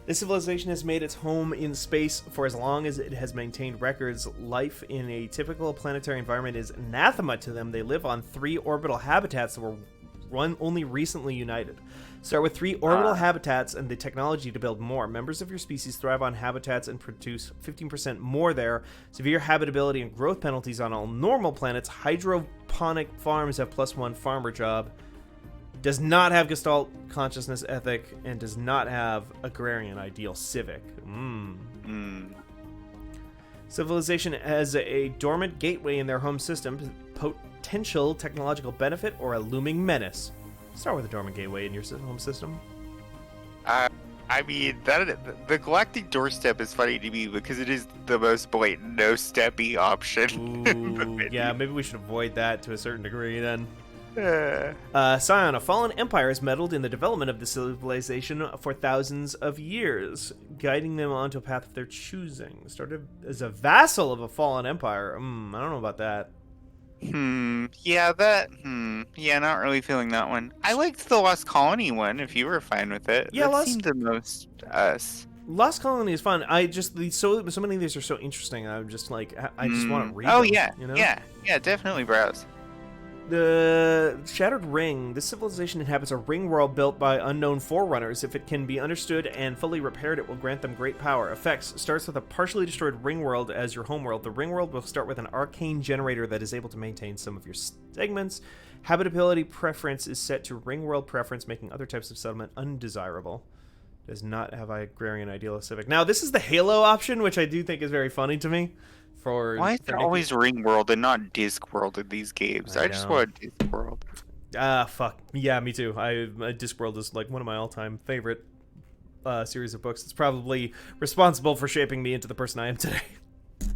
This civilization has made its home in space for as long as it has maintained records. Life in a typical planetary environment is anathema to them. They live on 3 orbital habitats that were only recently united. Start with 3 orbital habitats and the technology to build more. Members of your species thrive on habitats and produce 15% more there. Severe habitability and growth penalties on all normal planets. Hydroponic farms have +1 farmer job. Does not have Gestalt consciousness ethic, and does not have agrarian ideal civic. Civilization has a dormant gateway in their home system, potential technological benefit, or a looming menace. Start with a dormant gateway in your home system. I mean, the galactic doorstep is funny to me because it is the most blatant no-steppy option. in the Ooh, menu. yeah, maybe we should avoid that to a certain degree then. Uh, Scion, a fallen empire has meddled in the development of the civilization for thousands of years, guiding them onto a path of their choosing. Started as a vassal of a fallen empire. I don't know about that. Yeah, yeah, not really feeling that one. I liked the Lost Colony one, if you were fine with it. Yeah, that seemed the most us. Lost Colony is fun. I just so many of these are so interesting. I'm just like I just want to read. Oh them, yeah, you know? yeah, definitely browse. The Shattered Ring. This civilization inhabits a ring world built by unknown forerunners. If it can be understood and fully repaired, it will grant them great power. Effects starts with a partially destroyed ring world as your home world. The ring world will start with an arcane generator that is able to maintain some of your segments. Habitability preference is set to ring world preference, making other types of settlement undesirable. Does not have agrarian ideal civic. Now, this is the Halo option, which I do think is very funny to me. Why is there always Ring World and not Disc World in these games? I just know. want Disc World. Fuck. Yeah, me too. Discworld is like one of my all-time favorite series of books. It's probably responsible for shaping me into the person I am today.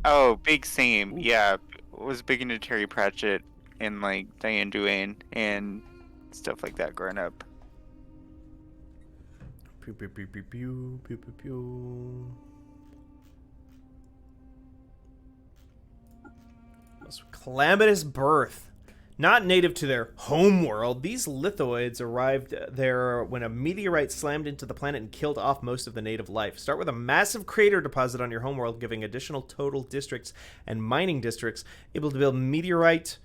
Oh, big same. Yeah, was big into Terry Pratchett and like Diane Duane and stuff like that growing up. Pew, pew, pew, pew, pew, pew, pew, pew. Calamitous birth. Not native to their home world, these lithoids arrived there when a meteorite slammed into the planet and killed off most of the native life. Start with a massive crater deposit on your homeworld, giving additional total districts and mining districts, able to build meteorite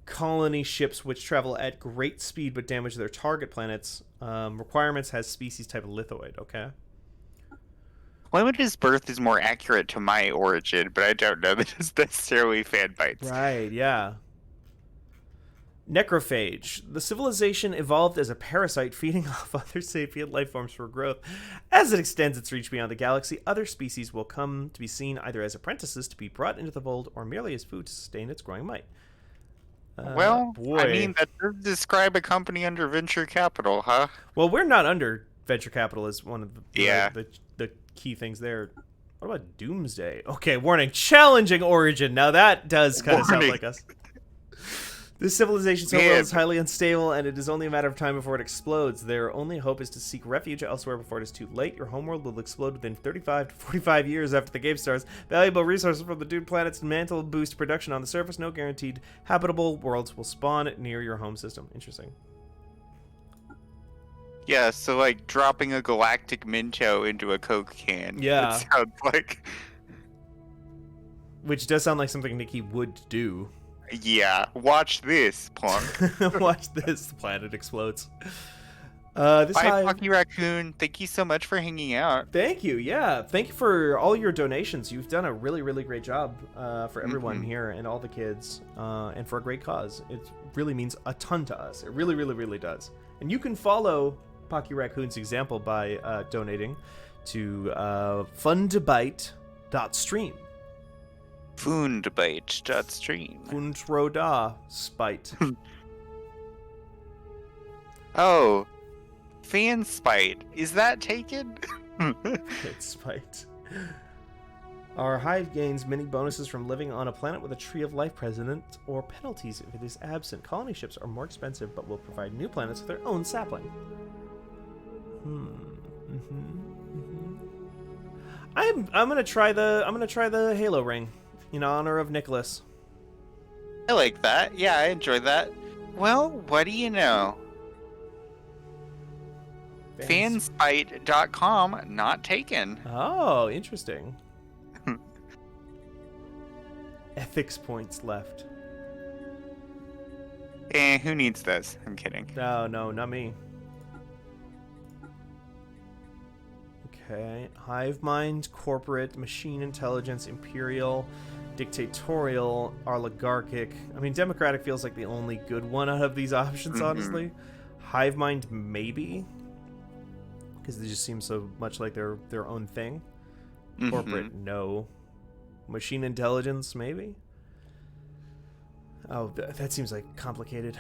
colony ships which travel at great speed but damage their target planets. Requirements has species type lithoid, okay? Calamitous Birth is more accurate to my origin, but I don't know that it's necessarily Fanbytes. Right, yeah. Necrophage. The civilization evolved as a parasite feeding off other sapient life forms for growth. As it extends its reach beyond the galaxy, other species will come to be seen either as apprentices to be brought into the fold or merely as food to sustain its growing might. Well, boy. I mean, that does describe a company under venture capital, huh? Well, we're not under venture capital as one of the, Yeah. the key things there. What about Doomsday? Okay, warning. Challenging origin. Now that does kind of sound Warning. like us. This civilization's homeworld is highly unstable, and it is only a matter of time before it explodes. Their only hope is to seek refuge elsewhere before it is too late. Your homeworld will explode within 35 to 45 years after the game starts. Valuable resources from the doomed planet's mantle boost production on the surface. No guaranteed habitable worlds will spawn near your home system. Interesting. Yeah, so like dropping a galactic Minto into a Coke can. Yeah. It sounds like. Which does sound like something Nikki would do. Yeah, watch this, plunk. Watch this. The planet explodes. This Bye, hive... Pocky Raccoon. Thank you so much for hanging out. Thank you. Yeah. Thank you for all your donations. You've done a really, really great job for everyone here and all the kids and for a great cause. It really means a ton to us. It really, really, really does. And you can follow Pocky Raccoon's example by donating to fundbyte.stream. Fundbyte.stream. Fundroda spite. Oh, Fanspite. Is that taken? Hit spite. Our hive gains many bonuses from living on a planet with a tree of life present, or penalties if it is absent. Colony ships are more expensive, but will provide new planets with their own sapling. I'm gonna try the Halo ring in honor of Nicholas. I like that. Yeah, I enjoyed that. Well, what do you know? Fanspite.com not taken. Oh, interesting. Ethics points left. Who needs this? I'm kidding. No, not me. Okay. Hive mind, corporate, machine intelligence, imperial, dictatorial, oligarchic. I mean, democratic feels like the only good one out of these options, honestly. Hive mind, maybe. Because they just seem so much like their own thing. Corporate, no. Machine intelligence, maybe? Oh, that seems like complicated.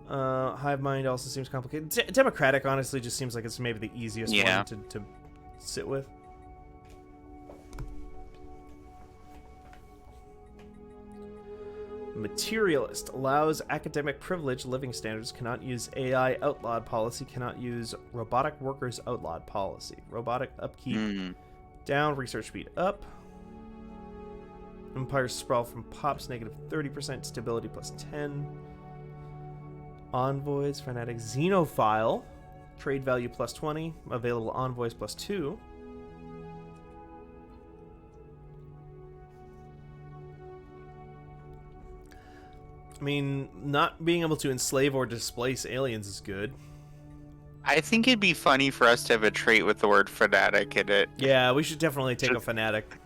Hive mind also seems complicated. Democratic, honestly, just seems like it's maybe the easiest one to sit with. Materialist allows academic privilege living standards, cannot use AI outlawed policy, cannot use robotic workers outlawed policy. Robotic upkeep down, research speed up. Empire sprawl from pops, negative 30%, stability plus 10. Envoys, fanatic, xenophile, trade value plus 20, available envoys plus 2. I mean, not being able to enslave or displace aliens is good. I think it'd be funny for us to have a trait with the word fanatic in it. Yeah, we should definitely take a fanatic.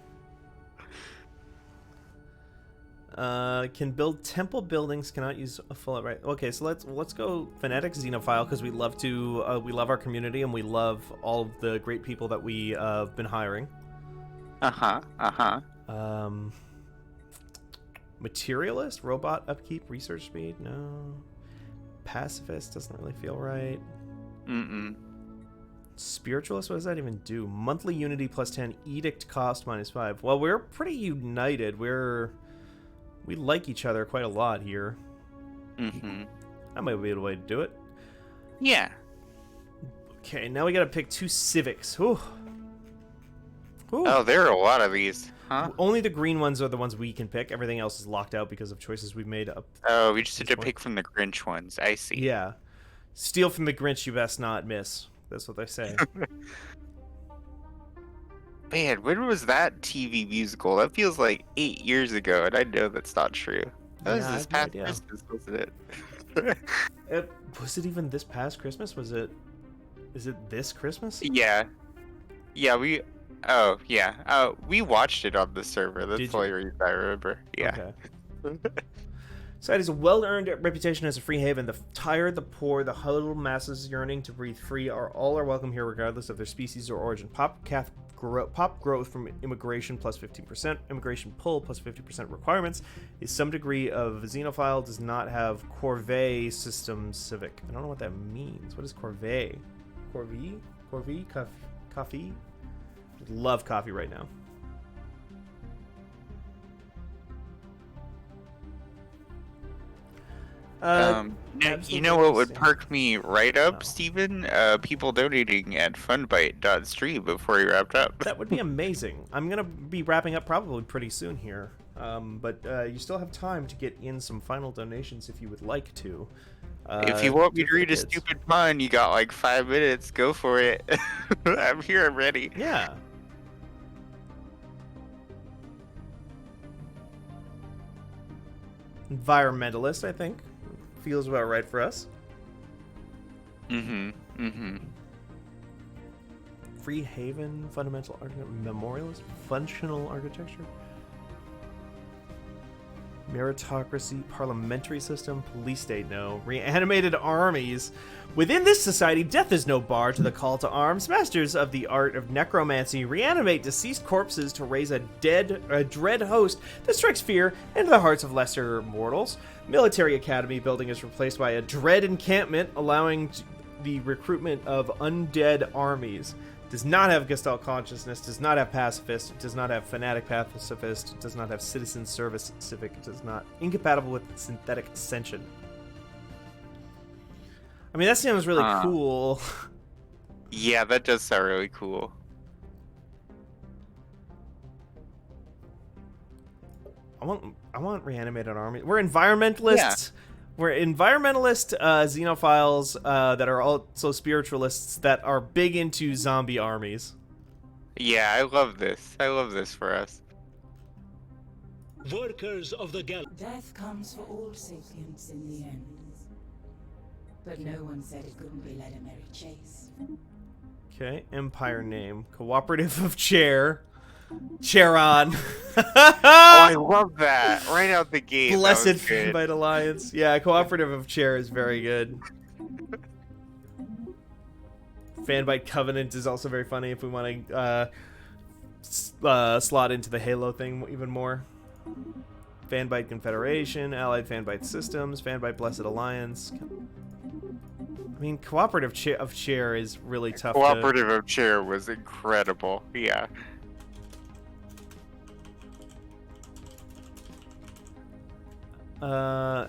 Can build temple buildings, cannot use a full right. Okay, so let's go fanatic xenophile because we love our community and we love all of the great people that we have been hiring. Materialist, robot upkeep, research speed, no. Pacifist doesn't really feel right. Spiritualist, what does that even do? Monthly unity plus 10, edict cost minus 5. Well, we're pretty united. We like each other quite a lot here. That might be the way to do it. Yeah. Okay, now we gotta pick 2 civics. Ooh. Oh, there are a lot of these, huh? Only the green ones are the ones we can pick. Everything else is locked out because of choices we made up. Oh, we just had to pick from the Grinch ones. I see. Yeah. Steal from the Grinch, you best not miss. That's what they say. Man, when was that TV musical? That feels like 8 years ago, and I know that's not true. That was this past Christmas, wasn't it? Was it even this past Christmas? Is it this Christmas? Yeah. Yeah, we watched it on the server. That's the only reason I remember. Yeah. Okay. Site has a well-earned reputation as a free haven. The tired, the poor, the huddled masses yearning to breathe free are welcome here, regardless of their species or origin. Pop growth from immigration plus 15%, immigration pull plus 50% requirements is some degree of xenophile, does not have corvée system civic. I don't know what that means. What is corvée? Corvée? Coffee? Love coffee right now. You know what would perk me right up, Steven? People donating at Fundbyte.stream before you wrapped up. That would be amazing. I'm going to be wrapping up probably pretty soon here. But you still have time to get in some final donations if you would like to. If you want me to read a stupid pun, you got like 5 minutes. Go for it. I'm here. I'm ready. Yeah. Environmentalist, I think. Feels about right for us. Free haven, fundamental argument, memorialist, functional architecture, meritocracy, parliamentary system, police state, no. Reanimated armies. Within this society, death is no bar to the call to arms. Masters of the art of necromancy reanimate deceased corpses to raise a dread host that strikes fear into the hearts of lesser mortals. Military academy building is replaced by a dread encampment, allowing the recruitment of undead armies. Does not have Gestalt Consciousness, does not have Pacifist, does not have Fanatic Pacifist, does not have Citizen Service Civic, does not... Incompatible with Synthetic Ascension. I mean, that sounds really cool. Yeah, that does sound really cool. I want reanimated army. We're environmentalists. Yeah. We're environmentalist xenophiles that are also spiritualists that are big into zombie armies. Yeah, I love this. I love this for us. Workers of the galaxy. Death comes for all sapients in the end. But no one said it couldn't be led a merry chase. Okay, empire name. Cooperative of Chair. Charon. Oh, I love that. Right out the gate. Blessed That was good. Fundbyte Alliance. Yeah, Cooperative of Chair is very good. Fanbyte Covenant is also very funny if we want to slot into the Halo thing even more. Fanbyte Confederation, Allied Fanbyte Systems, Fanbyte Blessed Alliance. I mean, Cooperative of Chair is really tough. Cooperative of Chair was incredible. Yeah.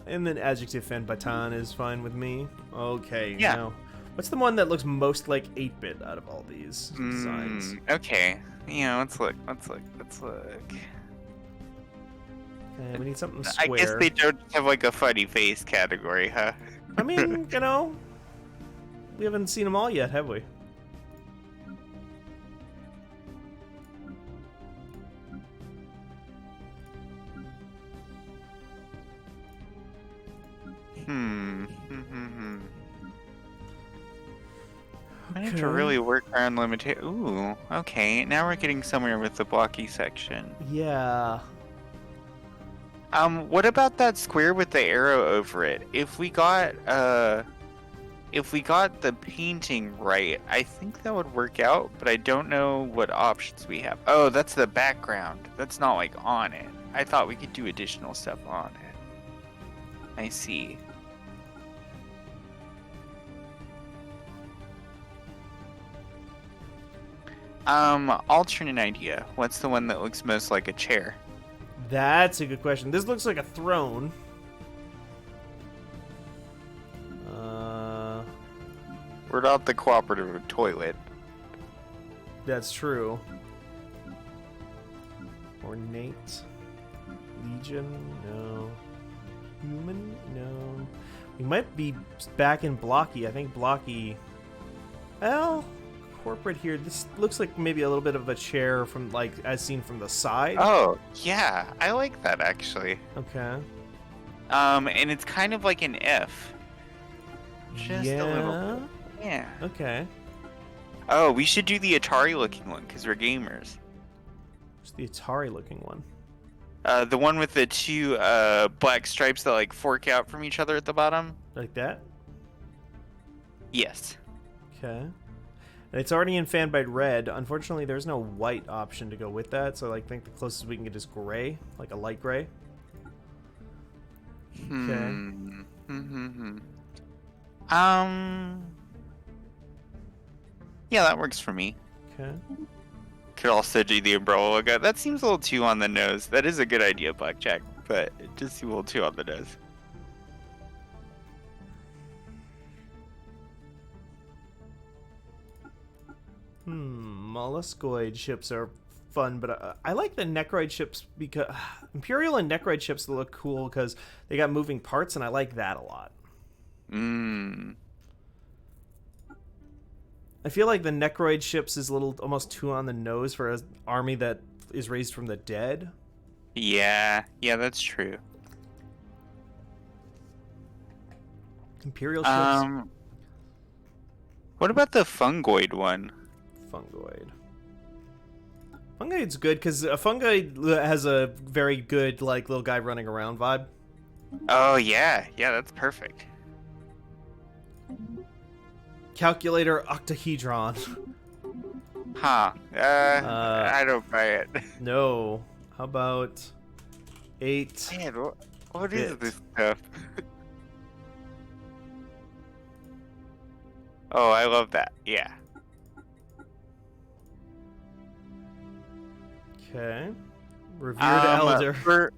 And then Adjective Fanbatan is fine with me. Okay, Yeah. now, what's the one that looks most like 8-bit out of all these designs? Okay. Yeah, let's look. Let's look. Let's look. Okay, we need something I square. guess they don't have like a funny face category, huh? I mean, you know, we haven't seen them all yet, have we? I need to really work around limitation. Ooh, okay. Now we're getting somewhere with the blocky section. Yeah. What about that square with the arrow over it? If we got the painting right, I think that would work out, but I don't know what options we have. Oh, that's the background. That's not like on it. I thought we could do additional stuff on it. I see. Alternate idea. What's the one that looks most like a chair? That's a good question. This looks like a throne. We're not the cooperative toilet. That's true. Ornate. Legion? No. Human? No. We might be back in Blocky. I think Blocky... Well, corporate here. This looks like maybe a little bit of a chair from, like, as seen from the side. Oh, yeah. I like that, actually. Okay. And it's kind of like an F. Just yeah. a little bit. Yeah. Okay. Oh, we should do the Atari-looking one, because we're gamers. It's the Atari-looking one. The one with the two black stripes that, like, fork out from each other at the bottom? Like that? Yes. Okay. And it's already in Fanbyte Red. Unfortunately, there's no white option to go with that, so I think the closest we can get is gray, like a light gray. Okay. Yeah, that works for me. Okay. Could also do the umbrella logo. That seems a little too on the nose. That is a good idea, Blackjack, but it just seems a little too on the nose. Molluscoid ships are fun, but I like the Necroid ships because Imperial and Necroid ships look cool because they got moving parts, and I like that a lot. I feel like the Necroid ships is a little almost too on the nose for an army that is raised from the dead. Yeah, that's true. Imperial ships. What about the fungoid one? Fungoid. Fungoid's good because a Fungoid has a very good like little guy running around vibe. Oh yeah, that's perfect. Calculator Octahedron. Huh. I don't buy it. No. How about 8? Man, what is this stuff? Oh, I love that. Yeah. Okay. Revered elder.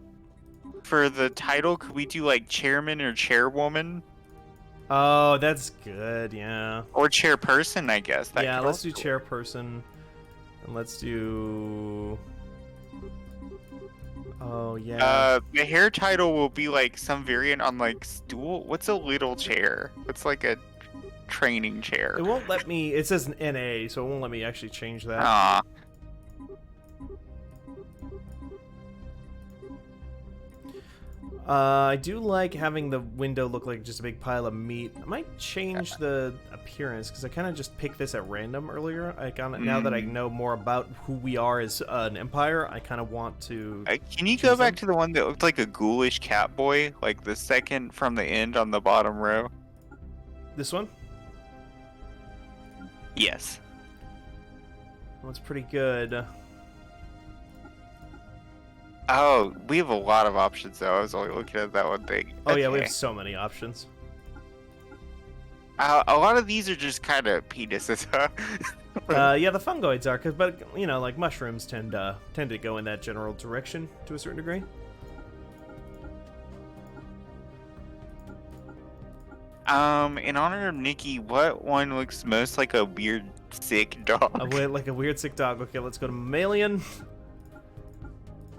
For the title, could we do like chairman or chairwoman Oh, that's good. Yeah. or chairperson? I guess. That Yeah. could Let's do also- chairperson, and let's do. Oh yeah. The hair title will be like some variant on like stool. What's a little chair? What's like a training chair? It won't let me. It says NA, so it won't let me actually change that. Aw. I do like having the window look like just a big pile of meat. I might change the appearance because I kind of just picked this at random earlier. I kind of now that I know more about who we are as an empire, I kind of want to. Can you go choose back them. to the one that looked like a ghoulish cat boy, like the second from the end on the bottom row? This one. Yes. That's pretty good. Oh, we have a lot of options though. I was only looking at that one thing. Oh yeah, we Okay. have so many options. A lot of these are just kind of penises, huh? Yeah, the fungoids are, but you know, like mushrooms tend to go in that general direction to a certain degree. In honor of Nikki, what one looks most like a weird, sick dog? Like a weird sick dog. Okay, let's go to mammalian.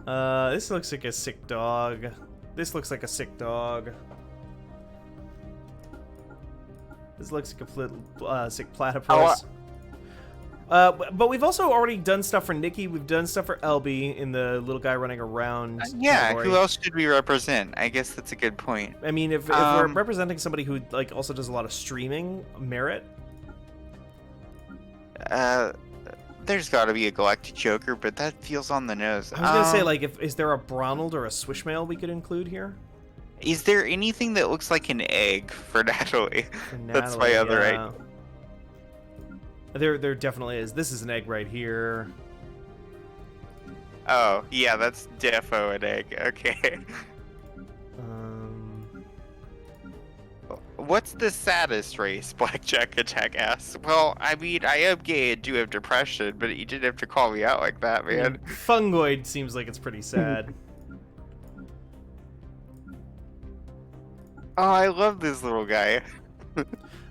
This looks like a sick dog. This looks like a sick dog. This looks like a sick platypus. But we've also already done stuff for Nikki. We've done stuff for LB in the little guy running around. Yeah, category. who else should we represent? I guess that's a good point. I mean, if we're representing somebody who like also does a lot of streaming, merit. There's got to be a Galactic Joker, but that feels on the nose. I was gonna say, like, is there a Bronald or a Swishmail we could include here? Is there anything that looks like an egg for Natalie? For That's my Natalie, other yeah. idea. There definitely is. This is an egg right here. Oh, yeah, that's defo an egg. Okay. What's the saddest race? Blackjack Attack asks. Well, I mean, I am gay and do have depression, but you didn't have to call me out like that, man. Fungoid seems like it's pretty sad. Oh, I love this little guy.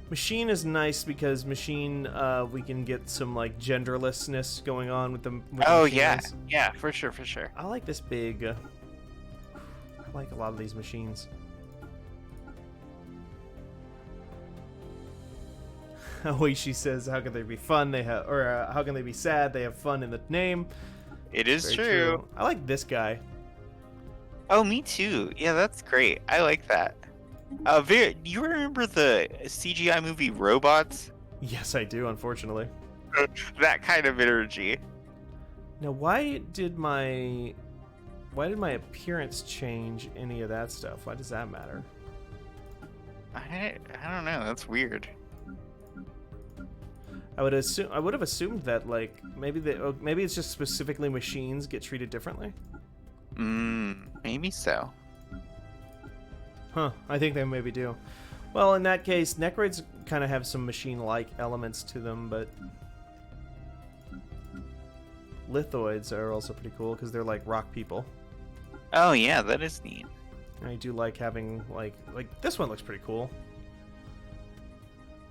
Machine is nice because machine, we can get some like genderlessness going on with the. Oh, machines. yeah. Yeah, for sure, for sure. I like this big. I like a lot of these machines. She says, "How can they be fun? They have, or how can they be sad? They have fun in the name." It is Very true. I like this guy. Oh, me too. Yeah, that's great. I like that. You remember the CGI movie Robots? Yes, I do. Unfortunately. That kind of energy. Now, why did my appearance change any of that stuff? Why does that matter? I don't know. That's weird. I would have assumed that like maybe it's just specifically machines get treated differently. Maybe so. Huh? I think they maybe do. Well, in that case, Necroids kind of have some machine-like elements to them, but Lithoids are also pretty cool because they're like rock people. Oh yeah, that is neat. And I do like having like this one looks pretty cool.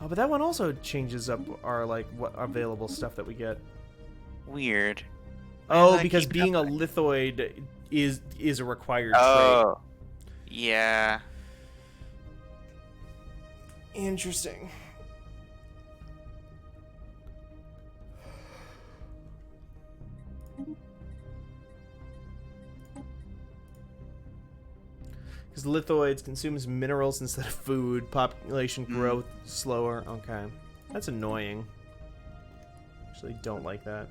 Oh, but that one also changes up our like what available stuff that we get. Weird. Oh, like because keeping being a up lithoid is a required trait. Oh. Yeah. Interesting. Because lithoids consumes minerals instead of food. Population growth slower. Okay. That's annoying. Actually, don't like that.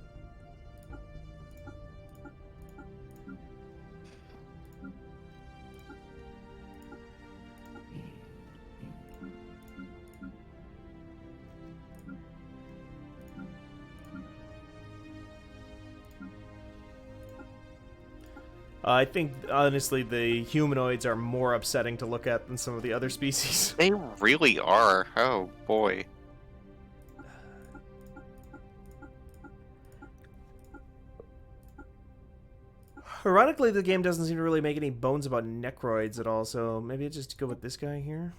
I think, honestly, the humanoids are more upsetting to look at than some of the other species. They really are. Oh boy. Ironically, the game doesn't seem to really make any bones about necroids at all, so maybe I just go with this guy here.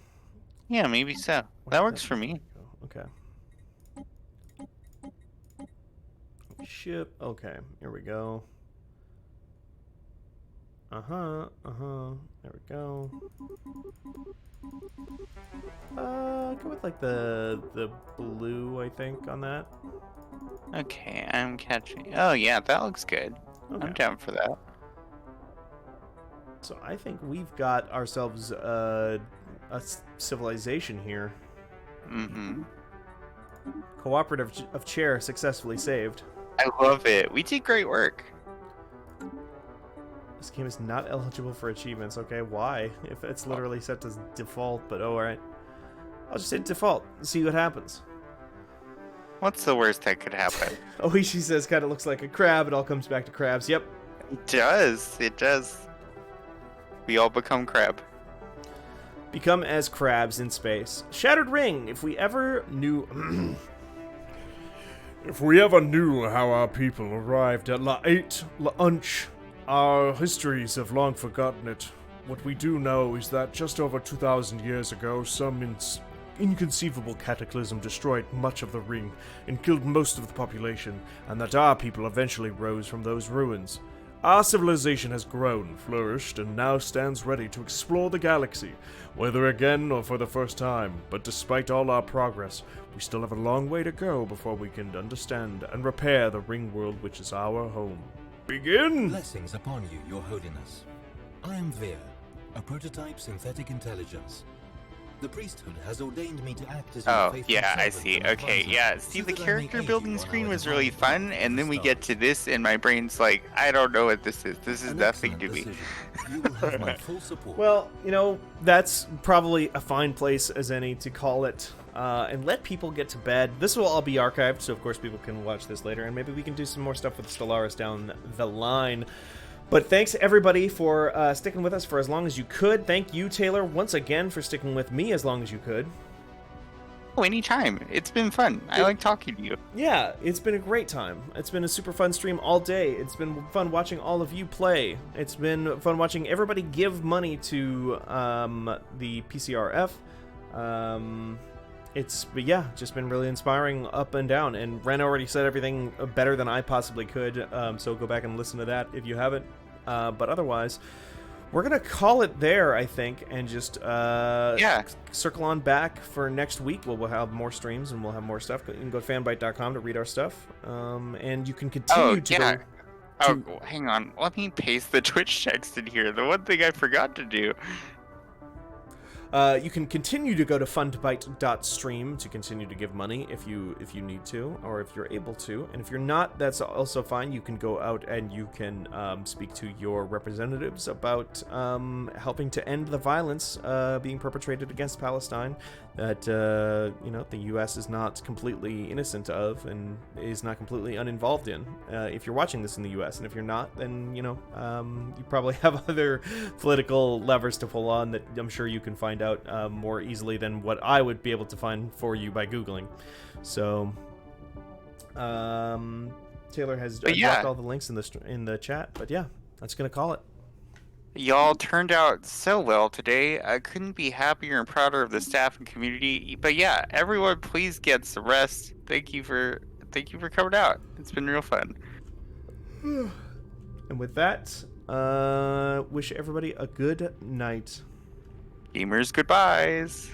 Yeah, maybe so. That works for me. Okay. Ship. Okay, here we go. There we go. Go with like the blue, I think, on that. Okay, I'm catching. Oh yeah, that looks good. Okay. I'm down for that. So I think we've got ourselves a civilization here. Mm-hmm. Cooperative of chair successfully saved. I love it. We did great work. This game is not eligible for achievements. Okay, why? If it's literally set to default, but oh, alright. I'll just hit default and see what happens. What's the worst that could happen? Oishi says kind of looks like a crab. It all comes back to crabs. Yep. It does. It does. We all become crab. Become as crabs in space. Shattered Ring. If we ever knew... If we ever knew how our people arrived at La 8, La Unch, our histories have long forgotten it. What we do know is that just over 2,000 years ago, some inconceivable cataclysm destroyed much of the ring and killed most of the population, and that our people eventually rose from those ruins. Our civilization has grown, flourished, and now stands ready to explore the galaxy, whether again or for the first time. But despite all our progress, we still have a long way to go before we can understand and repair the ring world which is our home. Begin! Blessings upon you, your holiness. I am Veer, a prototype synthetic intelligence. The priesthood has ordained me to act as your Oh, faithful yeah, I servant see. and Okay, advisor, yeah. See, so the that I may character aid you building on screen our was really divine fun, and then we stars. get to this, and my brain's like, I don't know what this is. This is An nothing excellent to me. decision. You will have my full support. Well, you know, that's probably a fine place as any to call it, and let people get to bed. This will all be archived, so of course people can watch this later, and maybe we can do some more stuff with Stellaris down the line. But thanks everybody for sticking with us for as long as you could. Thank you, Taylor, once again for sticking with me as long as you could. Oh, anytime. It's been fun. I like talking to you. Yeah, it's been a great time. It's been a super fun stream all day. It's been fun watching all of you play. It's been fun watching everybody give money to the PCRF. It's just been really inspiring up and down. And Ren already said everything better than I possibly could, so go back and listen to that if you haven't. But otherwise, we're gonna call it there, I think, and just circle on back for next week. We'll have more streams and we'll have more stuff. You can go to fanbyte.com to read our stuff, and you can continue to go. Hang on. Let me paste the Twitch text in here. The one thing I forgot to do. You can continue to go to fundbyte.stream to continue to give money if you need to, or if you're able to. And if you're not, that's also fine. You can go out and you can speak to your representatives about helping to end the violence being perpetrated against Palestine that the U.S. is not completely innocent of and is not completely uninvolved in. If you're watching this in the U.S., and if you're not, then you probably have other political levers to pull on that I'm sure you can find out more easily than what I would be able to find for you by Googling. So, Taylor has dropped all the links in the chat, but yeah, that's gonna call it. Y'all turned out so well today. I couldn't be happier and prouder of the staff and community. But yeah, everyone, please get some rest. Thank you for coming out. It's been real fun. And with that, wish everybody a good night. Gamers, goodbyes.